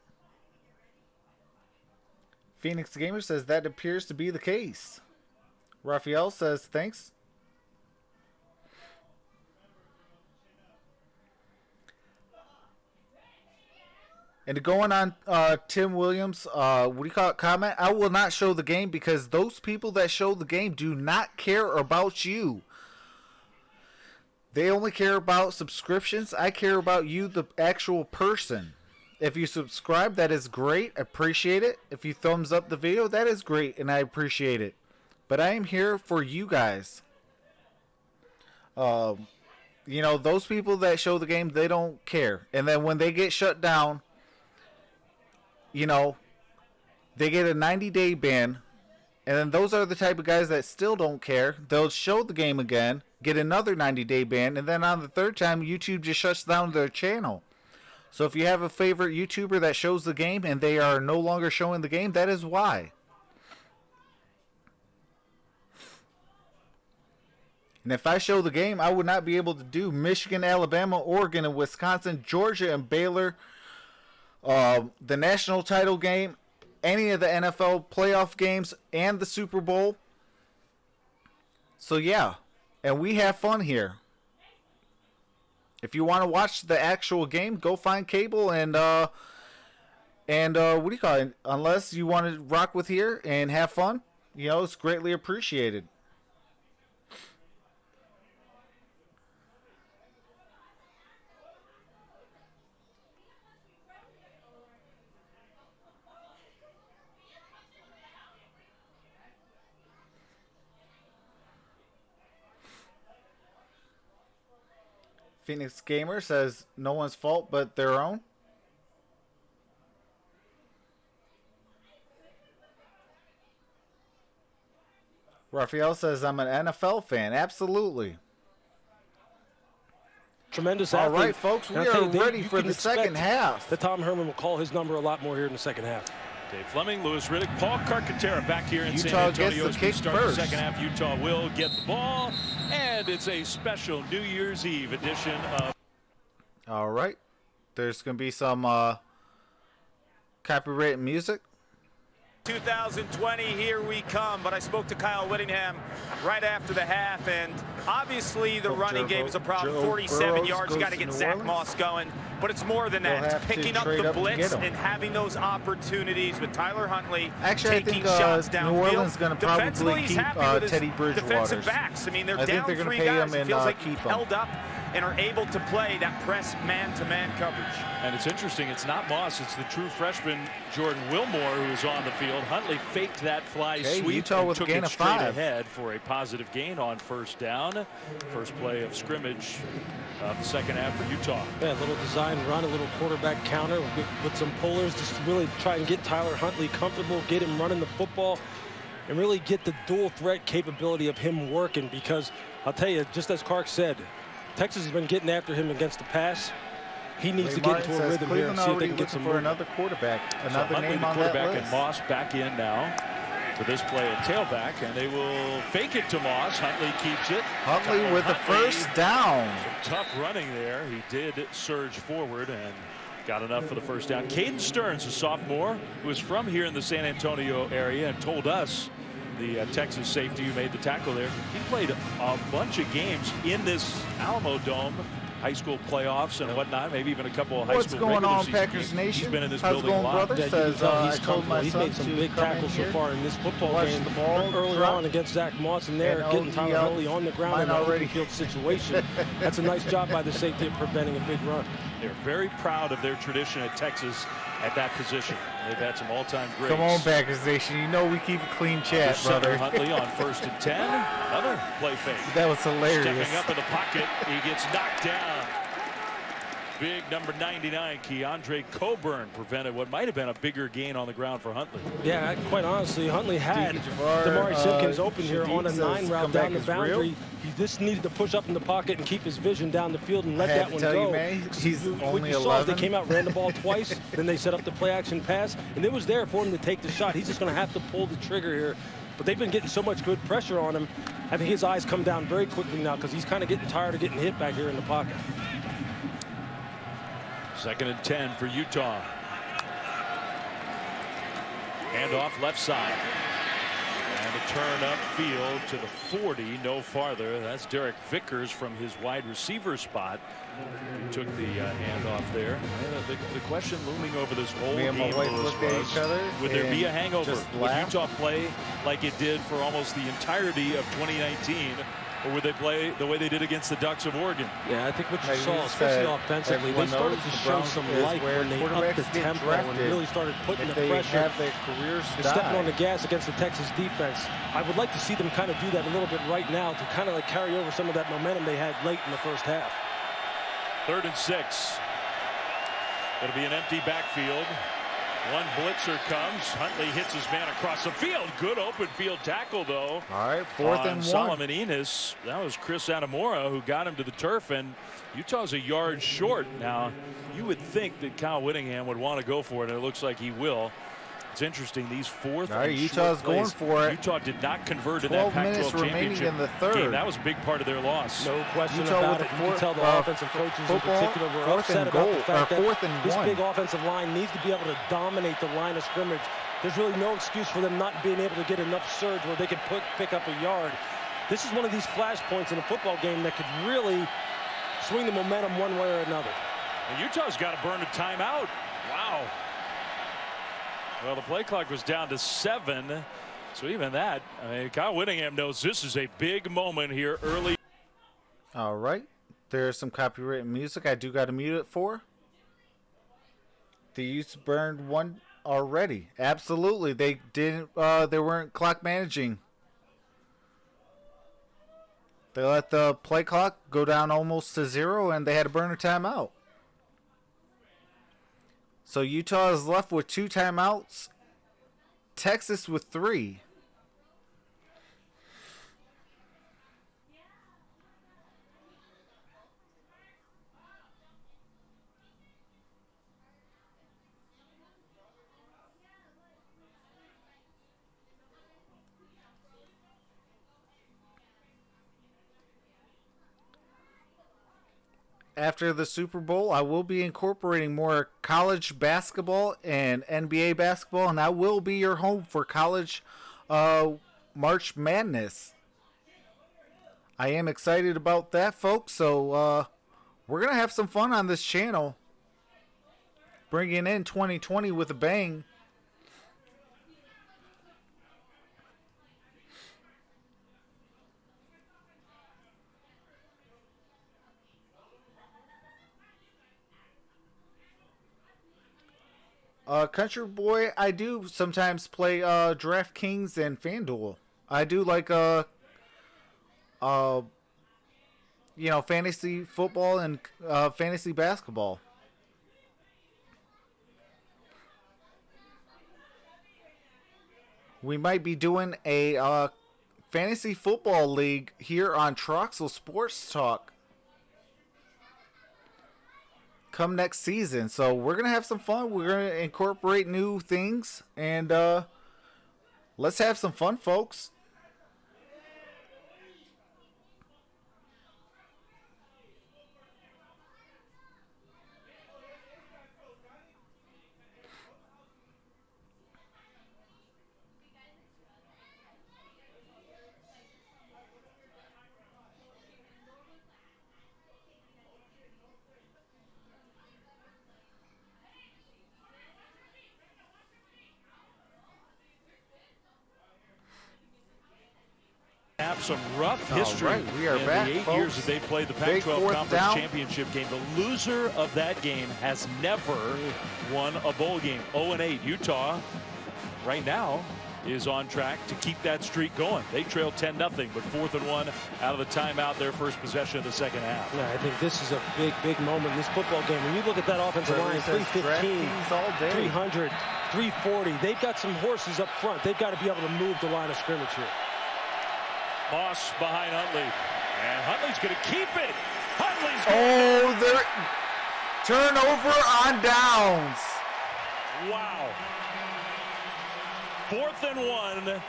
Phoenix Gamer says, that appears to be the case. Raphael says, thanks. And to go on Tim Williams, what do you call it, comment? I will not show the game because those people that show the game do not care about you. They only care about subscriptions. I care about you, the actual person. If you subscribe, that is great. I appreciate it. If you thumbs up the video, that is great, and I appreciate it. But I am here for you guys. You know, those people that show the game, they don't care. And then when they get shut down, you know, they get a 90-day ban. And then those are the type of guys that still don't care. They'll show the game again, get another 90-day ban, and then on the third time, YouTube just shuts down their channel. So if you have a favorite YouTuber that shows the game and they are no longer showing the game, that is why. And if I show the game, I would not be able to do Michigan, Alabama, Oregon, and Wisconsin, Georgia, and Baylor, the national title game, any of the NFL playoff games, and the Super Bowl. So yeah, and we have fun here. If you want to watch the actual game, go find cable and what do you call it? Unless you want to rock with here and have fun, you know, it's greatly appreciated. Phoenix Gamer says, no one's fault but their own. Raphael says, I'm an NFL fan. Absolutely. Tremendous athlete. All right, folks, we are ready for the second half. That Tom Herman will call his number a lot more here in the second half. Dave Fleming, Louis Riddick, Paul Carcaterra back here in Utah San Antonio. gets the kick first. The second half, Utah will get the ball, and it's a special New Year's Eve edition of... All right. There's going to be some copyrighted music. 2020, here we come. But I spoke to Kyle Whittingham right after the half, and obviously the running game is a problem. 47 yards, got to get Zach Moss going. But it's more than that. It's picking up the blitz and having those opportunities with Tyler Huntley taking shots downfield. New Orleans is going to probably keep Teddy Bridgewater. Defensive backs. I mean, they're down 3 guys. It feels like held up. and are able to play that press man-to-man coverage. And it's interesting, it's not Moss, it's the true freshman Jordan Wilmore who is on the field. Huntley faked that fly sweep Utah and with took gain it of straight 5 ahead for a positive gain on first down. First play of scrimmage of the second half for Utah. Yeah, a little design run, a little quarterback counter with some pullers, just to really try and get Tyler Huntley comfortable, get him running the football, and really get the dual threat capability of him working. Because I'll tell you, just as Clark said, Texas has been getting after him against the pass. He needs to get into a rhythm here and see if they can get some for another quarterback. Another name on that list. And Moss back in now for this play at tailback, and they will fake it to Moss. Huntley keeps it. Huntley with the first down. Some tough running there. He did surge forward and got enough for the first down. Caden Stearns, a sophomore who is from here in the San Antonio area, and told us, the Texas safety who made the tackle there, he played a bunch of games in this Alamo Dome, high school playoffs and whatnot, maybe even a couple of high What's school going on, regular Packers season. Nation? He's been in this How's it building going, a lot. brother? Yeah, Says, he's comfortable. He's made some big tackles so far in this football game. The ball early drop. on against Zach Moss, and they're getting Tyler Huntley on the ground in an open field situation. That's a nice job by the safety of preventing a big run. They're very proud of their tradition at Texas at that position. They've had some all-time greats. Come on, Packers Nation. You know we keep a clean chat, brother. Huntley on 1st and 10. Another play fake. That was hilarious. Stepping up in the pocket, he gets knocked down. Big number 99, Keandre Coburn, prevented what might have been a bigger gain on the ground for Huntley. Yeah, quite honestly, Huntley had Damari Simpkins open here on a 9 route down the boundary. He just needed to push up in the pocket and keep his vision down the field and let that one go. He's what only you 11. saw is they came out, ran the ball twice, then they set up the play action pass, and it was there for him to take the shot. He's just going to have to pull the trigger here. But they've been getting so much good pressure on him. I think his eyes come down very quickly now because he's kind of getting tired of getting hit back here in the pocket. 2nd and 10 for Utah. Handoff left side. And a turn upfield to the 40, no farther. That's Derek Vickers from his wide receiver spot. He took the handoff there. The question looming over this whole game was, would there be a hangover? Would Utah play like it did for almost the entirety of 2019? Or would they play the way they did against the Ducks of Oregon? Yeah, I think what you saw, especially offensively, they started to show some life when they upped the tempo and really started putting the pressure and stepping on the gas against the Texas defense. I would like to see them kind of do that a little bit right now to kind of like carry over some of that momentum they had late in the first half. 3rd and 6. It'll be an empty backfield. One blitzer comes. Huntley hits his man across the field. Good open field tackle, though. All right, 4th and 1. Solomon Enos. That was Chris Anamora who got him to the turf, and Utah's a yard short. Now, you would think that Kyle Whittingham would want to go for it, and it looks like he will. It's interesting, these 4th and Utah's short plays, going for it. Utah did not convert in that Pac-12 championship in the 3rd game. That was a big part of their loss. No question about it. You can tell the offensive coaches in particular were upset about the fact that this big offensive line needs to be able to dominate the line of scrimmage. There's really no excuse for them not being able to get enough surge where they can pick up a yard. This is one of these flash points in a football game that could really swing the momentum one way or another. And Utah's got to burn a timeout. Wow. Well, the play clock was down to 7, so even that, I mean, Kyle Whittingham knows this is a big moment here early. All right, there's some copyrighted music I do got to mute it for. The Utes burned one already. Absolutely, they didn't. They weren't clock managing. They let the play clock go down almost to 0, and they had to burn a timeout. So Utah is left with 2 timeouts. Texas with 3. After the Super Bowl, I will be incorporating more college basketball and NBA basketball, and that will be your home for college March Madness. I am excited about that, folks, so we're going to have some fun on this channel. Bringing in 2020 with a bang. Country Boy, I do sometimes play DraftKings and FanDuel. I do like fantasy football and fantasy basketball. We might be doing a fantasy football league here on Troxel Sports Talk come next season. So we're going to have some fun. We're going to incorporate new things, and let's have some fun, folks. Have some rough history. Right, we are back, the 8 folks. years that they played the Pac-12 Conference Championship game. The loser of that game has never won a bowl game. 0-8. Utah right now is on track to keep that streak going. They trail 10-0, but 4th and 1 out of the timeout, their first possession of the second half. Yeah, I think this is a big moment in this football game. When you look at that offensive line, 315, 300, 340. They've got some horses up front. They've got to be able to move the line of scrimmage here. Moss behind Huntley, and Huntley's going to keep it. Huntley's they're turnover on downs. Wow. 4th and 1.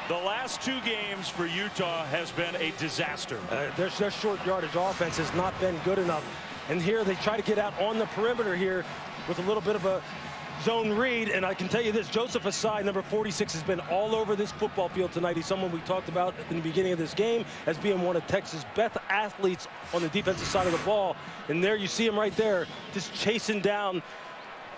The last 2 games for Utah has been a disaster. Their short yardage offense has not been good enough, and here they try to get out on the perimeter here with a little bit of a zone read, and I can tell you this, Joseph Asai, number 46, has been all over this football field tonight. He's someone we talked about in the beginning of this game as being one of Texas' best athletes on the defensive side of the ball. And there you see him right there, just chasing down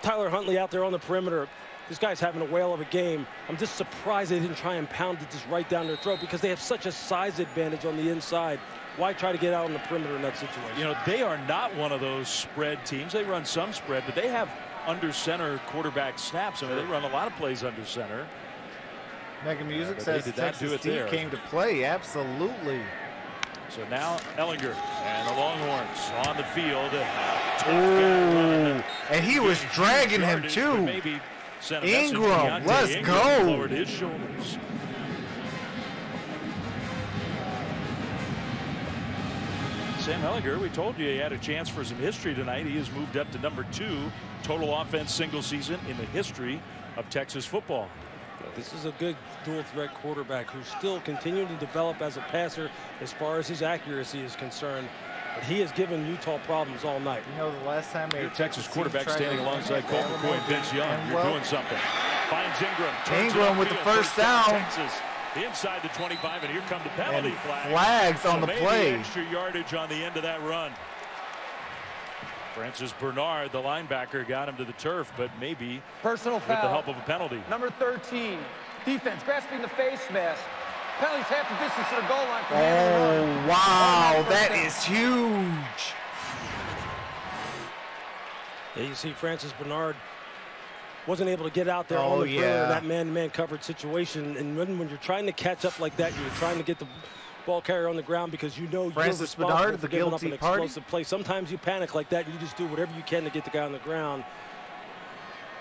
Tyler Huntley out there on the perimeter. This guy's having a whale of a game. I'm just surprised they didn't try and pound it just right down their throat, because they have such a size advantage on the inside. Why try to get out on the perimeter in that situation? You know, they are not one of those spread teams. They run some spread, but they have under center quarterback snaps. I mean, they run a lot of plays under center. Mega Music says Texas Steve came to play. Absolutely. So now Ellinger and the Longhorns on the field. And he was dragging him too. Ingram, let's go. Lowered his shoulders. Sam Ellinger, we told you he had a chance for some history tonight. He has moved up to number 2 total offense single season in the history of Texas football. This is a good dual threat quarterback who's still continuing to develop as a passer as far as his accuracy is concerned. But he has given Utah problems all night. You know, the last time a Texas quarterback standing alongside Colt McCoy and Vince Young, you're doing something. Finds Ingram. Ingram with the first down. Texas inside the 25, and here come the penalty flags on the play. Extra yardage on the end of that run. Francis Bernard, the linebacker, got him to the turf, but maybe personal foul with the help of a penalty. Number 13, defense grasping the face mask. Penalties half the distance to the goal line. Oh, wow, that is huge. Yeah, you see Francis Bernard wasn't able to get out there on the perimeter in that man-to-man coverage situation. And when you're trying to catch up like that, you're trying to get the ball carrier on the ground because you know Francis you're responsible Bernard, for giving up an explosive play. Sometimes you panic like that, and you just do whatever you can to get the guy on the ground.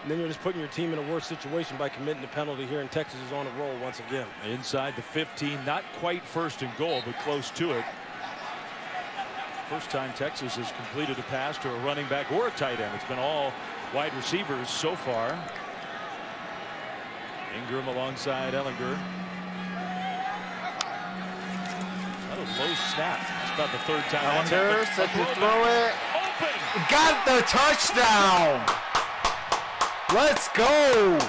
And then you're just putting your team in a worse situation by committing the penalty here, and Texas is on a roll once again. Inside the 15, not quite 1st and goal, but close to it. First time Texas has completed a pass to a running back or a tight end. It's been all wide receivers so far. Ingram alongside Ellinger. That was low snap. It's about the 3rd time. Ellinger set to throw it. Open. Got the touchdown. Let's go.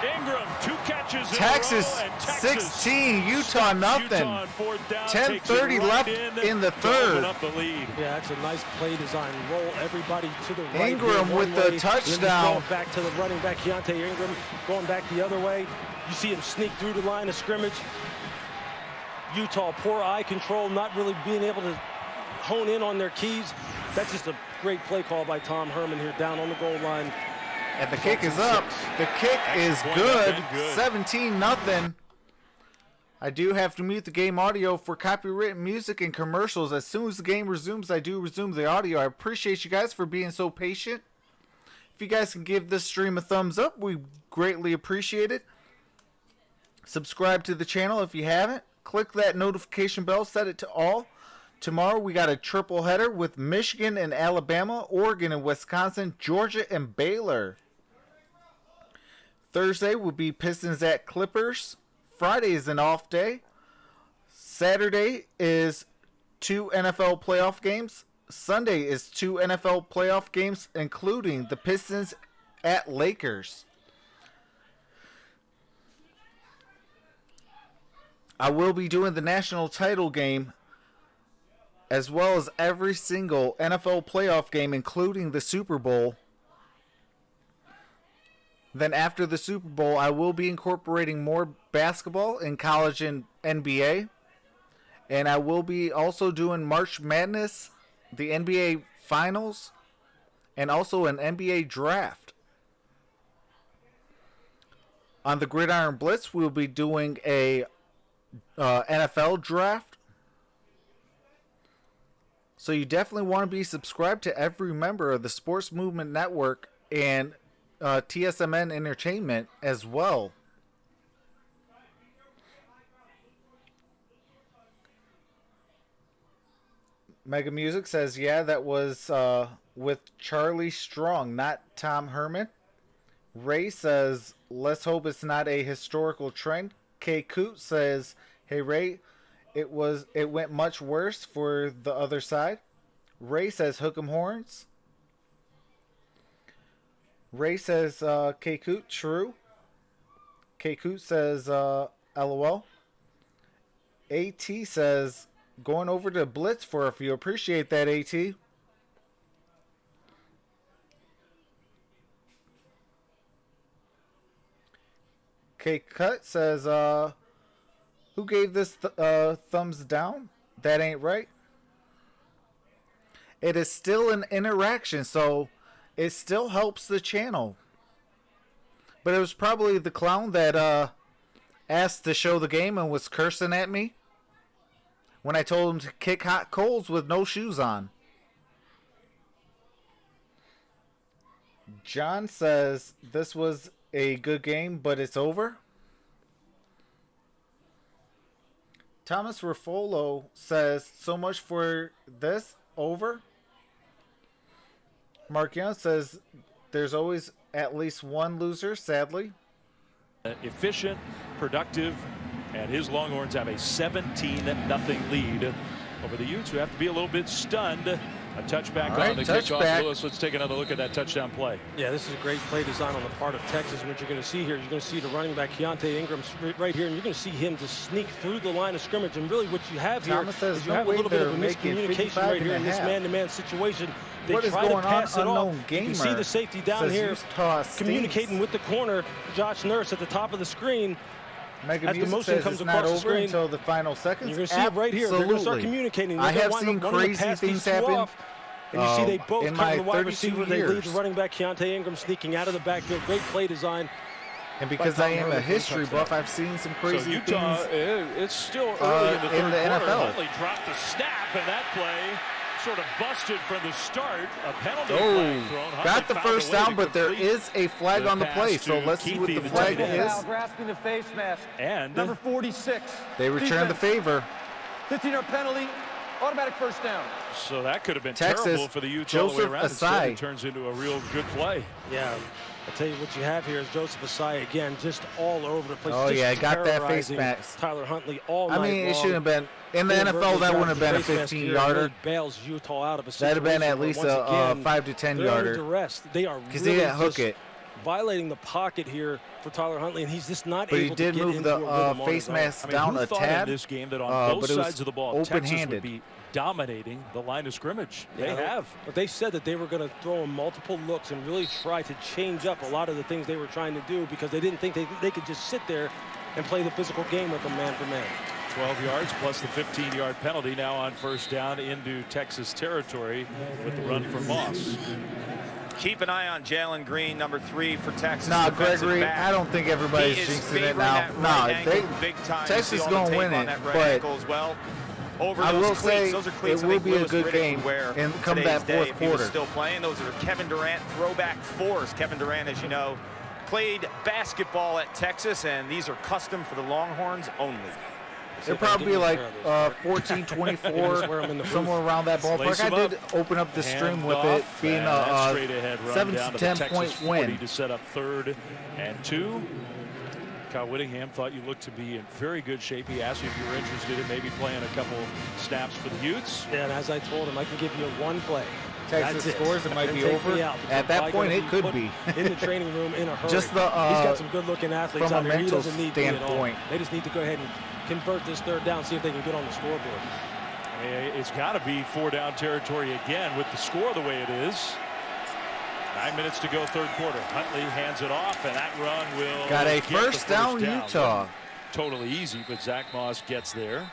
Ingram, 2 catches Texas in a row, and Texas 16, Utah nothing. 10:30 left in the 3rd. Up the lead. Yeah, that's a nice play design. Roll everybody to the right. Ingram with the touchdown. Going back to the running back, Keontae Ingram, going back the other way. You see him sneak through the line of scrimmage. Utah, poor eye control, not really being able to hone in on their keys. That's just a great play call by Tom Herman here down on the goal line. And the kick is up. The kick is good. 17-0. I do have to mute the game audio for copyrighted music and commercials. As soon as the game resumes, I do resume the audio. I appreciate you guys for being so patient. If you guys can give this stream a thumbs up, we greatly appreciate it. Subscribe to the channel if you haven't. Click that notification bell, set it to all. Tomorrow we got a triple header with Michigan and Alabama, Oregon and Wisconsin, Georgia and Baylor. Thursday will be Pistons at Clippers. Friday is an off day. Saturday is 2 NFL playoff games. Sunday is 2 NFL playoff games, including the Pistons at Lakers. I will be doing the national title game as well as every single NFL playoff game, including the Super Bowl. Then after the Super Bowl, I will be incorporating more basketball in college and NBA. And I will be also doing March Madness, the NBA Finals, and also an NBA Draft. On the Gridiron Blitz, we'll be doing a NFL Draft. So you definitely want to be subscribed to every member of the Sports Movement Network and TSMN Entertainment as well. Mega Music says, yeah, that was with Charlie Strong, not Tom Herman. Ray says, let's hope it's not a historical trend. K. Coot says, hey Ray, it went much worse for the other side. Ray says, hook 'em horns. Ray says, K. Coot, true. K. Coot says, LOL. AT says, going over to Blitz for a few. Appreciate that, AT. K. Cut says, who gave this thumbs down? That ain't right. It is still an interaction, so it still helps the channel. But it was probably the clown that asked to show the game and was cursing at me when I told him to kick hot coals with no shoes on. John says this was a good game, but it's over. Thomas Ruffolo says, so much for this, over. Mark Young says, there's always at least one loser, sadly. Efficient, productive, and his Longhorns have a 17-0 lead over the Utes, who have to be a little bit stunned. A touchback on the kickoff. Lewis, let's take another look at that touchdown play. Yeah, this is a great play design on the part of Texas. And what you're going to see here, you're going to see the running back Keontae Ingram right here, and you're going to see him just sneak through the line of scrimmage. And really what you have here is you have a little bit of a miscommunication right here in this man-to-man situation. They try to pass it off. You can see the safety down here communicating with the corner, Josh Nurse, at the top of the screen. Mega as the motion comes across the screen until the final seconds. You're going to see it right here. They're going to start communicating. I have seen crazy things happen. And you see they both cover the wide receiver. They lead the running back Keontae Ingram sneaking out of the backfield. Great play design. And because I am a history buff, I've seen some crazy Utah, things. It's still early in the third quarter. NFL. Huntley dropped the snap, and that play sort of busted from the start. A penalty flag thrown. Got the first down, but there is a flag on the play. So let's see what the flag is. Grasping the face mask. And number 46. They return the favor. 15-yard penalty. Automatic first down. So that could have been Texas, terrible for the Utes all the way around. Asai. It turns into a real good play. Yeah. I'll tell you what you have here is Joseph Asai again, just all over the place. Oh, just yeah, got that face mask. Tyler Huntley all night long. It shouldn't have been. In the NFL, that wouldn't have been a 15-yarder. Really bails Utah out of a situation. That would have been at least a 5 to 10-yarder. They are because really they didn't hook it. Violating the pocket here for Tyler Huntley, and he's just not able to get into a rhythm. But he did move the face mask down a tad. In this game that on both sides of the ball, Texas would be dominating the line of scrimmage. They have. But they said that they were going to throw him multiple looks and really try to change up a lot of the things they were trying to do because they didn't think they could just sit there and play the physical game with them man for man. 12 yards plus the 15-yard penalty now on first down into Texas territory with the run from Moss. Keep an eye on Jalen Green, number 3 for Texas. Nah, Gregory, I don't think everybody's jinxing it now. Nah, Texas is going to win it, but well. Over I will say those are it will be a good game and come that fourth quarter. Still playing. Those are Kevin Durant throwback 4s. Kevin Durant, as you know, played basketball at Texas, and these are custom for the Longhorns only. They're probably like 14-24, somewhere around that ballpark. I did open up the stream with it being a 7 to 10 point win to set up 3rd and 2. Kyle Whittingham thought you looked to be in very good shape. He asked you if you were interested in maybe playing a couple snaps for the Utes. Yeah, and as I told him, I can give you one play. Texas scores, it might be over. At that point, it could be. In the training room in a hurry. Just the, he's got some good-looking athletes from out a there. mental He doesn't need to be at all. standpoint. They just need to go ahead and convert this 3rd down, see if they can get on the scoreboard. I mean, it's got to be 4-down territory again with the score the way it is. 9 minutes to go, 3rd quarter. Huntley hands it off, and that run will got a get first down, Utah. Totally easy, but Zach Moss gets there.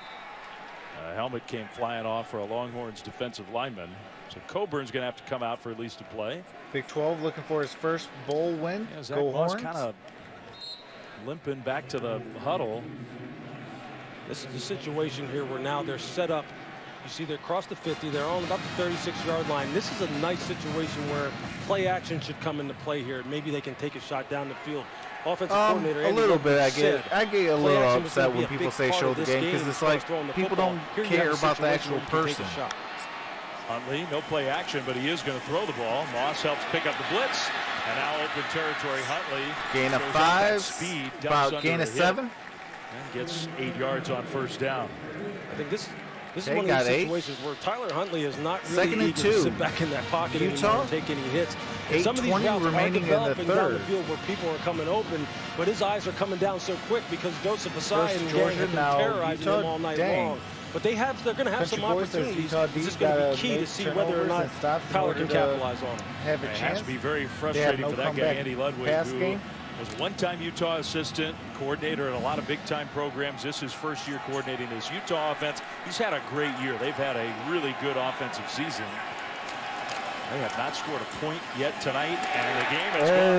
Helmet came flying off for a Longhorns defensive lineman. So Coburn's going to have to come out for at least a play. Big 12 looking for his first bowl win. Yeah, Zach Go Moss Horns. kind of limping back to the huddle. This is the situation here where now they're set up. You see they're across the 50. They're on about the 36-yard line. This is a nice situation where play action should come into play here. Maybe they can take a shot down the field. Offensive coordinator. A little bit. I get a little upset when people say show the game because it's like people don't care about the actual person. Huntley, no play action, but he is going to throw the ball. Moss helps pick up the blitz, and now open territory. Huntley gain of 5, about gain of 7, and gets 8 yards on first down. I think this is one of these situations where Tyler Huntley is not really eager to sit back in that pocket anymore and take any hits. Some of these routes remaining in the 3rd down the field where people are coming open, but his eyes are coming down so quick because Joseph Asai and gang have been terrorizing him all night long. But they're going to have some opportunities. It's just going to be key to see whether or not Tyler can capitalize on it. It has to be very frustrating for that guy, Andy Ludwig, who was one-time Utah assistant, coordinator in a lot of big-time programs. This is his first year coordinating this Utah offense. He's had a great year. They've had a really good offensive season. They have not scored a point yet tonight, and the game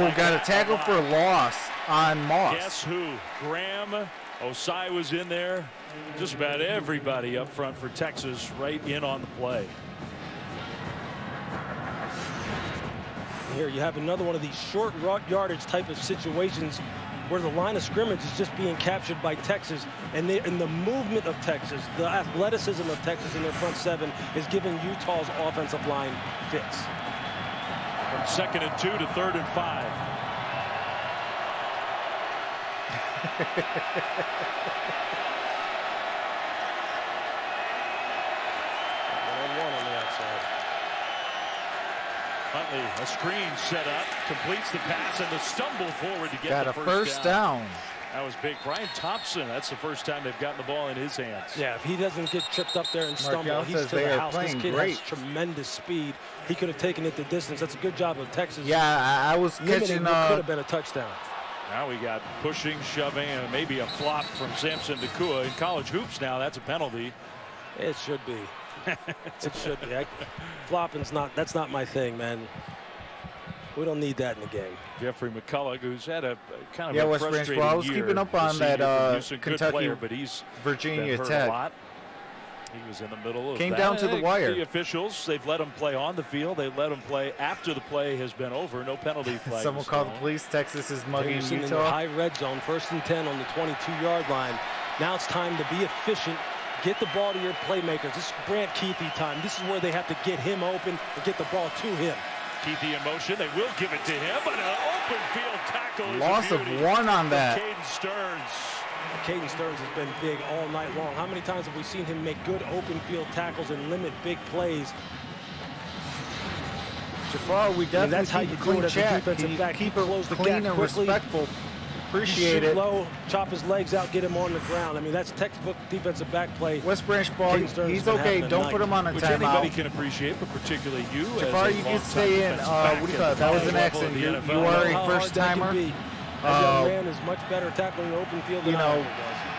is got a tackle for a loss on Moss. Guess who? Graham Osai was in there. Just about everybody up front for Texas right in on the play. Here you have another one of these short yardage type of situations where the line of scrimmage is just being captured by Texas, and the movement of Texas, the athleticism of Texas in their front 7 is giving Utah's offensive line fits. From 2nd and 2 to 3rd and 5. Huntley, a screen set up, completes the pass, and the stumble forward to get the first down. That was big. Brian Thompson, that's the first time they've gotten the ball in his hands. Yeah, if he doesn't get tripped up there and stumble, he's to the house. This kid has tremendous speed. He could have taken it the distance. That's a good job of Texas. Yeah, I was catching. Could have been a touchdown. Now we got pushing, shoving, and maybe a flop from Samson Nakua. In college hoops now, that's a penalty. It should be. It should be. Flopping's that's not my thing, man. We don't need that in the game. Jeffrey McCullough, who's had a kind of a frustrating year. I was keeping up on that Kentucky, player, but he's Virginia Tech. A lot. He was in the middle of Came down to the wire. The officials, they've let him play on the field. They've let him play after the play has been over. No penalty flag. Someone called the police. Texas is mugging Utah. In the high red zone, 1st and 10 on the 22-yard line. Now it's time to be efficient. Get the ball to your playmakers. This is Brant Keithy time. This is where they have to get him open and get the ball to him. Keithy in motion. They will give it to him, but an open field tackle. Loss of 1 on that. Caden Stearns. Caden Stearns has been big all night long. How many times have we seen him make good open field tackles and limit big plays? Jafar, we definitely that's how you do it as a defensive back. Keep it clean and respectful. Appreciate it. Low, chop his legs out, get him on the ground. I mean, that's textbook defensive back play. West Branch ball, he's okay. Don't put him on a timeout. Which anybody can appreciate, but particularly you. Jafar, you can stay in. What do you call it? That was an accident. You are a first-timer. That young man is much better tackling the open field than I was.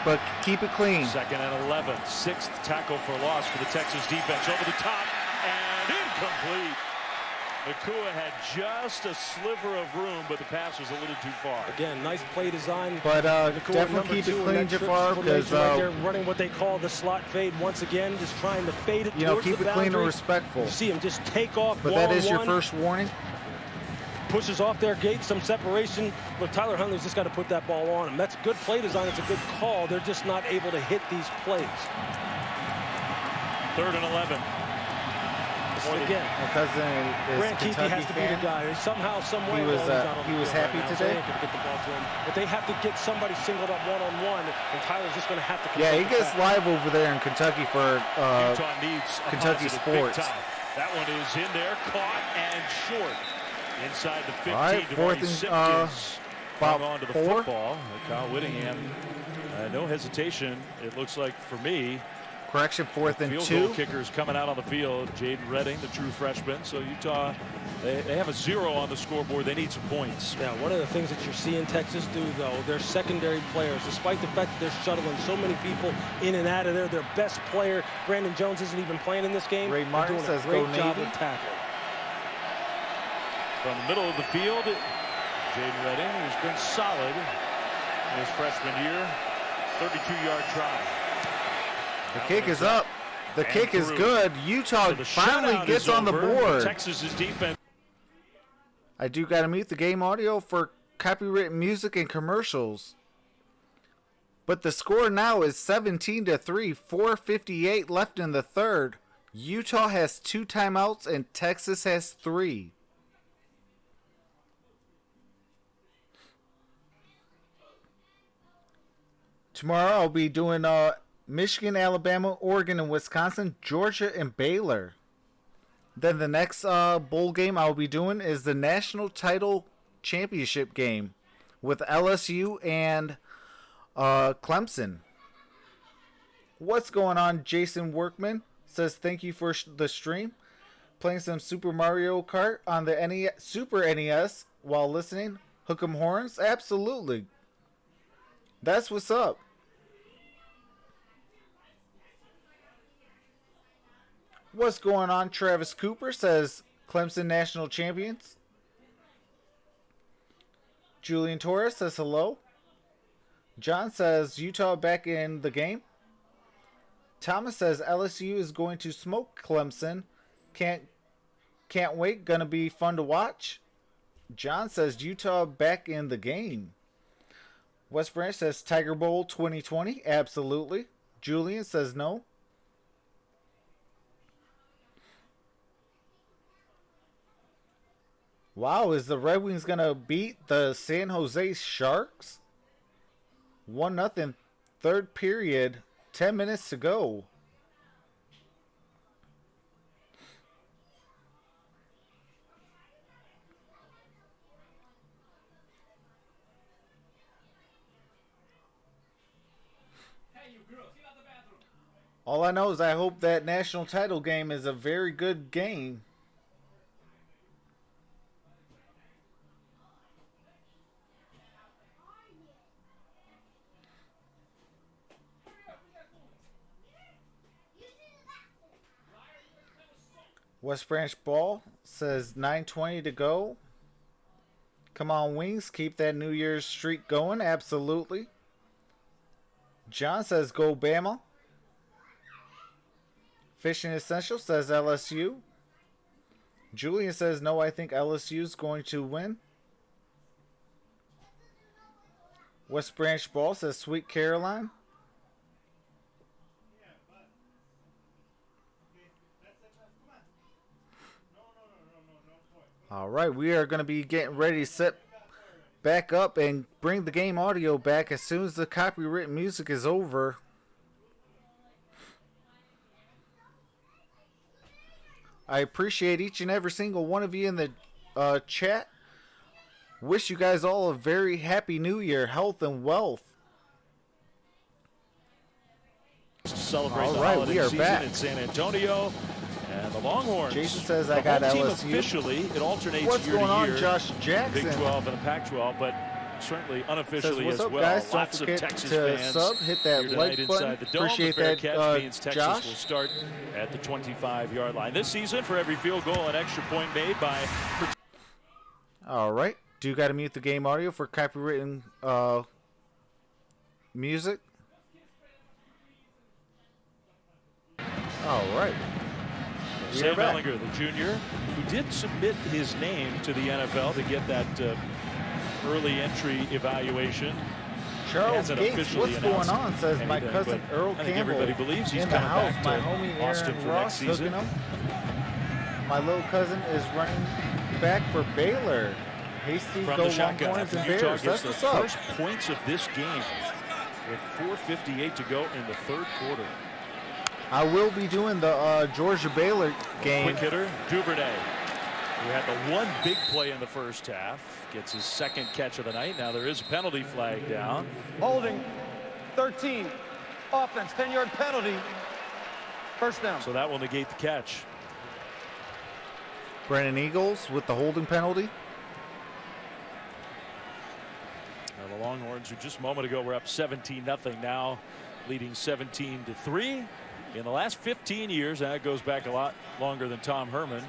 But keep it clean. 2nd and 11. 6th tackle for loss for the Texas defense. Over the top and incomplete. Nakua had just a sliver of room, but the pass was a little too far. Again, nice play design. But definitely keep it clean, Jafar, because they're running what they call the slot fade once again, just trying to fade it. Keep it clean and respectful. You see him just take off. But that is your first warning. Pushes off their gate, some separation. Look, Tyler Huntley's just got to put that ball on him. That's good play design. It's a good call. They're just not able to hit these plays. 3rd and 11. Again, my cousin is Grant Keefe has to be the guy. Somehow, some way, he was happy today. Get the ball to him. But they have to get somebody singled up one-on-one, and Tyler's just going to have to. Yeah, he gets live over there in Kentucky for Utah needs Kentucky sports. That one is in there, caught and short. Inside the 15, all right, 4th and about on to the football. Kyle Whittingham, no hesitation. It looks like for me. Correction, 4th and 2. Field goal kickers coming out on the field. Jaden Redding, the true freshman. So Utah, they have a 0 on the scoreboard. They need some points. Now, one of the things that you're seeing Texas do, though, their secondary players, despite the fact that they're shuttling so many people in and out of there, their best player, Brandon Jones, isn't even playing in this game. Ray Martin says doing a great job Navy. of tackling. From the middle of the field, Jaden Redding, who's been solid in his freshman year. 32-yard try. The kick is up. The kick is good. Utah finally gets on the board. Texas's defense. I do got to mute the game audio for copyrighted music and commercials. But the score now is 17-3, 4:58 left in the 3rd. Utah has 2 timeouts and Texas has 3. Tomorrow I'll be doing Michigan, Alabama, Oregon, and Wisconsin, Georgia, and Baylor. Then the next bowl game I'll be doing is the National Title Championship game with LSU and Clemson. What's going on? Jason Workman says thank you for the stream. Playing some Super Mario Kart on the Super NES while listening. Hook 'em horns? Absolutely. That's what's up. What's going on? Travis Cooper says Clemson national champions. Julian Torres says hello. John says Utah back in the game. Thomas says LSU is going to smoke Clemson. Can't wait. Gonna be fun to watch. John says Utah back in the game. West Branch says Tiger Bowl 2020. Absolutely. Julian says no. Wow, is the Red Wings going to beat the San Jose Sharks? 1-0, 3rd period, 10 minutes to go. All I know is I hope that national title game is a very good game. West Branch Ball says 9:20 to go. Come on, Wings. Keep that New Year's streak going. Absolutely. John says go Bama. Fishing Essential says LSU. Julian says no, I think LSU is going to win. West Branch Ball says Sweet Caroline. All right, we are going to be getting ready to set back up and bring the game audio back as soon as the copyrighted music is over. I appreciate each and every single one of you in the chat. Wish you guys all a very happy new year, health and wealth. Celebrate all the right, holiday we are season back in San Antonio. And the Longhorns. Jason says I got home LSU. team officially, it alternates What's year going to on, year. Josh Jackson? Big 12 and the Pac-12, but certainly unofficially What's as up, well. guys? Lots Don't of forget Texas to fans sub, hit that here like tonight button. inside the dome. Appreciate the fair that, catch means Texas Josh. will start at the 25-yard line. This season, for every field goal and extra point made by... All right. Do you got to mute the game audio for copywritten music? All right. Sam Ellinger, the junior, who did submit his name to the NFL to get that early entry evaluation. Charles Gates, what's going on? Says my cousin Earl Campbell. Everybody believes he's in the coming house. back My to homie Austin Aaron for Ross next season. hooking him. My little cousin is running back for Baylor. Hasty From go the shotgun Longhorns and after Utah Bears. gets That's the what's up. first points of this game with 4:58 to go in the third quarter. I will be doing the Georgia-Baylor game. Quick hitter, Duvernay, who had the one big play in the first half, gets his second catch of the night. Now there is a penalty flag down. Holding, 13, offense, 10-yard penalty, first down. So that will negate the catch. Brennan Eagles with the holding penalty. Now the Longhorns, who just a moment ago were up 17-0, now leading 17-3. In the last 15 years, and that goes back a lot longer than Tom Herman.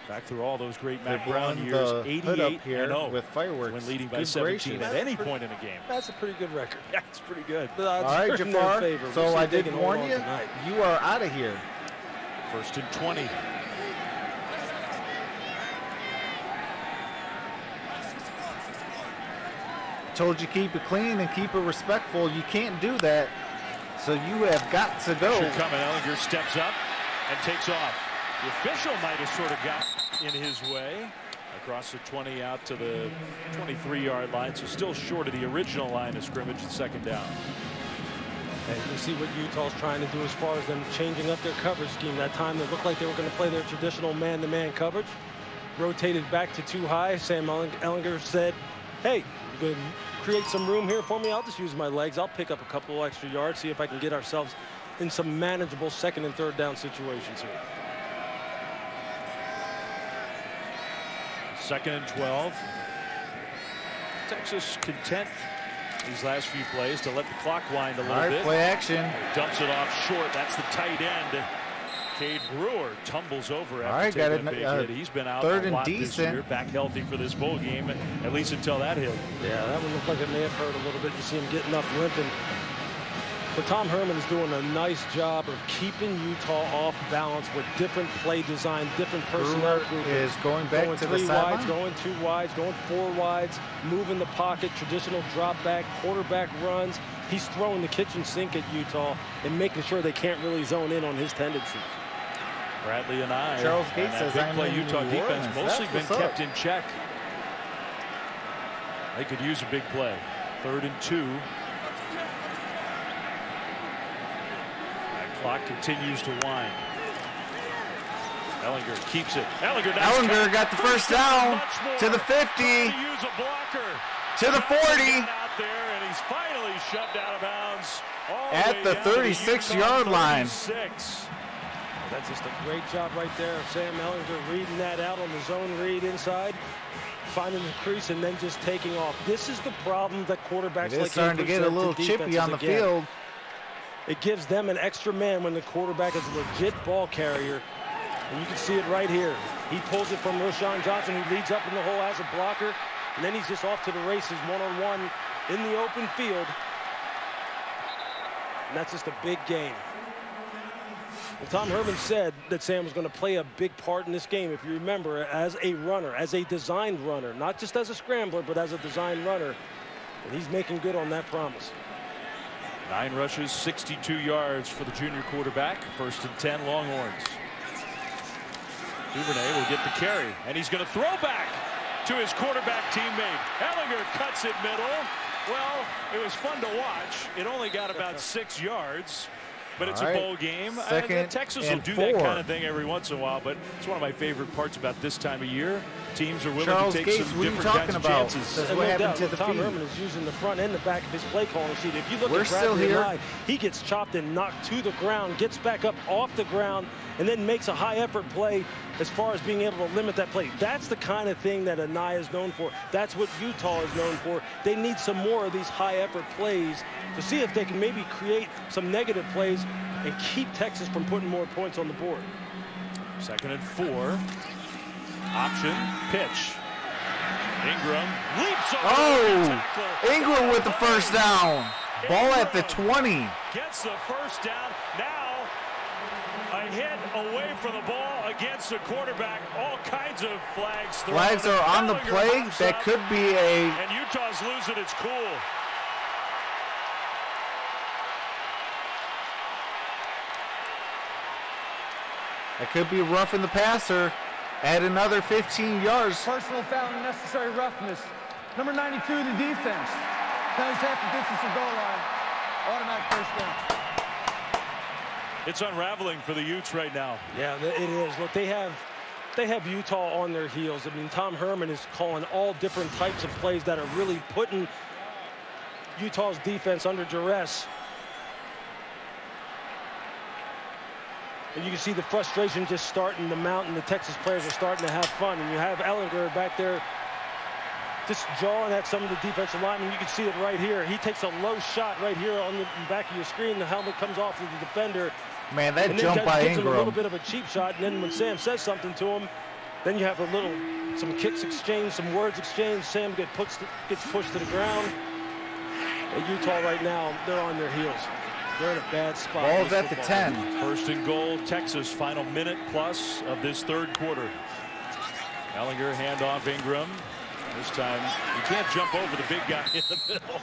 Back through all those great Matt Brown years, 88-0 with fireworks when leading by Good 17 gracious. at any point in a game. That's a pretty good record. Yeah, it's pretty good. All right, Jafar. So I did warn you. You are out of here. First and 20. Told you keep it clean and keep it respectful. You can't do that. So you have got to go. Pressure coming. Ellinger steps up and takes off. The official might have sort of got in his way. Across the 20 out to the 23-yard line. So still short of the original line of scrimmage and second down. And you see what Utah's trying to do as far as them changing up their coverage scheme. That time it looked like they were going to play their traditional man-to-man coverage. Rotated back to too high. Sam Ellinger said, hey, you're going to create some room here for me. I'll just use my legs. I'll pick up a couple extra yards, see if I can get ourselves in some manageable second and third down situations here. Second and 12. Texas content these last few plays to let the clock wind a little All right, bit. play action. Dumps it off short. That's the tight end. Cade Brewer tumbles over after taking a big hit. He's been out a lot this year, back healthy for this bowl game, at least until that hit. Yeah, that one looked like it may have hurt a little bit. You see him getting up limping. But Tom Herman is doing a nice job of keeping Utah off balance with different play design, different personnel grouping. Is going back to the sideline. Going 2 wides, going 4 wides, moving the pocket, traditional drop back, quarterback runs. He's throwing the kitchen sink at Utah and making sure they can't really zone in on his tendency. Bradley and I. Charles Gates and says that big play Utah defense mostly been kept in check. They could use a big play. 3rd and 2. That clock continues to wind. Ellinger keeps it. Ellinger got the first down to the 50. Use a blocker. To the 40. Out there, and he's finally shoved out of bounds. At the 36-yard line. 36. That's just a great job right there of Sam Ellinger reading that out on the zone read inside, finding the crease, and then just taking off. This is the problem that quarterbacks like him starting to get a little chippy on the field. It gives them an extra man when the quarterback is a legit ball carrier. And you can see it right here. He pulls it from Rashawn Johnson, who leads up in the hole as a blocker. And then he's just off to the races one-on-one in the open field. And that's just a big game. Well, Tom Herman said that Sam was going to play a big part in this game, if you remember, as a runner, as a designed runner, not just as a scrambler, but as a designed runner. And he's making good on that promise. 9 rushes, 62 yards for the junior quarterback. 1st and 10, Longhorns. Duvernay will get the carry, and he's going to throw back to his quarterback teammate. Ellinger cuts it middle. Well, it was fun to watch. It only got about 6 yards. But it's a bowl game. Texas will do that kind of thing every once in a while, but it's one of my favorite parts about this time of year. Teams are willing to take some different kinds of chances. What happened to the Tom feed? Herman is using the front and the back of his play calling sheet. If you look We're at still Bradley here. Nye, he gets chopped and knocked to the ground, gets back up off the ground, and then makes a high effort play as far as being able to limit that play. That's the kind of thing that Anaya is known for. That's what Utah is known for. They need some more of these high-effort plays to see if they can maybe create some negative plays and keep Texas from putting more points on the board. 2nd and 4. Option, pitch. Ingram leaps over. Oh, Ingram with the first down. Ball at the 20. Gets the first down. Now a hit away from the ball against the quarterback. All kinds of flags. Flags are on the play. That could be a... And Utah's losing its cool. That could be roughing the passer. Add another 15 yards. Personal foul and necessary roughness. Number 92, the defense. Comes half the distance to goal line. Automatic first down. It's unraveling for the Utes right now. Yeah, it is. Look, they have Utah on their heels. I mean, Tom Herman is calling all different types of plays that are really putting Utah's defense under duress. And you can see the frustration just starting to mount, and the Texas players are starting to have fun. And you have Ellinger back there just jawing at some of the defensive linemen. You can see it right here. He takes a low shot right here on the back of your screen. The helmet comes off to the defender. Man, that jump by Ingram. Ingram. A little bit of a cheap shot, and then when Sam says something to him, then you have some kicks exchanged, some words exchanged. Sam gets pushed to the ground. At Utah right now, they're on their heels. They're in a bad spot. Ball's at the 10. 1st and goal, Texas, final minute plus of this 3rd quarter. Ellinger, handoff Ingram. This time, you can't jump over the big guy in the middle.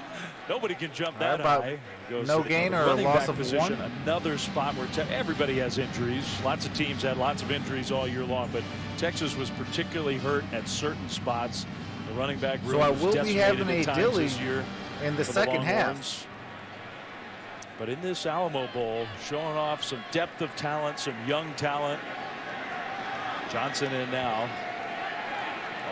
Nobody can jump that high. No gain or a loss of position. 1. Another spot where everybody has injuries. Lots of teams had lots of injuries all year long, but Texas was particularly hurt at certain spots. The running back room so I was will be having a dilly this year in the second half. But in this Alamo Bowl, showing off some depth of talent, some young talent. Johnson in now,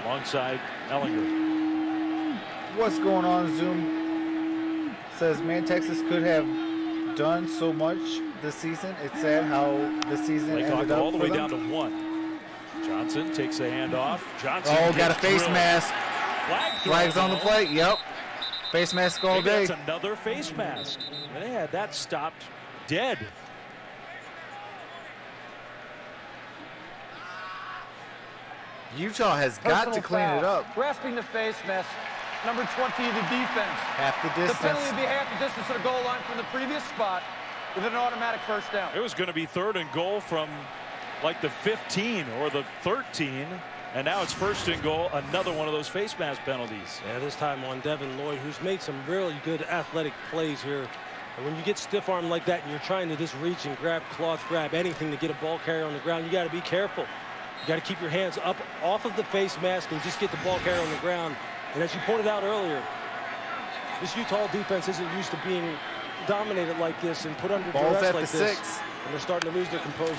alongside Ellinger. What's going on, Zoom? Says, man, Texas could have done so much this season. It's sad how the season ended up all the way them. down to 1. Johnson takes a handoff. Johnson got a face drilled. mask. Flags on the plate. Yep. Face mask all day. That's another face mask. They had that stopped dead. Utah has got to clean it up. Grasping the face mask. Number 20, the defense. Half the distance. The penalty would be half the distance to the goal line from the previous spot with an automatic first down. It was going to be 3rd and goal from like the 15 or the 13. And now it's 1st and goal, another one of those face mask penalties. Yeah, this time on Devin Lloyd, who's made some really good athletic plays here. And when you get stiff armed like that and you're trying to just reach and grab anything to get a ball carrier on the ground, you got to be careful. You got to keep your hands up off of the face mask and just get the ball carrier on the ground. And as you pointed out earlier, this Utah defense isn't used to being dominated like this and put under Ball's duress at like the this. 6. And they're starting to lose their composure.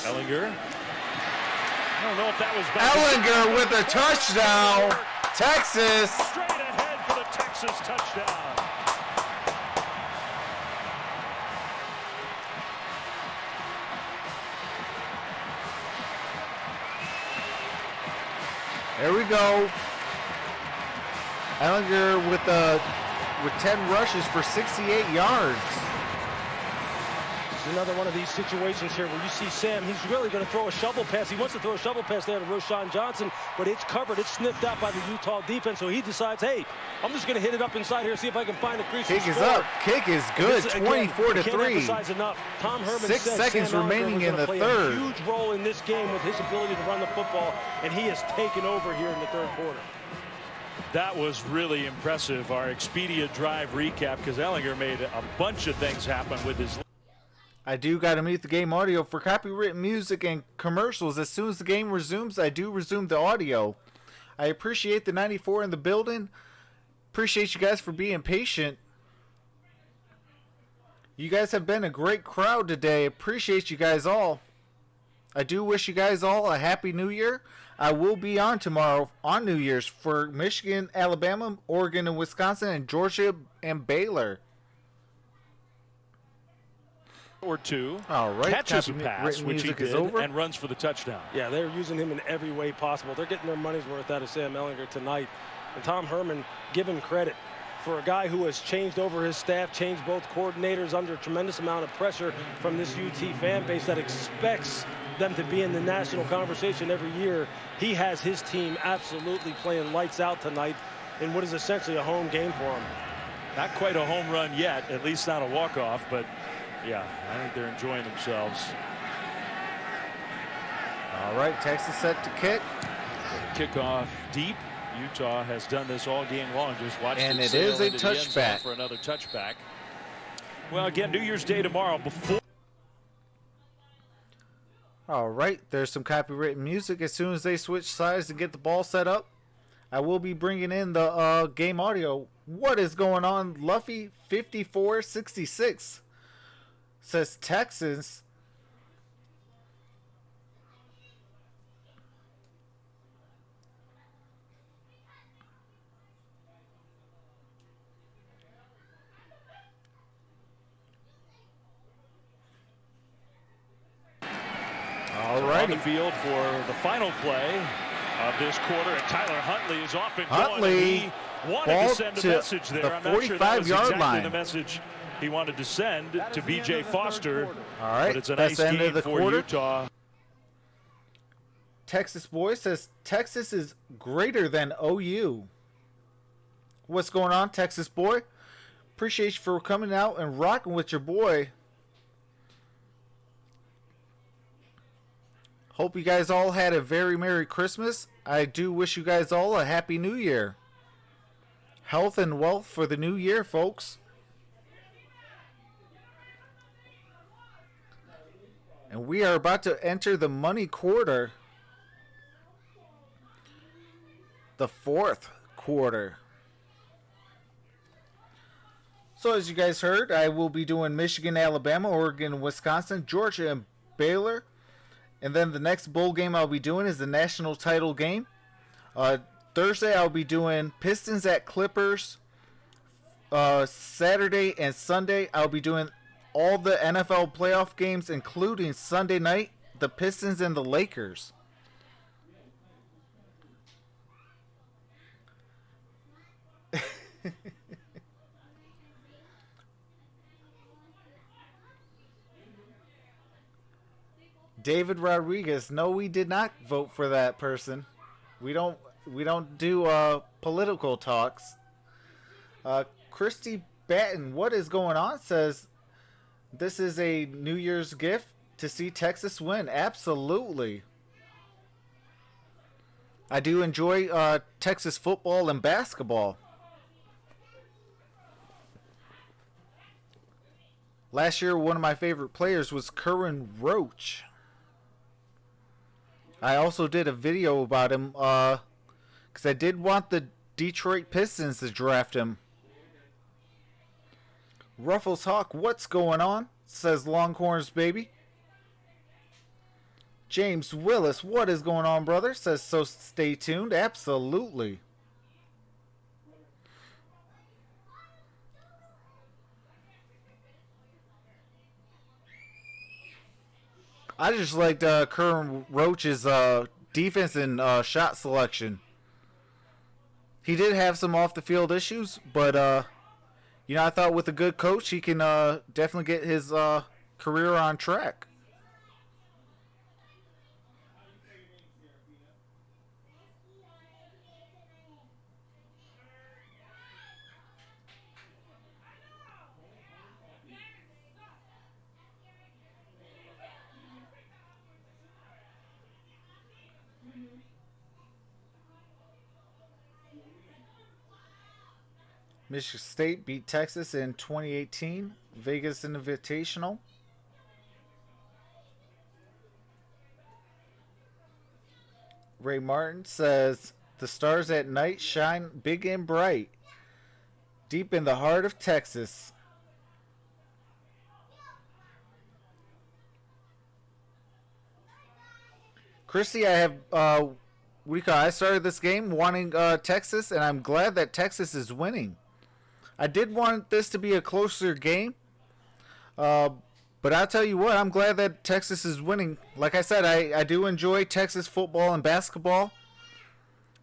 Ellinger. I don't know if that was Ellinger with a touchdown. Texas. Straight ahead for the Texas touchdown. There we go. Ellinger with 10 rushes for 68 yards. It's another one of these situations here where you see Sam, he's really going to throw a shovel pass. He wants to throw a shovel pass there to Roshan Johnson, but it's covered. It's sniffed out by the Utah defense, so he decides, hey, I'm just going to hit it up inside here, see if I can find a crease. Kick is up. Kick is good. 24-3. Enough. Tom Herman 6 said seconds Sam remaining in the play 3rd. A huge role in this game with his ability to run the football, and he has taken over here in the 3rd quarter. That was really impressive, our Expedia Drive recap, because Ellinger made a bunch of things happen with his... I do got to mute the game audio for copyrighted music and commercials. As soon as the game resumes, I do resume the audio. I appreciate the 94 in the building. Appreciate you guys for being patient. You guys have been a great crowd today. Appreciate you guys all. I do wish you guys all a happy new year. I will be on tomorrow on New Year's for Michigan, Alabama, Oregon, and Wisconsin, and Georgia and Baylor. or two. All right. Catches a pass, which he did, and runs for the touchdown. Yeah, they're using him in every way possible. They're getting their money's worth out of Sam Ehlinger tonight. And Tom Herman, give him credit for a guy who has changed over his staff, changed both coordinators under a tremendous amount of pressure from this UT fan base that expects them to be in the national conversation every year. He has his team absolutely playing lights out tonight in what is essentially a home game for him. Not quite a home run yet, at least not a walk-off, but yeah, I think they're enjoying themselves. All right, Texas set to kick. Kickoff deep. Utah has done this all game long. Just watch and it is a touchback for another touchback. Well, again, New Year's Day tomorrow. Before. All right, there's some copywritten music. As soon as they switch sides and get the ball set up, I will be bringing in the game audio. What is going on? Luffy 5466 says Texans. All right, on the field for the final play of this quarter, and Tyler Huntley is off and Huntley he wanted to send a message there. The I'm not sure that was 45-yard exactly line. the message he wanted to send to B.J. Foster. All right, but it's a nice game for quarter. Utah. Texas boy says Texas is greater than OU. What's going on, Texas boy? Appreciate you for coming out and rocking with your boy. Hope you guys all had a very Merry Christmas. I do wish you guys all a Happy New Year. Health and wealth for the new year, folks. And we are about to enter the money quarter. The fourth quarter. So as you guys heard, I will be doing Michigan, Alabama, Oregon, Wisconsin, Georgia, and Baylor. And then the next bowl game I'll be doing is the national title game. Thursday I'll be doing Pistons at Clippers. Saturday and Sunday I'll be doing all the NFL playoff games, including Sunday night, the Pistons and the Lakers. David Rodriguez, no, we did not vote for that person. We don't do political talks. Christy Batten, what is going on? Says this is a New Year's gift to see Texas win. Absolutely. I do enjoy Texas football and basketball. Last year, one of my favorite players was Curran Roach. I also did a video about him because I did want the Detroit Pistons to draft him. Ruffles Hawk, what's going on? Says Longhorns, baby. James Willis, what is going on, brother? Says so stay tuned. Absolutely. I just liked Curran Roach's defense and shot selection. He did have some off-the-field issues, but I thought with a good coach, he can definitely get his career on track. Michigan State beat Texas in 2018 Vegas Invitational. Ray Martin says the stars at night shine big and bright, deep in the heart of Texas. Christy, I have I started this game wanting Texas, and I'm glad that Texas is winning. I did want this to be a closer game, but But I'll tell you what, I'm glad that Texas is winning. Like I said, I do enjoy Texas football and basketball.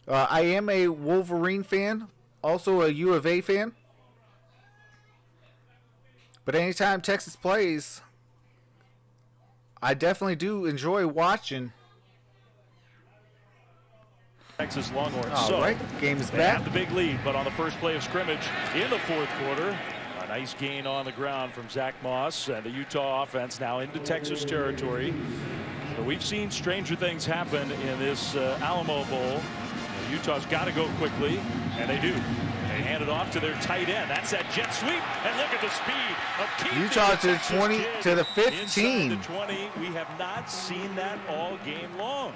I am a Wolverine fan, also a U of A fan. But anytime Texas plays, I definitely do enjoy watching. Texas Longhorns. All right, game is they back. have the big lead, but on the first play of scrimmage in the fourth quarter, a nice gain on the ground from Zach Moss, and the Utah offense now into Texas territory. But we've seen stranger things happen in this Alamo Bowl. Utah's got to go quickly, and they do. They hand it off to their tight end. That's that jet sweep, and look at the speed of Keith. Utah to the 20 to the 15. Inside the 20. We have not seen that all game long.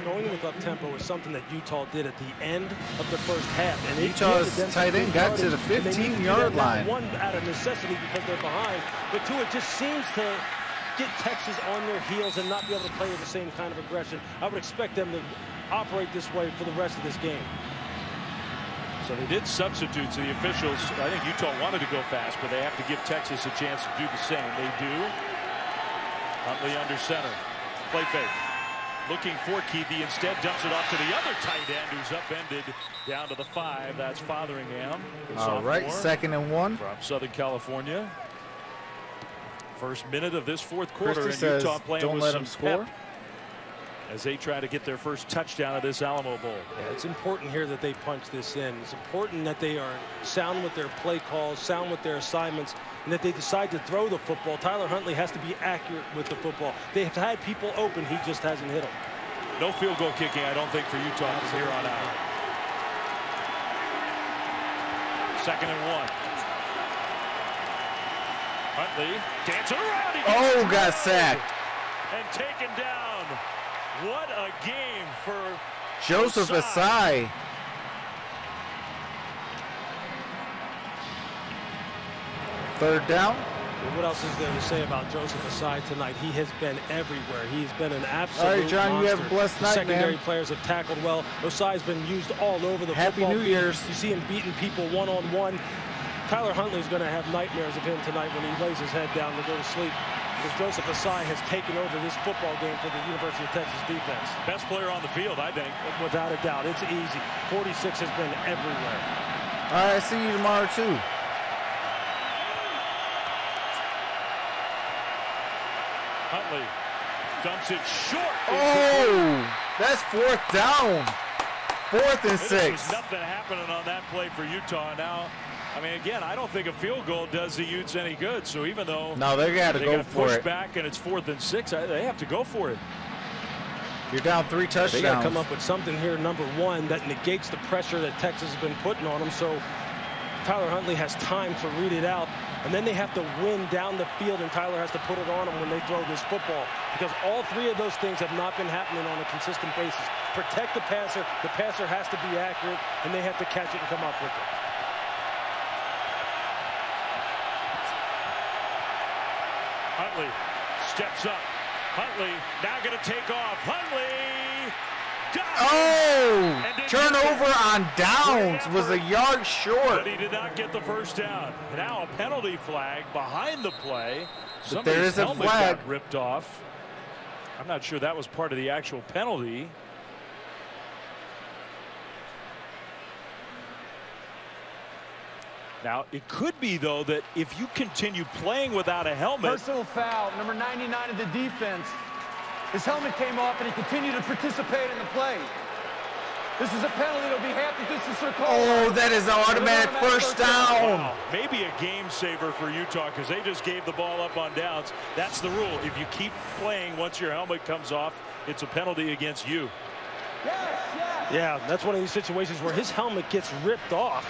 Going with up-tempo is something that Utah did at the end of the first half. And Utah's tight end got to the 15-yard line. One out of necessity because they're behind, but two, it just seems to get Texas on their heels and not be able to play with the same kind of aggression. I would expect them to operate this way for the rest of this game. So they did substitute to the officials. I think Utah wanted to go fast, but they have to give Texas a chance to do the same. They do. Huntley under center. Play fake. Looking for Keith. He instead dumps it off to the other tight end who's upended down to the 5. That's Fotheringham. All right, 2nd and 1. From Southern California. First minute of this fourth quarter, Christie and says, Utah playing don't with let some them score. pep as they try to get their first touchdown of this Alamo Bowl. Yeah, it's important here that they punch this in. It's important that they are sound with their play calls, sound with their assignments, and that they decide to throw the football. Tyler Huntley has to be accurate with the football. They've had people open. He just hasn't hit them. No field goal kicking, I don't think, for Utah from here on out. 2nd and 1. Huntley dancing around. Oh, got sacked. And taken down. What a game for Joseph Asai. Third down. What else is there to say about Joseph Asai tonight? He has been everywhere. He's been an absolute All right, John, monster. you have a blessed night, Secondary man. players have tackled well. Osai's been used all over the Happy football New field. Year's. You see him beating people one-on-one. Tyler Huntley's going to have nightmares of him tonight when he lays his head down to go to sleep, because Joseph Asai has taken over this football game for the University of Texas defense. best player on the field, I think. Without a doubt. It's easy. 46 has been everywhere. All right, see you tomorrow, too. Huntley dumps it short. Oh, that's 4th down. 4th and 6. There's nothing happening on that play for Utah now. I mean, again, I don't think a field goal does the Utes any good. So even though No, they got to go for pushed it. back and it's 4th and 6, they have to go for it. You're down 3 touchdowns. They got to come up with something here, number one, that negates the pressure that Texas has been putting on them. So Tyler Huntley has time to read it out. And then they have to win down the field, and Tyler has to put it on them when they throw this football. Because all three of those things have not been happening on a consistent basis. Protect the passer has to be accurate, and they have to catch it and come up with it. Huntley steps up. Huntley now going to take off. Huntley! Oh! Turnover on downs was a yard short. But he did not get the first down. Now a penalty flag behind the play. But there is a flag. Got ripped off. I'm not sure that was part of the actual penalty. Now, it could be, though, that if you continue playing without a helmet. Personal foul, number 99 of the defense. His helmet came off, and he continued to participate in the play. This is a penalty. It'll be half the distance or call. Oh, that is an automatic first down. Wow. Maybe a game saver for Utah, because they just gave the ball up on downs. That's the rule. If you keep playing once your helmet comes off, it's a penalty against you. Yeah, that's one of these situations where his helmet gets ripped off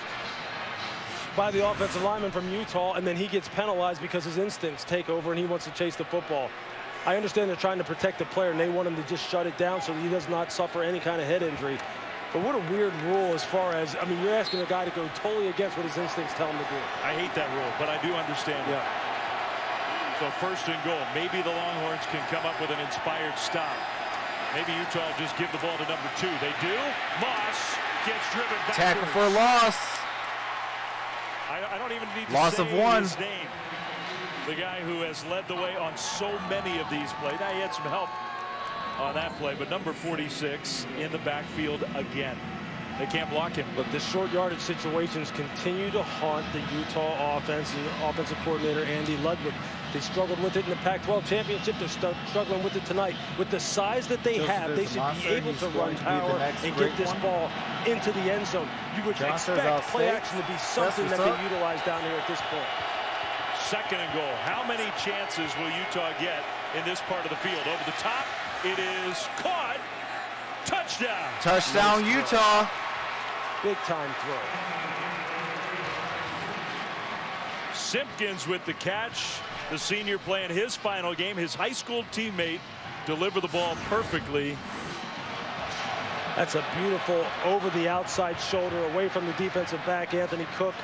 by the offensive lineman from Utah, and then he gets penalized because his instincts take over and he wants to chase the football. I understand they're trying to protect the player and they want him to just shut it down so that he does not suffer any kind of head injury. But what a weird rule as far as, I mean, you're asking a guy to go totally against what his instincts tell him to do. I hate that rule, but I do understand it. So 1st and goal. Maybe the Longhorns can come up with an inspired stop. Maybe Utah will just give the ball to number 2. They do. Moss gets driven back. Tackle for a loss. I don't even need to Loss say of 1. his name. the guy who has led the way on so many of these plays. Now he had some help on that play, but number 46 in the backfield again. They can't block him. Look, the short yardage situations continue to haunt the Utah offense and offensive coordinator Andy Ludwig. They struggled with it in the Pac-12 championship. They're struggling with it tonight. With the size that they have, they should be able to run power and get this ball into the end zone. You would expect play action to be something that they utilize down here at this point. Second and goal. How many chances will Utah get in this part of the field? Over the top, it is caught. Touchdown. Touchdown, Utah. Big time throw. Simpkins with the catch. The senior playing his final game. His high school teammate delivered the ball perfectly. That's a beautiful over the outside shoulder away from the defensive back, Anthony Cook.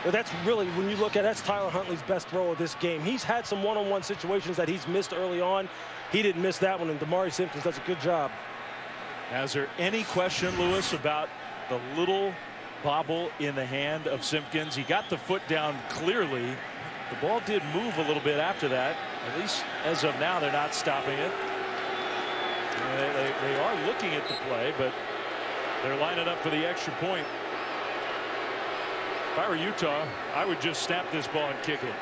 Well, that's really, when you look at it, that's Tyler Huntley's best throw of this game. He's had some one-on-one situations that he's missed early on. He didn't miss that one, and Damari Simpkins does a good job. Is there any question, Lewis, about the little bobble in the hand of Simpkins? He got the foot down clearly. The ball did move a little bit after that. At least as of now, they're not stopping it. They are looking at the play, but they're lining up for the extra point. If I were Utah, I would just snap this ball and kick it.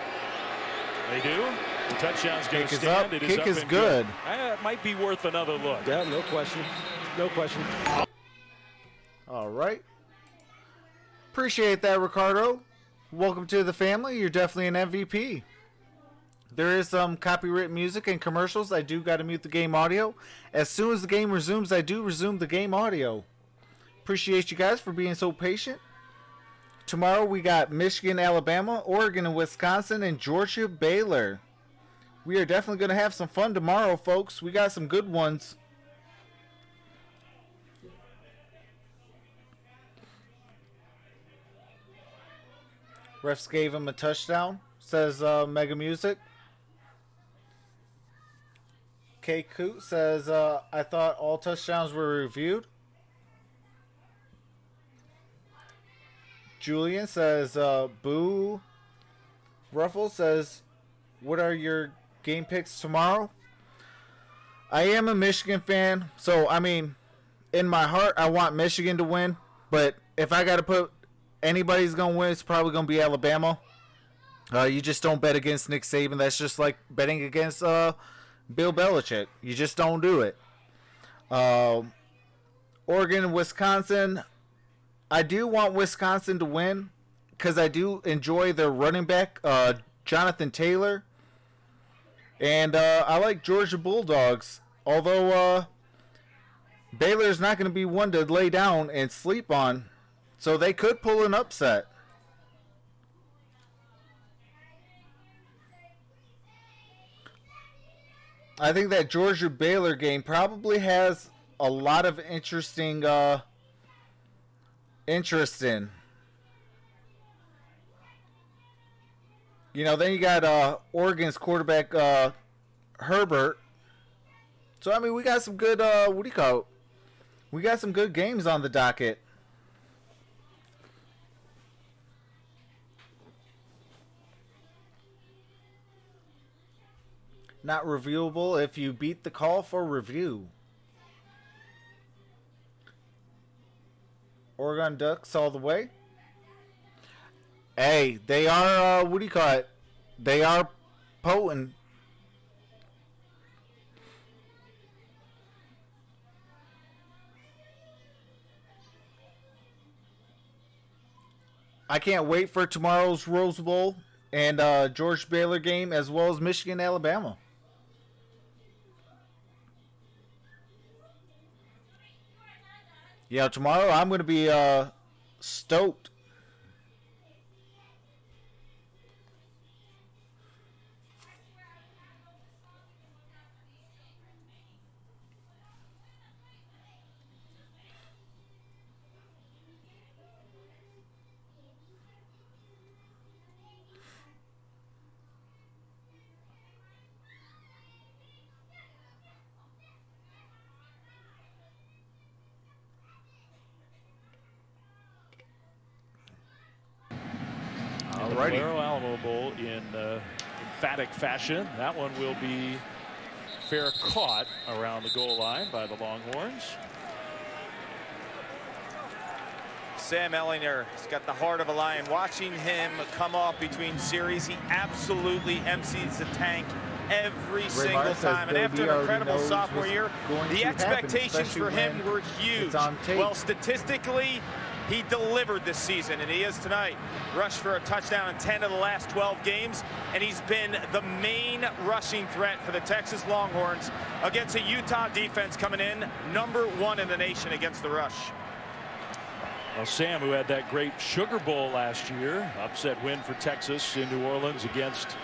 They do. The touchdown's going to stand. It kick is and good. It might be worth another look. Yeah, no question. No question. All right. Appreciate that, Ricardo. Welcome to the family. You're definitely an MVP. There is some copyright music and commercials. I do got to mute the game audio. As soon as the game resumes, I do resume the game audio. Appreciate you guys for being so patient. Tomorrow we got Michigan, Alabama, Oregon, and Wisconsin, and Georgia, Baylor. We are definitely going to have some fun tomorrow, folks. We got some good ones. Refs gave him a touchdown, says Mega Music. K. Coot says, I thought all touchdowns were reviewed. Julian says, boo. Ruffle says, what are your game picks tomorrow? I am a Michigan fan, so, I mean, in my heart, I want Michigan to win. But if I got to put anybody's going to win, it's probably going to be Alabama. You just don't bet against Nick Saban. That's just like betting against Bill Belichick. You just don't do it. Oregon and Wisconsin. I do want Wisconsin to win because I do enjoy their running back, Jonathan Taylor. And I like Georgia Bulldogs. Although Baylor's not going to be one to lay down and sleep on. So they could pull an upset. I think that Georgia-Baylor game probably has a lot of interest in. You know, then you got Oregon's quarterback Herbert. So I mean, we got some good. What do you call it? We got some good games on the docket. Not reviewable if you beat the call for review. Oregon Ducks all the way. Hey, they are, what do you call it? They are potent. I can't wait for tomorrow's Rose Bowl and Georgia Baylor game as well as Michigan, Alabama. Yeah, tomorrow I'm going to be stoked. Alrighty. The Alamo Bowl in emphatic fashion. That one will be fair caught around the goal line by the Longhorns. Sam Ehlinger has got the heart of a lion. Watching him come off between series, he absolutely empties the tank every single time. And after an incredible sophomore year, the expectations for him were huge. Well, statistically, he delivered this season, and he is tonight. Rushed for a touchdown in 10 of the last 12 games, and he's been the main rushing threat for the Texas Longhorns against a Utah defense coming in #1 in the nation against the rush. Well, Sam, who had that great Sugar Bowl last year, upset win for Texas in New Orleans against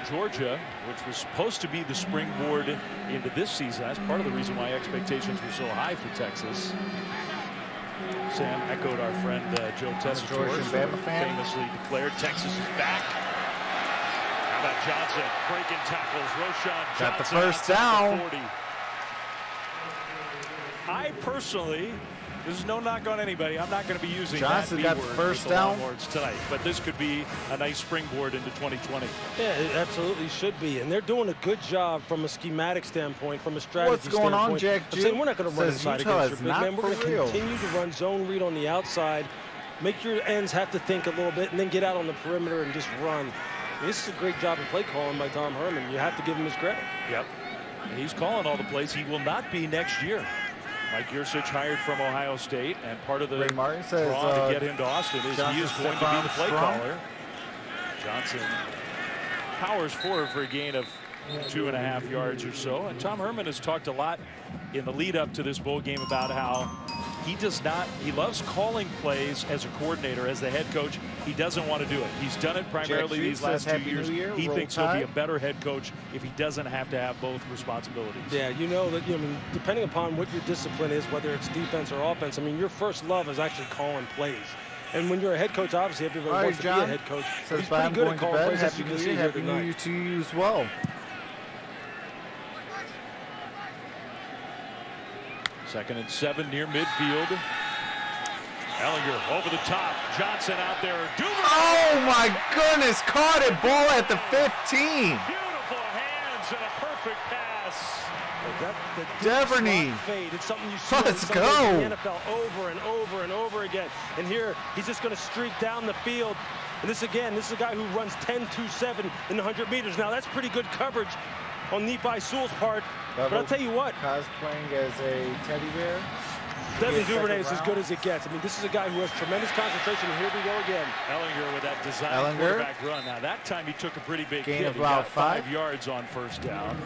Georgia, which was supposed to be the springboard into this season. That's part of the reason why expectations were so high for Texas. Sam echoed our friend Joe Tessitore, famously declared Texas is back. How about Johnson breaking tackles? Roshan Johnson got the first down. 40. I personally, this is no knock on anybody, I'm not going to be using Johnson that got B the word first with the down Longhorns tonight, but this could be a nice springboard into 2020. Yeah, it absolutely should be, and they're doing a good job from a schematic standpoint, from a strategy standpoint. What's going on, Jack? I'm saying we're not going to run inside Utah against your big man. We're going to continue to run zone read on the outside, make your ends have to think a little bit, and then get out on the perimeter and just run. This is a great job of play calling by Tom Herman. You have to give him his credit. Yep. And he's calling all the plays. He will not be next year. Mike Yursich hired from Ohio State, and part of the draw to get him to Austin is he is going to be the play caller. Johnson powers forward for a gain of 2.5 yards or so. And Tom Herman has talked a lot in the lead up to this bowl game about how he loves calling plays as a coordinator, as the head coach. He doesn't want to do it. He's done it primarily these last 2 years. He thinks he'll be a better head coach if he doesn't have to have both responsibilities. Yeah, you know that, I mean, depending upon what your discipline is, whether it's defense or offense, I mean, your first love is actually calling plays. And when you're a head coach, obviously everybody wants to be a head coach. He's pretty good at calling plays, as you can see here tonight. Happy New Year to you as well. Second and 7 near midfield. Ehlinger over the top. Johnson out there. Oh my goodness! Caught it. Ball at the 15. Beautiful hands and a perfect pass. Deverney. It's something you see Let's go. in the NFL over and over and over again. And here he's just going to streak down the field. And this is a guy who runs 10.27 in the 100 meters. Now that's pretty good coverage on Nephi Sewell's part. But I'll tell you what. Cosplaying as a teddy bear. Devin Duvernay is as good as it gets. I mean, this is a guy who has tremendous concentration. Here we go again. Ehlinger with that design quarterback run. Now that time he took a pretty big gain hit. of about 5 yards on first down.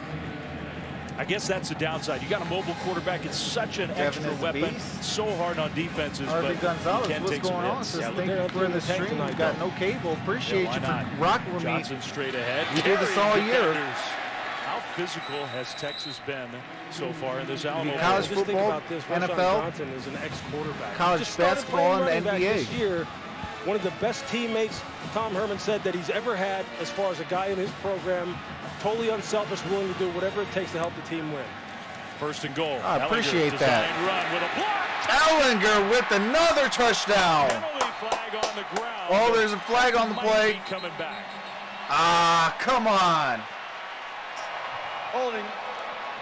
I guess that's the downside. You got a mobile quarterback. It's such an extra weapon. So hard on defenses. Harvey Gonzalez, but what's going on? Thank you for the stream. You got no cable. Appreciate you for rocking with me. Johnson straight ahead. We did this all year. How physical has Texas been so far in this Alamo? College football, NFL, Johnson is an ex-quarterback. college basketball, and the NBA. This year, one of the best teammates, Tom Herman said, that he's ever had as far as a guy in his program, totally unselfish, willing to do whatever it takes to help the team win. First and goal. I appreciate that. Run with a block. Ehlinger with another touchdown. Penalty flag on the ground. Oh, there's a flag on the play. Coming back. Ah, come on. Holding,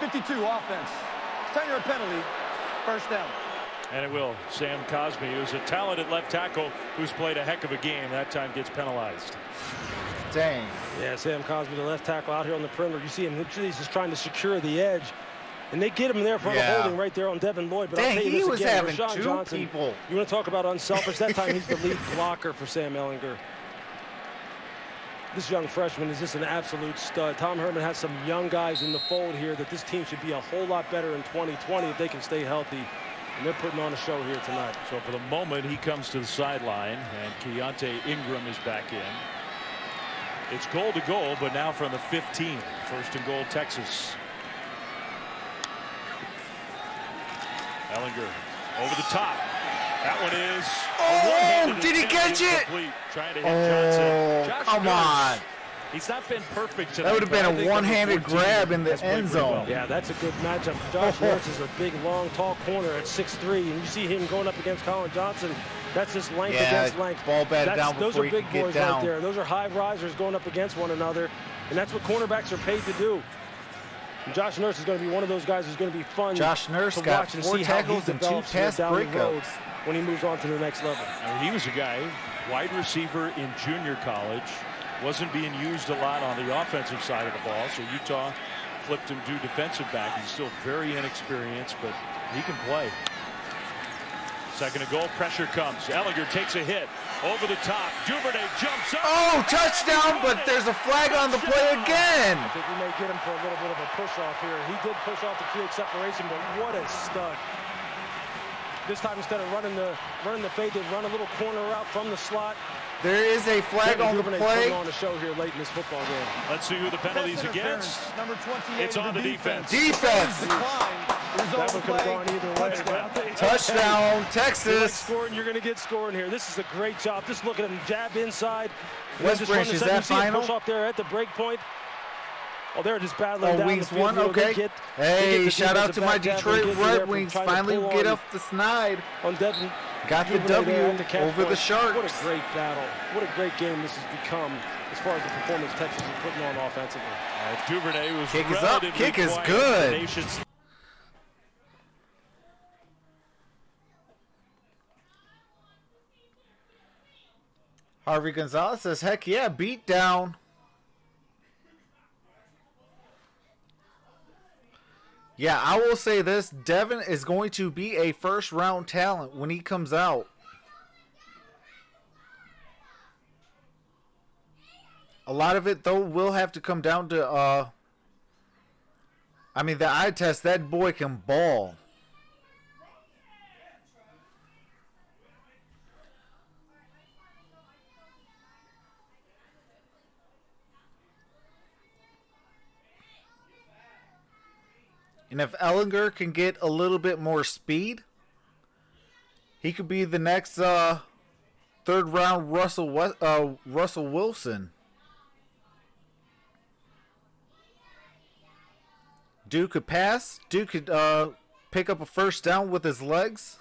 52 offense. 10-yard penalty, first down. And it will. Sam Cosme, who's a talented left tackle who's played a heck of a game, that time gets penalized. Dang. Yeah, Sam Cosme, the left tackle out here on the perimeter. You see him, he's just trying to secure the edge. And they get him there for a holding right there on Devin Lloyd. But Dang, I'll tell you he this was again, having Rashawn two Johnson, people. You want to talk about unselfish? That time he's the lead blocker for Sam Ehlinger. This young freshman is just an absolute stud. Tom Herman has some young guys in the fold here that this team should be a whole lot better in 2020 if they can stay healthy. And they're putting on a show here tonight. So for the moment, he comes to the sideline, and Keontae Ingram is back in. It's goal to goal, but now from the 15. First and goal, Texas. Ehlinger over the top. That one is. Oh, did he catch it? Trying to hit Johnson. Come on. He's not been perfect tonight. That would have been a one-handed grab in the end zone. Well. Yeah, that's a good matchup. Josh Harris is a big, long, tall corner at 6'3", and you see him going up against Colin Johnson. That's just length against length. Ball batted down before those are you big can get boys down. right there. Those are high risers going up against one another, and that's what cornerbacks are paid to do. And Josh Nurse is going to be one of those guys who's going to be fun Josh Nurse to got watch and 4 see how he tackles and 2 develops pass down the road breakups. when he moves on to the next level. He was a guy, wide receiver in junior college, wasn't being used a lot on the offensive side of the ball, so Utah flipped him to defensive back. He's still very inexperienced, but he can play. Second and goal, pressure comes. Ehlinger takes a hit over the top. Duvernay jumps up. Oh, touchdown, but there's a flag on the play again. I think we may get him for a little bit of a push-off here. He did push off to create separation, but what a stud. This time, instead of running the fade, they run a little corner route from the slot. There is a flag on the play. On the show here late in this football game. Let's see who the penalty's against. Number 28. It's on the defense. Defense. That one could have gone either way. Touchdown, Texas. Scoring, you're going to get scoring here. This is a great job. Just look at him jab inside. Westbridge, is that final? Push off there at the break point. Oh, they're just battling down Wings the field. won, okay. Hey, shout out to my Detroit Red Wings. Finally get off the snide. On Devin. Got the W over the Sharks. What a great battle. What a great game this has become as far as the performance Texas is putting on offensively. Duvernay was kick is up. Kick is good. Harvey Gonzalez says, heck yeah, beat down. Yeah, I will say this. Devin is going to be a first-round talent when he comes out. A lot of it, though, will have to come down to, I mean, the eye test. That boy can ball. And if Ehlinger can get a little bit more speed, he could be the next third-round Russell Wilson. Duke could pass. Duke could pick up a first down with his legs.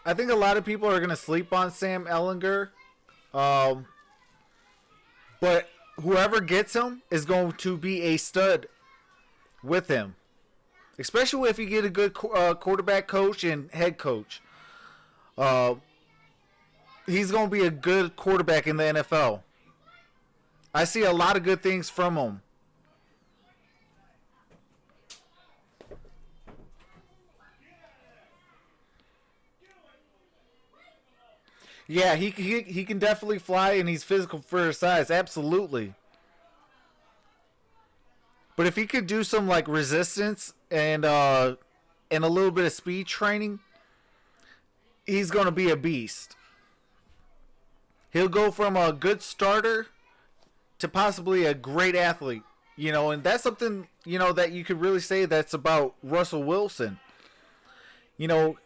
I think a lot of people are going to sleep on Sam Ehlinger. But whoever gets him is going to be a stud with him. Especially if you get a good quarterback coach and head coach. He's going to be a good quarterback in the NFL. I see a lot of good things from him. Yeah, he can definitely fly, and he's physical for his size. Absolutely. But if he could do some like resistance and a little bit of speed training, he's going to be a beast. He'll go from a good starter to possibly a great athlete, you know, and that's something, you know, that you could really say that's about Russell Wilson. You know,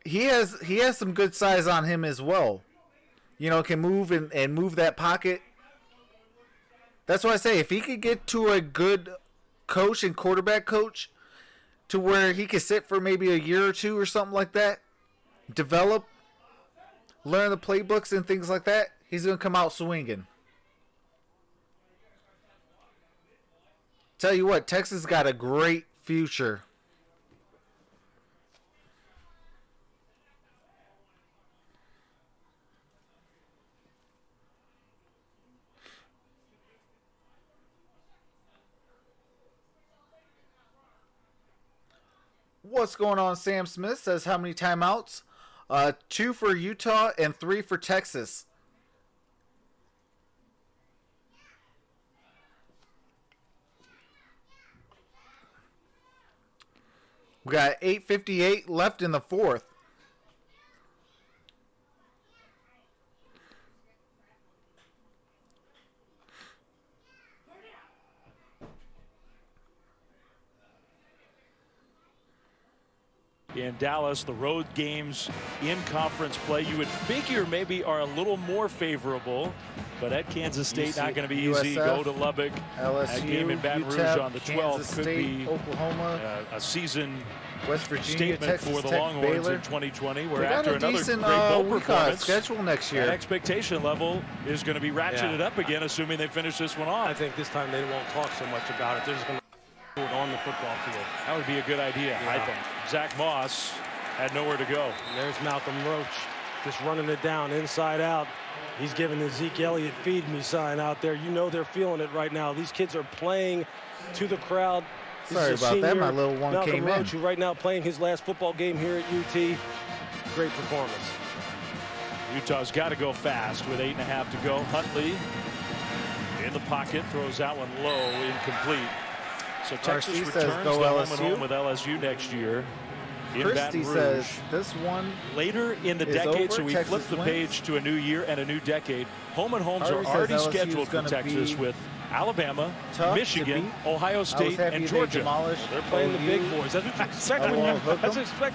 he has some good size on him as well. You know, can move and move that pocket. That's why I say if he could get to a good coach and quarterback coach to where he could sit for maybe a year or two or something like that, develop, learn the playbooks and things like that, he's going to come out swinging. Tell you what, Texas got a great future. What's going on? Sam Smith says how many timeouts? 2 for Utah and 3 for Texas. We got 8:58 left in the fourth. in Dallas. The road games in conference play, you would figure maybe are a little more favorable, but at Kansas State, not going to be easy. Go to Lubbock. LSU, that game in Baton Rouge UTEP, on the 12th Kansas could State, be Oklahoma, a season West Virginia, statement Texas for the Tech, Longhorns Baylor. in 2020. Where They got after a another decent, great bowl performance, schedule next year. that expectation level is going to be ratcheted up again, assuming they finish this one off. I think this time they won't talk so much about it. They're just going to do it on the football field. That would be a good idea, I think. Zach Moss had nowhere to go. And there's Malcolm Roach just running it down inside out. He's giving the Zeke Elliott feed me sign out there. You know they're feeling it right now. These kids are playing to the crowd. Sorry about that. My little one Malcolm came Roach, in. who right now playing his last football game here at UT. Great performance. Utah's got to go fast with 8.5 to go. Huntley in the pocket, throws that one low, incomplete. So Texas RC returns says go to home LSU. and home with LSU next year. In Christie Baton Rouge. says this one Later in the is decade, over. so we Texas flip the wins. page to a new year and a new decade. Home and homes Harvey are already says LSU is scheduled for gonna Texas be with Alabama, tough to Michigan, beat. Ohio I was State, happy and they Georgia. demolished They're playing the OU. big boys. That's what you expect when Well, you. hook 'em.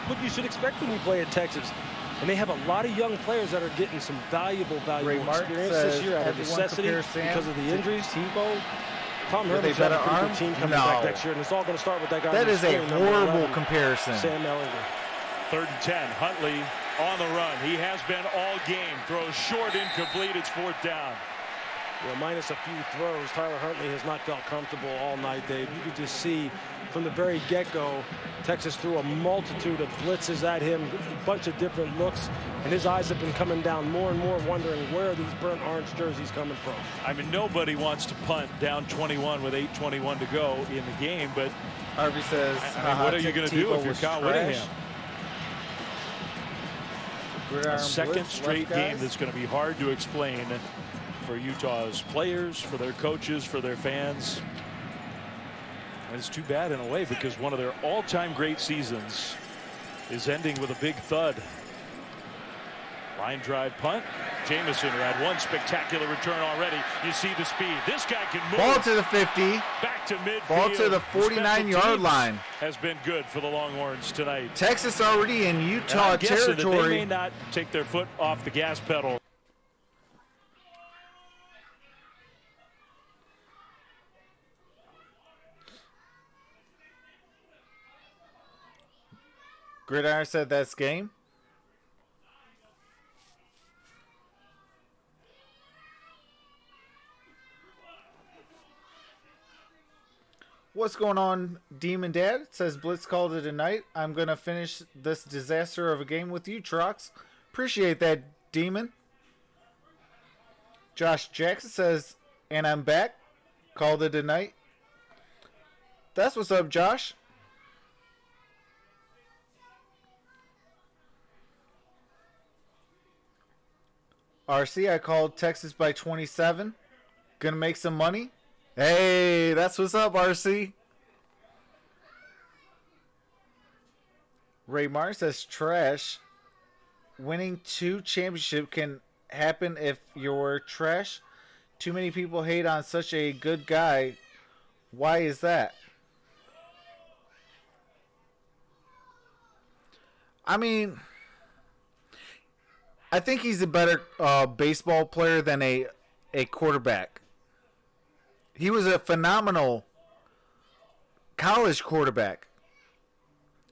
What you should expect when you play at Texas. And they have a lot of young players that are getting some valuable Ray Martin experience says this year out of everyone necessity compares Sam because of the to injuries. Tebow. Tom With a Herman's got a better pretty arm? good team coming No. back next year, and it's all going to start with that guy. That is a screen, number horrible 11, comparison. Sam Ellinger. 3rd and 10. Huntley on the run. He has been all game. Throws short, incomplete. It's 4th down. Well, minus a few throws, Tyler Huntley has not felt comfortable all night, Dave. You could just see from the very get-go, Texas threw a multitude of blitzes at him, a bunch of different looks, and his eyes have been coming down more and more, wondering where are these burnt orange jerseys coming from. I mean, nobody wants to punt down 21 with 8:21 to go in the game, but Harvey says, I mean, what are you going to do if you're Kyle Whittingham? A second straight game that's going to be hard to explain for Utah's players, for their coaches, for their fans. And it's too bad in a way because one of their all-time great seasons is ending with a big thud. Line drive punt. Jamison, who had one spectacular return already. You see the speed. This guy can move. Ball to the 50. Back to midfield. Ball to the 49-yard line. Has been good for the Longhorns tonight. Texas already in Utah territory. That they may territory. not take their foot off the gas pedal. Gridiron said that's game. What's going on, Demon Dad? Says Blitz called it a night. I'm going to finish this disaster of a game with you, Trox. Appreciate that, Demon. Josh Jackson says, and I'm back. Called it a night. That's what's up, Josh. RC, I called Texas by 27. Gonna make some money. Hey, that's what's up, RC. Ray Martin says trash. Winning 2 championships can happen if you're trash. Too many people hate on such a good guy. Why is that? I mean, I think he's a better baseball player than a quarterback. He was a phenomenal college quarterback.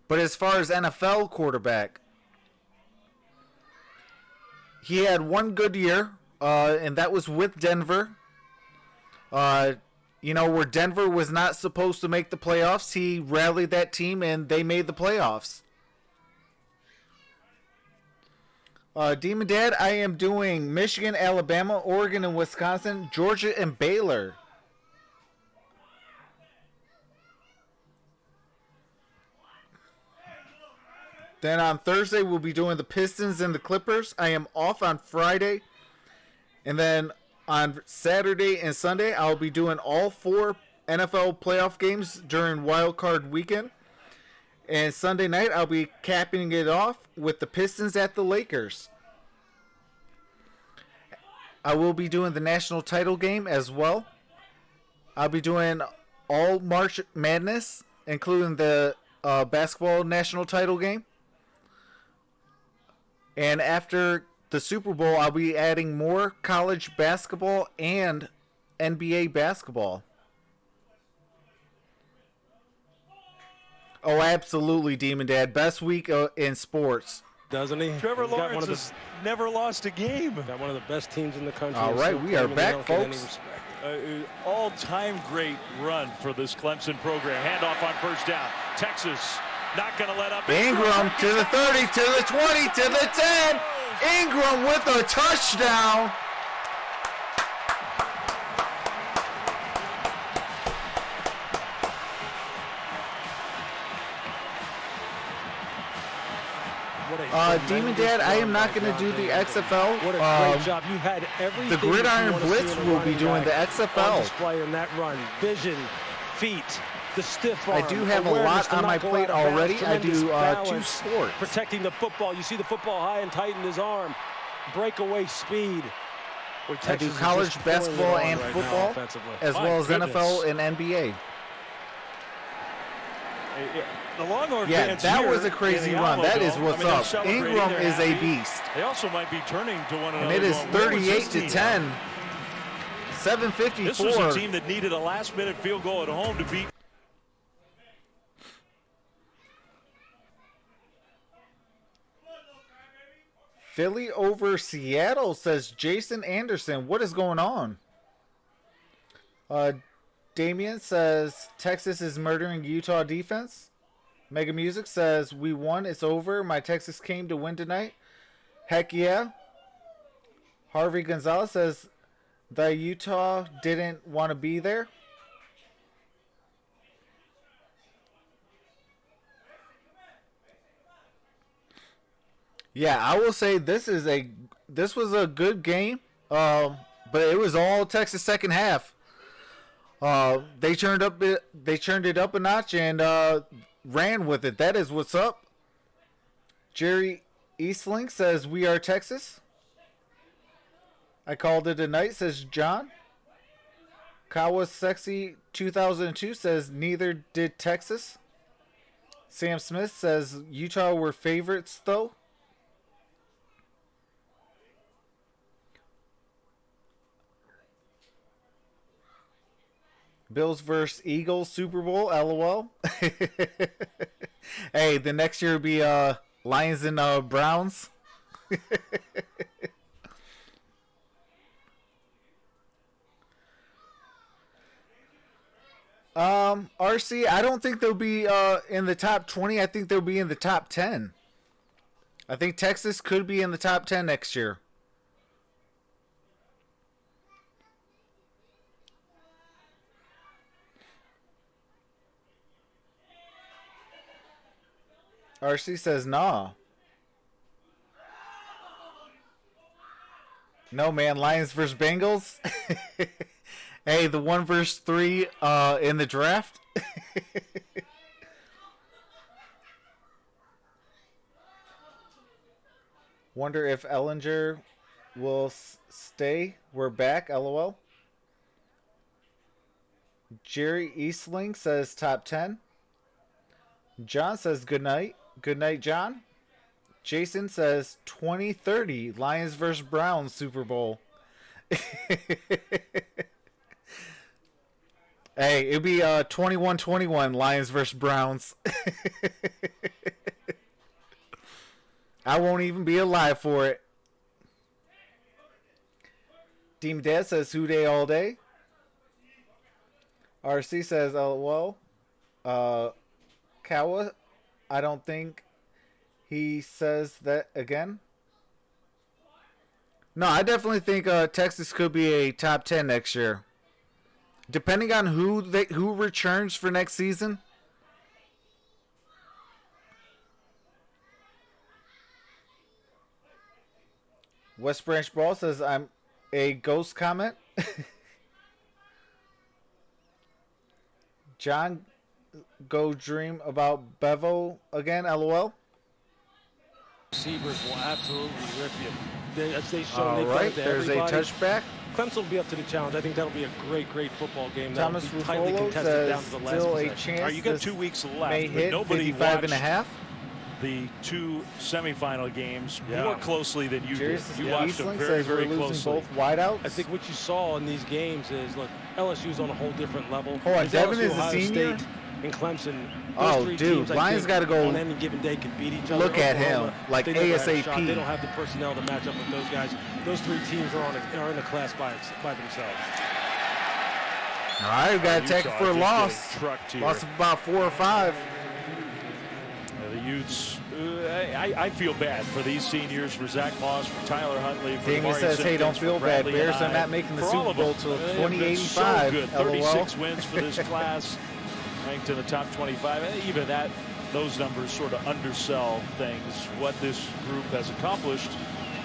But as far as NFL quarterback, he had one good year, and that was with Denver. You know, where Denver was not supposed to make the playoffs, he rallied that team, and they made the playoffs. Demon Dad, I am doing Michigan, Alabama, Oregon, and Wisconsin, Georgia, and Baylor. Then on Thursday, we'll be doing the Pistons and the Clippers. I am off on Friday. And then on Saturday and Sunday, I'll be doing all 4 NFL playoff games during Wild Card Weekend. And Sunday night, I'll be capping it off with the Pistons at the Lakers. I will be doing the national title game as well. I'll be doing all March Madness, including the basketball national title game. And after the Super Bowl, I'll be adding more college basketball and NBA basketball. Oh, absolutely, Demon Dad. Best week in sports. Doesn't he? Trevor Lawrence has never lost a game. Got one of the best teams in the country. All right, we are back, folks. All-time great run for this Clemson program. Handoff on first down. Texas not going to let up. Ingram to the 30, to the 20, to the 10. Ingram with a touchdown. Demon Dad, I am not going to do the XFL. What a great job. You had everything. The Gridiron Blitz will be doing the XFL. On display in that run. Vision, feet, the stiff arm. I do have a lot on my plate already. I do 2 sports. Protecting the football. You see the football high and tight in his arm. Breakaway speed. I do college basketball and football, as well as NFL and NBA. The Longhorn fans that was a crazy run. That is what's up. Ingram is a beast. They also might be turning to one another. And it is 38-10. 7:54. This was a team that needed a last-minute field goal at home to beat. Philly over Seattle, says Jason Anderson. What is going on? Damien says Texas is murdering Utah defense. Mega Music says we won. It's over. My Texas came to win tonight. Heck yeah. Harvey Gonzalez says the Utah didn't want to be there. Yeah, I will say this was a good game, but it was all Texas second half. They turned it up a notch and ran with it. That is what's up. Jerry Eastlink says we are Texas. I called it a night, says John. Kawa Sexy 2002 says neither did Texas. Sam Smith says Utah were favorites though. Bills versus Eagles Super Bowl, LOL. Hey, the next year will be Lions and Browns. RC, I don't think they'll be in the top 20. I think they'll be in the top 10. I think Texas could be in the top 10 next year. RC says, nah. No, man. Lions versus Bengals. Hey, the 1 versus 3 in the draft. Wonder if Ellinger will stay. We're back, LOL. Jerry Eastling says top 10. John says good night. Good night, John. Jason says 2030 Lions versus Browns Super Bowl. Hey, it'd be 21-21 Lions versus Browns. I won't even be alive for it. Demon Dad says who day all day. RC says well, Kawa, I don't think he says that again. No, I definitely think Texas could be a top 10 next year. Depending on who returns for next season. West Branch Ball says I'm a ghost comment. John, go dream about Bevo again, LOL. Receivers will absolutely rip you. As they show, all right, there's a touchback. Clemson will be up to the challenge. I think that'll be a great football game. Thomas That'll be tightly Ruffolo contested down says to the last still a possession. chance. You got 2 weeks left, may but hit nobody 55.5. the 2 semifinal games more closely than you did. Jason You watched them Eastling very, says very we're losing closely. both wideouts. I think what you saw in these games is, look, LSU's on a whole different level. Hold on, There's Devin LSU, is a Ohio senior? State, and Clemson. Oh, Those 3 dude, teams, I Lions think, gotta go on any given day can beat each other. look at Oklahoma, him, like they never had a ASAP. shot. They don't have the personnel to match up with those guys. Those 3 teams are in a class by themselves. All right, we got to take it for a loss. Loss of about 4 or 5. The Utes, I feel bad for these seniors, for Zach Moss, for Tyler Huntley. For Damien says, hey, don't feel bad. Bears are not making the Super Bowl till 2085. So good. 36 LOL. wins for this class, ranked in the top 25. And even those numbers sort of undersell things, what this group has accomplished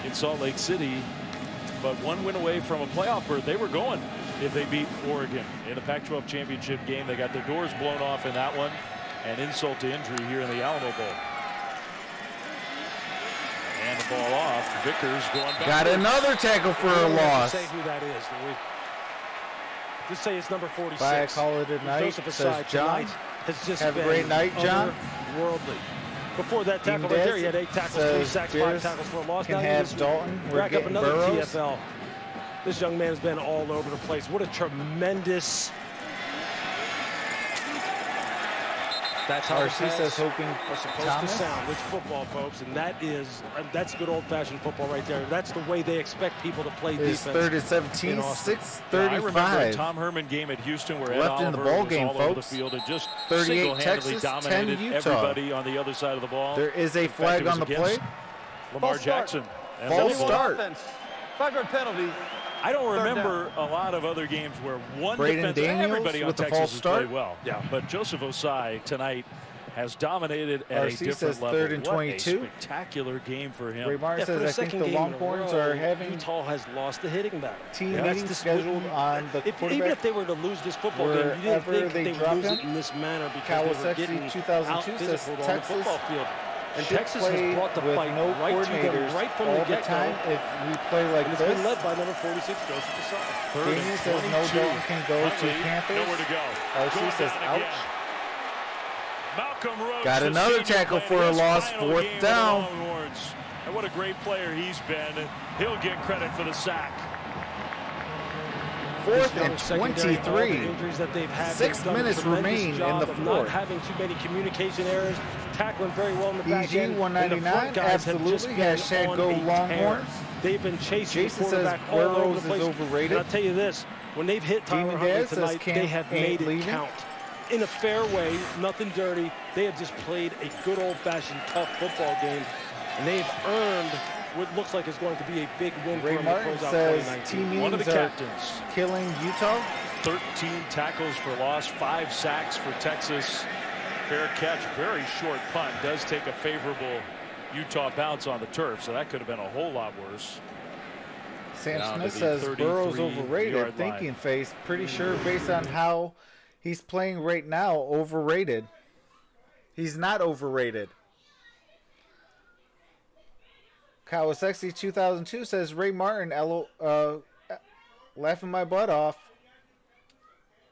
in Salt Lake City. But 1 win away from a playoff berth. They were going if they beat Oregon in the Pac-12 championship game. They got their doors blown off in that one. And insult to injury here in the Alamo Bowl. And the ball off. Vickers going back. Got another tackle for a loss. Say who that is, Louis. Just say it's number 46. Bye, call it a night, Joseph says Asai John. has just Have a been great night, John. Worldly. Before that tackle right there, he had 8 tackles, 3 sacks, 5 tackles for a loss. Can now have he Dalton. We're rack up getting another Burrows. TFL. This young man has been all over the place. What a tremendous. That's how RC says hoping are supposed Thomas. to sound. Which football, folks, and that's good old-fashioned football right there. That's the way they expect people to play It's defense. 3rd and 17, in Austin. 6:35. I remember a Tom Herman game at Houston where Ed Left in the Oliver ball was game, all over the folks. field and just 38 single-handedly Texas, 10 dominated Utah. everybody on the other side of the ball. There is a In fact, flag it was on the against play. Lamar False start. Jackson. And False Louisville. start. Offense. 5-yard penalty. I don't Third remember a lot of other games where one Braden defensive, Daniels everybody on with the Texas false has start. played well. Yeah, but Joseph Osai tonight has dominated at RC a different says level. 3rd and What 22. a spectacular game for him. Ray Martin Yeah, for the says, I think second the game in a Longhorns row, are having Utah has lost the hitting battle. team That's meetings the- scheduled on the Even quarterback. if they were to lose this football game, you didn't Wherever think they they would drop lose him. it in this manner because they were Kawasaki getting 2002 out says physical on the Texas football field. And should Texas play has brought the with fight no right to them coordinators right from all the the get-go. time if we play like And it's this. been led by number 46, Joseph Asai. Third Damien and says no 22. Dalton can go to Huntley, Panthers. nowhere to go. RC Going says down ouch. again. Malcolm Roach, Got the another senior, tackle playing for a his loss, final 4th game with down. the Longhorns. And what a great player he's been. He'll get credit for the sack. 4th and All the 23. injuries that they've had, 6 they've done a minutes tremendous remain in job the of not 4th. having too many communication errors, tackling very well in the back EG end. And the 199, front guys have just absolutely. been Hashtag on go a tear. Longhorns. They've been chasing Jason the says quarterback all over Burrows the is place. overrated. And I'll tell you this, when they've hit Tyler Demon Huntley Dad says tonight, Camp they have ain't made it leaving. count. In a fair way, nothing dirty. They have just played a good old-fashioned tough football game, and they've earned what looks like is going to be a big win for Ray them to Martin close out says 2019. team One of the meetings are captains. killing Utah. 13 tackles for loss, 5 sacks for Texas. Fair catch, very short punt. Does take a favorable Utah bounce on the turf, so that could have been a whole lot worse. Sam Down Smith to the says Burrow's 33 overrated. yard Thinking line. face. Pretty sure based on how he's playing right now, overrated. He's not overrated. Kawasaki 2002 says Ray Martin, laughing my butt off.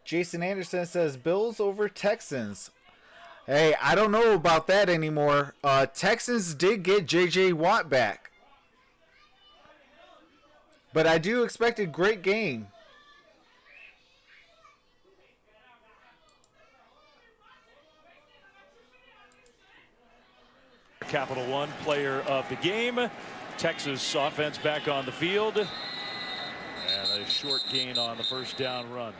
Jason Anderson says Bills over Texans. Hey, I don't know about that anymore. Texans did get J.J. Watt back. But I do expect a great game. Capital One player of the game. Texas offense back on the field. And a short gain on the first down run.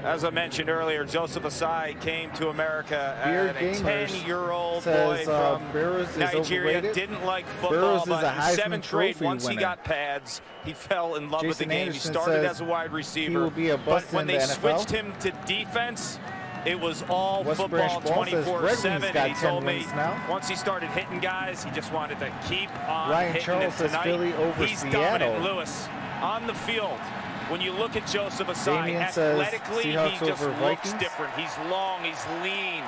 As I mentioned earlier, Joseph Asai came to America Beard as a Gamers 10-year-old boy says, from Burrows is Nigeria. overrated. Didn't like football, Burrows is but a in Heisman 7th grade, Trophy once he winner. got pads, he fell in love with the Jason game. Anderson He started says as a wide receiver, will be a but bust when in they the NFL. switched him to defense, it was all West football Branch Ball says 24/7. Red Wings got He 10 told me wins now. once he started hitting guys, he just wanted to keep on Ryan hitting Charles it says tonight. Philly over He's Seattle. dominant, Lewis, on the field. When you look at Joseph Asai, Damien says athletically, Seahawks he just over looks Vikings. different. He's long, he's lean.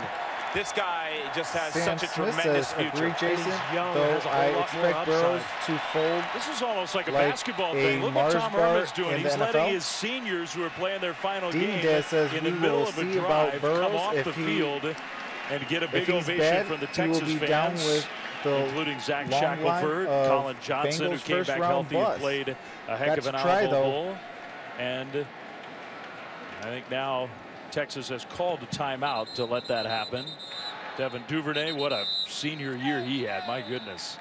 This guy just has Sam such a Smith tremendous says, future. agree, Jason, young, though has a whole I lot more expect Burrows to fold. This is almost like a like basketball a thing. Look what Tom Mars bar Herman's doing. in the He's letting NFL. his seniors who are playing their final Dean game Dez says in we the middle will of a see about drive Burrows come off if the he- field and get a big If he's ovation bad, from the he will Texas be down fans, with the including Zach long line Shackelford, of Colin Johnson, who Bengals came back first-round healthy and bust. played a heck Got of an to try, Alamo though. Bowl. And I think now Texas has called a timeout to let that happen. Devin Duvernay, what a senior year he had. My goodness.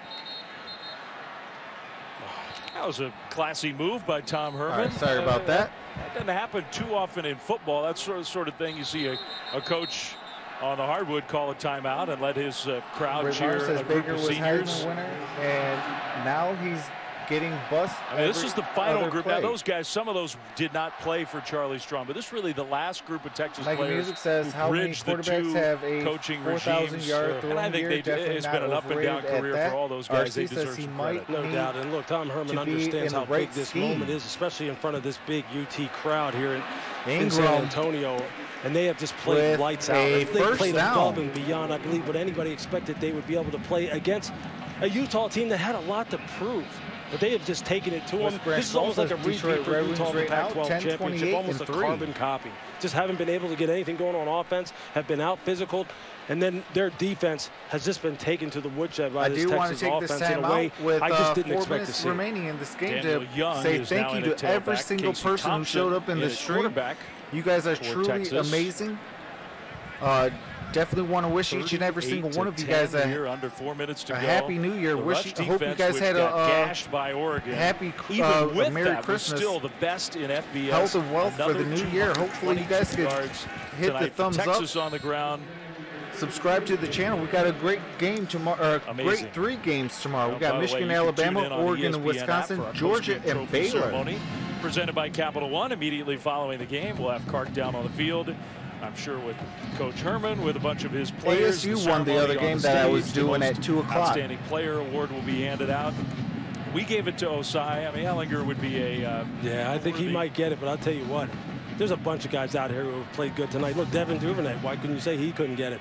That was a classy move by Tom Herman. All right, sorry about that. That doesn't happen too often in football. That's sort of thing you see a coach on the hardwood call a timeout and let his crowd Ray cheer Mars says a group Baker of was seniors. Heisman winner, and now he's getting bust. I mean, this is the final group. Play. Now, those guys, some of those did not play for Charlie Strong, but this is really the last group of Texas Nike players Music says who how many bridged the quarterbacks two have a coaching 4,000 regimes. yard throwing And I think year. it's been an up and down career for all those guys. They RC deserve says he some might credit. No doubt. And look, Tom Herman to be understands in how the right big this scheme. moment is, especially in front of this big UT crowd here in San Ingram Antonio. And they have just played with lights out. a They first played down. above and beyond, I believe, what anybody expected they would be able to play against a Utah team that had a lot to prove. But they have just taken it to them. This is almost like a repeat for Utah in the Pac-12 championship, almost a carbon copy. Just haven't been able to get anything going on offense, have been out physical, and then their defense has just been taken to the woodshed by this Texas offense in a way with I just didn't 4 expect to minutes see. remaining in this game Daniel to Young say is thank now you in to at every tailback. single Casey person who Thompson showed up in the at stream. quarterback You guys are for truly Texas. amazing. Definitely want to wish each and every single one of you guys under 4 minutes to a go. happy New Year. The I rush hope you defense, guys which had got a gashed by Oregon. happy Even with Merry that, Christmas, we're still the best in FBS. health and wealth for Another the new year. Hopefully you guys could 226 hit the tonight. thumbs Texas up. on the ground. Subscribe to the channel. We got a great game tomorrow. Amazing. Great 3 games tomorrow. We By got the way, Michigan, you can Alabama, tune in on the Oregon, and ESPN app Wisconsin, for our Georgia, post-game and trophy Baylor. ceremony presented by Capital One. Immediately following the game, we'll have Clark down on the field. I'm sure with Coach Herman, with a bunch of his players. ASU won the other game that I was doing at 2 o'clock. Outstanding player award will be handed out. We gave it to Osai. I mean, Ellinger would be a Yeah, I think he might get it, but I'll tell you what. There's a bunch of guys out here who have played good tonight. Look, Devin Duvernay, why couldn't you say he couldn't get it?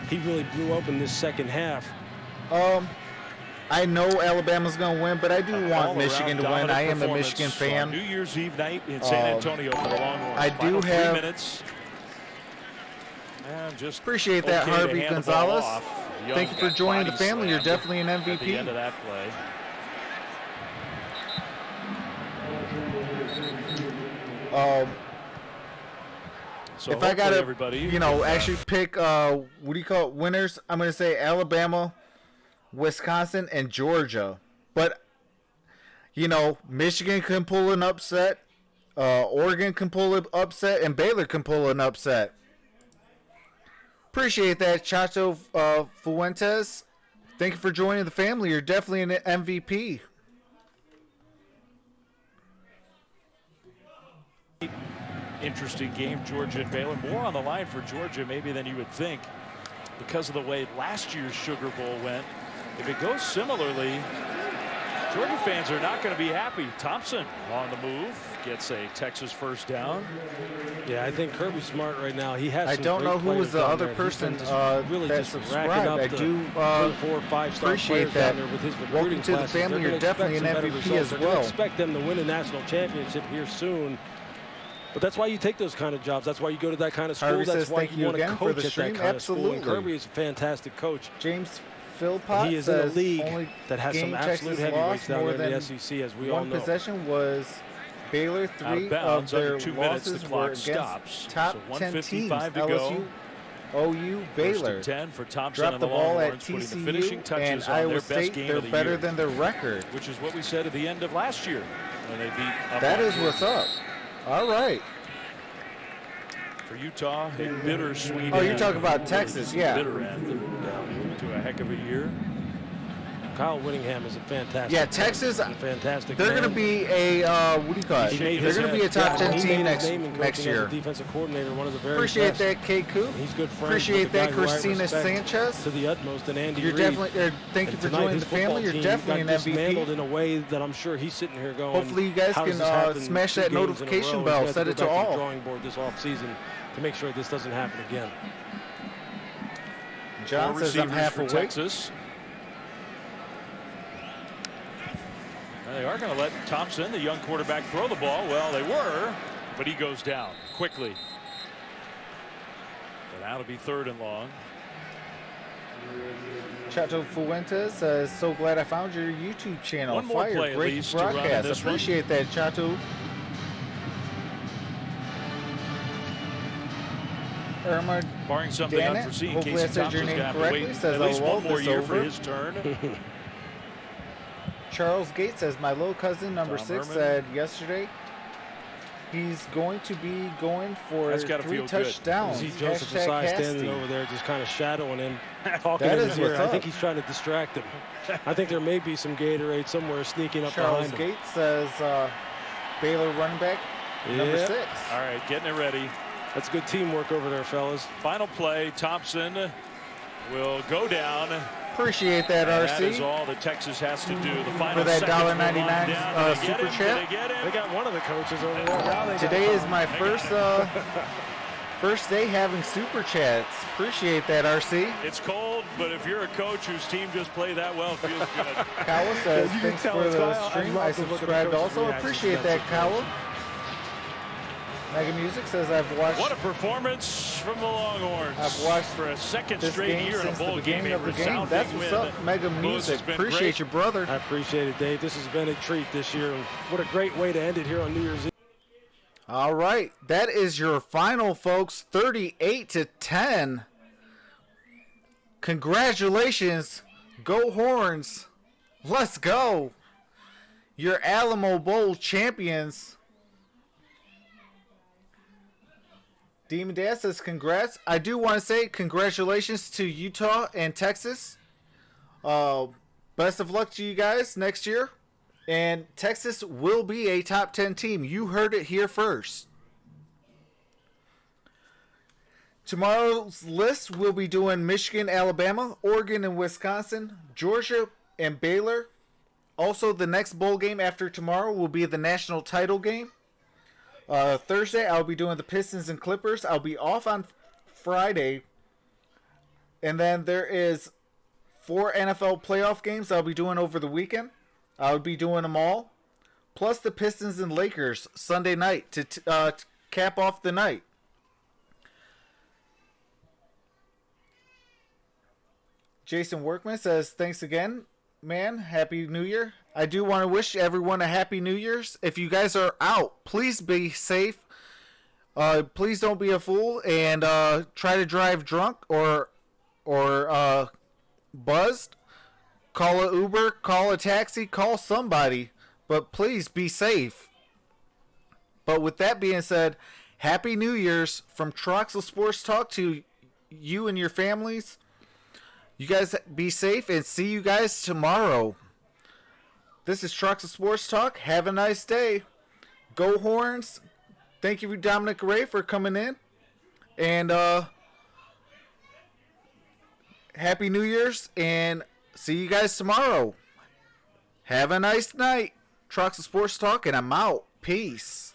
He really blew open this second half. I know Alabama's going to win, but I do want Michigan to win. I am a Michigan fan. New Year's Eve night in San Antonio for the Longhorns. I do Final 3 have. minutes. And just Appreciate that, okay to Harvey hand the ball Gonzalez. off. Young Thank you for got joining the body family. You're slammed definitely an at the MVP. end of that play. So If I got to, everybody, you know, actually pick, what do you call it, winners, I'm going to say Alabama, Wisconsin, and Georgia. But, you know, Michigan can pull an upset, Oregon can pull an upset, and Baylor can pull an upset. Appreciate that, Chacho Fuentes. Thank you for joining the family. You're definitely an MVP. Interesting game, Georgia and Baylor. More on the line for Georgia maybe than you would think because of the way last year's Sugar Bowl went. If it goes similarly, Georgia fans are not going to be happy. Thompson on the move, gets a Texas first down. Yeah, I think Kirby Smart right now, he has I some don't great know who was players the down other there. person He's been really that just racking subscribed. up I the do 3, 4, 5-star appreciate players that. down there with his Welcome recruiting to the classes. family. They're You're gonna expect definitely an some better MVP results. as They're gonna well. expect them to win a national championship here soon. But that's why you take those kind of jobs. That's why you go to that kind of school. Harvey That's says why thank you you want to again for coach the at stream. that kind of school. And Absolutely. Kirby is a fantastic coach. James Philpott He is in a says league only that has some game absolute Texas heavyweights lost down more there in the than SEC, as we all one know. possession was Baylor. Out 3 of bounds, of their under 2 minutes, the losses clock were against stops. top So 10 teams. 1:55 to go. LSU, OU, First Baylor. and 10 for Thompson Dropped and the the ball at Longhorns, putting the finishing TCU touches and on Iowa their best State. game They're of the better year, than their record. which is what we said at the end of last year when they beat up That on is what's up. All right. for Utah. A bittersweet. Oh, you're end. talking about Texas, yeah. Bitter end to a heck of a year. Kyle Whittingham is a fantastic. Yeah, Texas. a fantastic. They're man. going to be a what do you call it? He made They're his going to be a top 10 he team made his name in next coaching year. As a defensive coordinator, one of the very Appreciate best. that, K. Coop. He's good friends. Appreciate with the that, guy who I Christina respect Sanchez. to the utmost, and Andy You're Reid. definitely. Thank you And for tonight, joining his the family. football You're team definitely an got dismantled MVP. in a way that I'm sure he's sitting here going. Hopefully you guys "How does can this happen smash 2 that games in a notification row?" bell. He's got Set to it go to back the all. drawing board this offseason to make sure this doesn't happen again. John says I'm half for awake. Texas. And they are going to let Thompson, the young quarterback, throw the ball. Well, they were, but he goes down quickly. And that'll be 3rd and long. Chato Fuentes says, so glad I found your YouTube channel. One more Fire, play, great at least, to run in broadcast. this one. Appreciate that, Chato. Irma Barring something Danet, unforeseen, hopefully I Casey said your Thompson's name got to correctly. wait Says at I least one love more this year for over. his turn. Charles Gates says, my little cousin, number Tom 6, Herman. said yesterday he's going to be going for That's gotta 3 feel good. touchdowns. See Joseph Hashtag Asai standing Casty. over there just kind of shadowing him, talking That in is his ear. what's I up. think he's trying to distract him. I think there may be some Gatorade somewhere sneaking up Charles behind him. Gates says Baylor running back, number 6. All right, getting it ready. That's good teamwork over there, fellas. Final play, Thompson will go down. Appreciate that, And RC. that is all that Texas has to do. The final For that seconds will $1.99 wind down. Did they get super him? chat. Did they get him? They got one of the coaches over there. Now they got Today is one. my first day having super chats. Appreciate that, RC. It's cold, but if you're a coach whose team just played that well, it feels good. Kawa says, You can thanks tell for it's the Kyle. stream. I I love to look at the subscribed coach's also. reactions Appreciate to that, that Kawa. Mega Music says, I've watched What a performance from the Longhorns. I've watched for a second this straight game year in a since the bowl game. beginning A of the game. resounding That's what's win. up, Mega Lewis Music. has been Appreciate great. you, brother. I appreciate it, Dave. This has been a treat this year. And what a great way to end it here on New Year's Eve. All right, that is your final, folks. 38-10. Congratulations, go Horns! Let's go. Your Alamo Bowl champions. Demon Dad says congrats. I do want to say congratulations to Utah and Texas. Best of luck to you guys next year. And Texas will be a top 10 team. You heard it here first. Tomorrow's list, we'll be doing Michigan, Alabama, Oregon, and Wisconsin, Georgia, and Baylor. Also, the next bowl game after tomorrow will be the national title game. Thursday, I'll be doing the Pistons and Clippers. I'll be off on Friday. And then there is 4 NFL playoff games I'll be doing over the weekend. I'll be doing them all. Plus the Pistons and Lakers Sunday night to cap off the night. Jason Workman says, thanks again, man. Happy New Year. I do want to wish everyone a Happy New Year's. If you guys are out, please be safe. Please don't be a fool and try to drive drunk or buzzed. Call an Uber, call a taxi, call somebody. But please be safe. But with that being said, Happy New Year's from Troxel Sports Talk to you and your families. You guys be safe and see you guys tomorrow. This is Troxel Sports Talk. Have a nice day. Go Horns. Thank you, Dominic Ray, for coming in. And Happy New Year's. And see you guys tomorrow. Have a nice night. Troxel Sports Talk, and I'm out. Peace.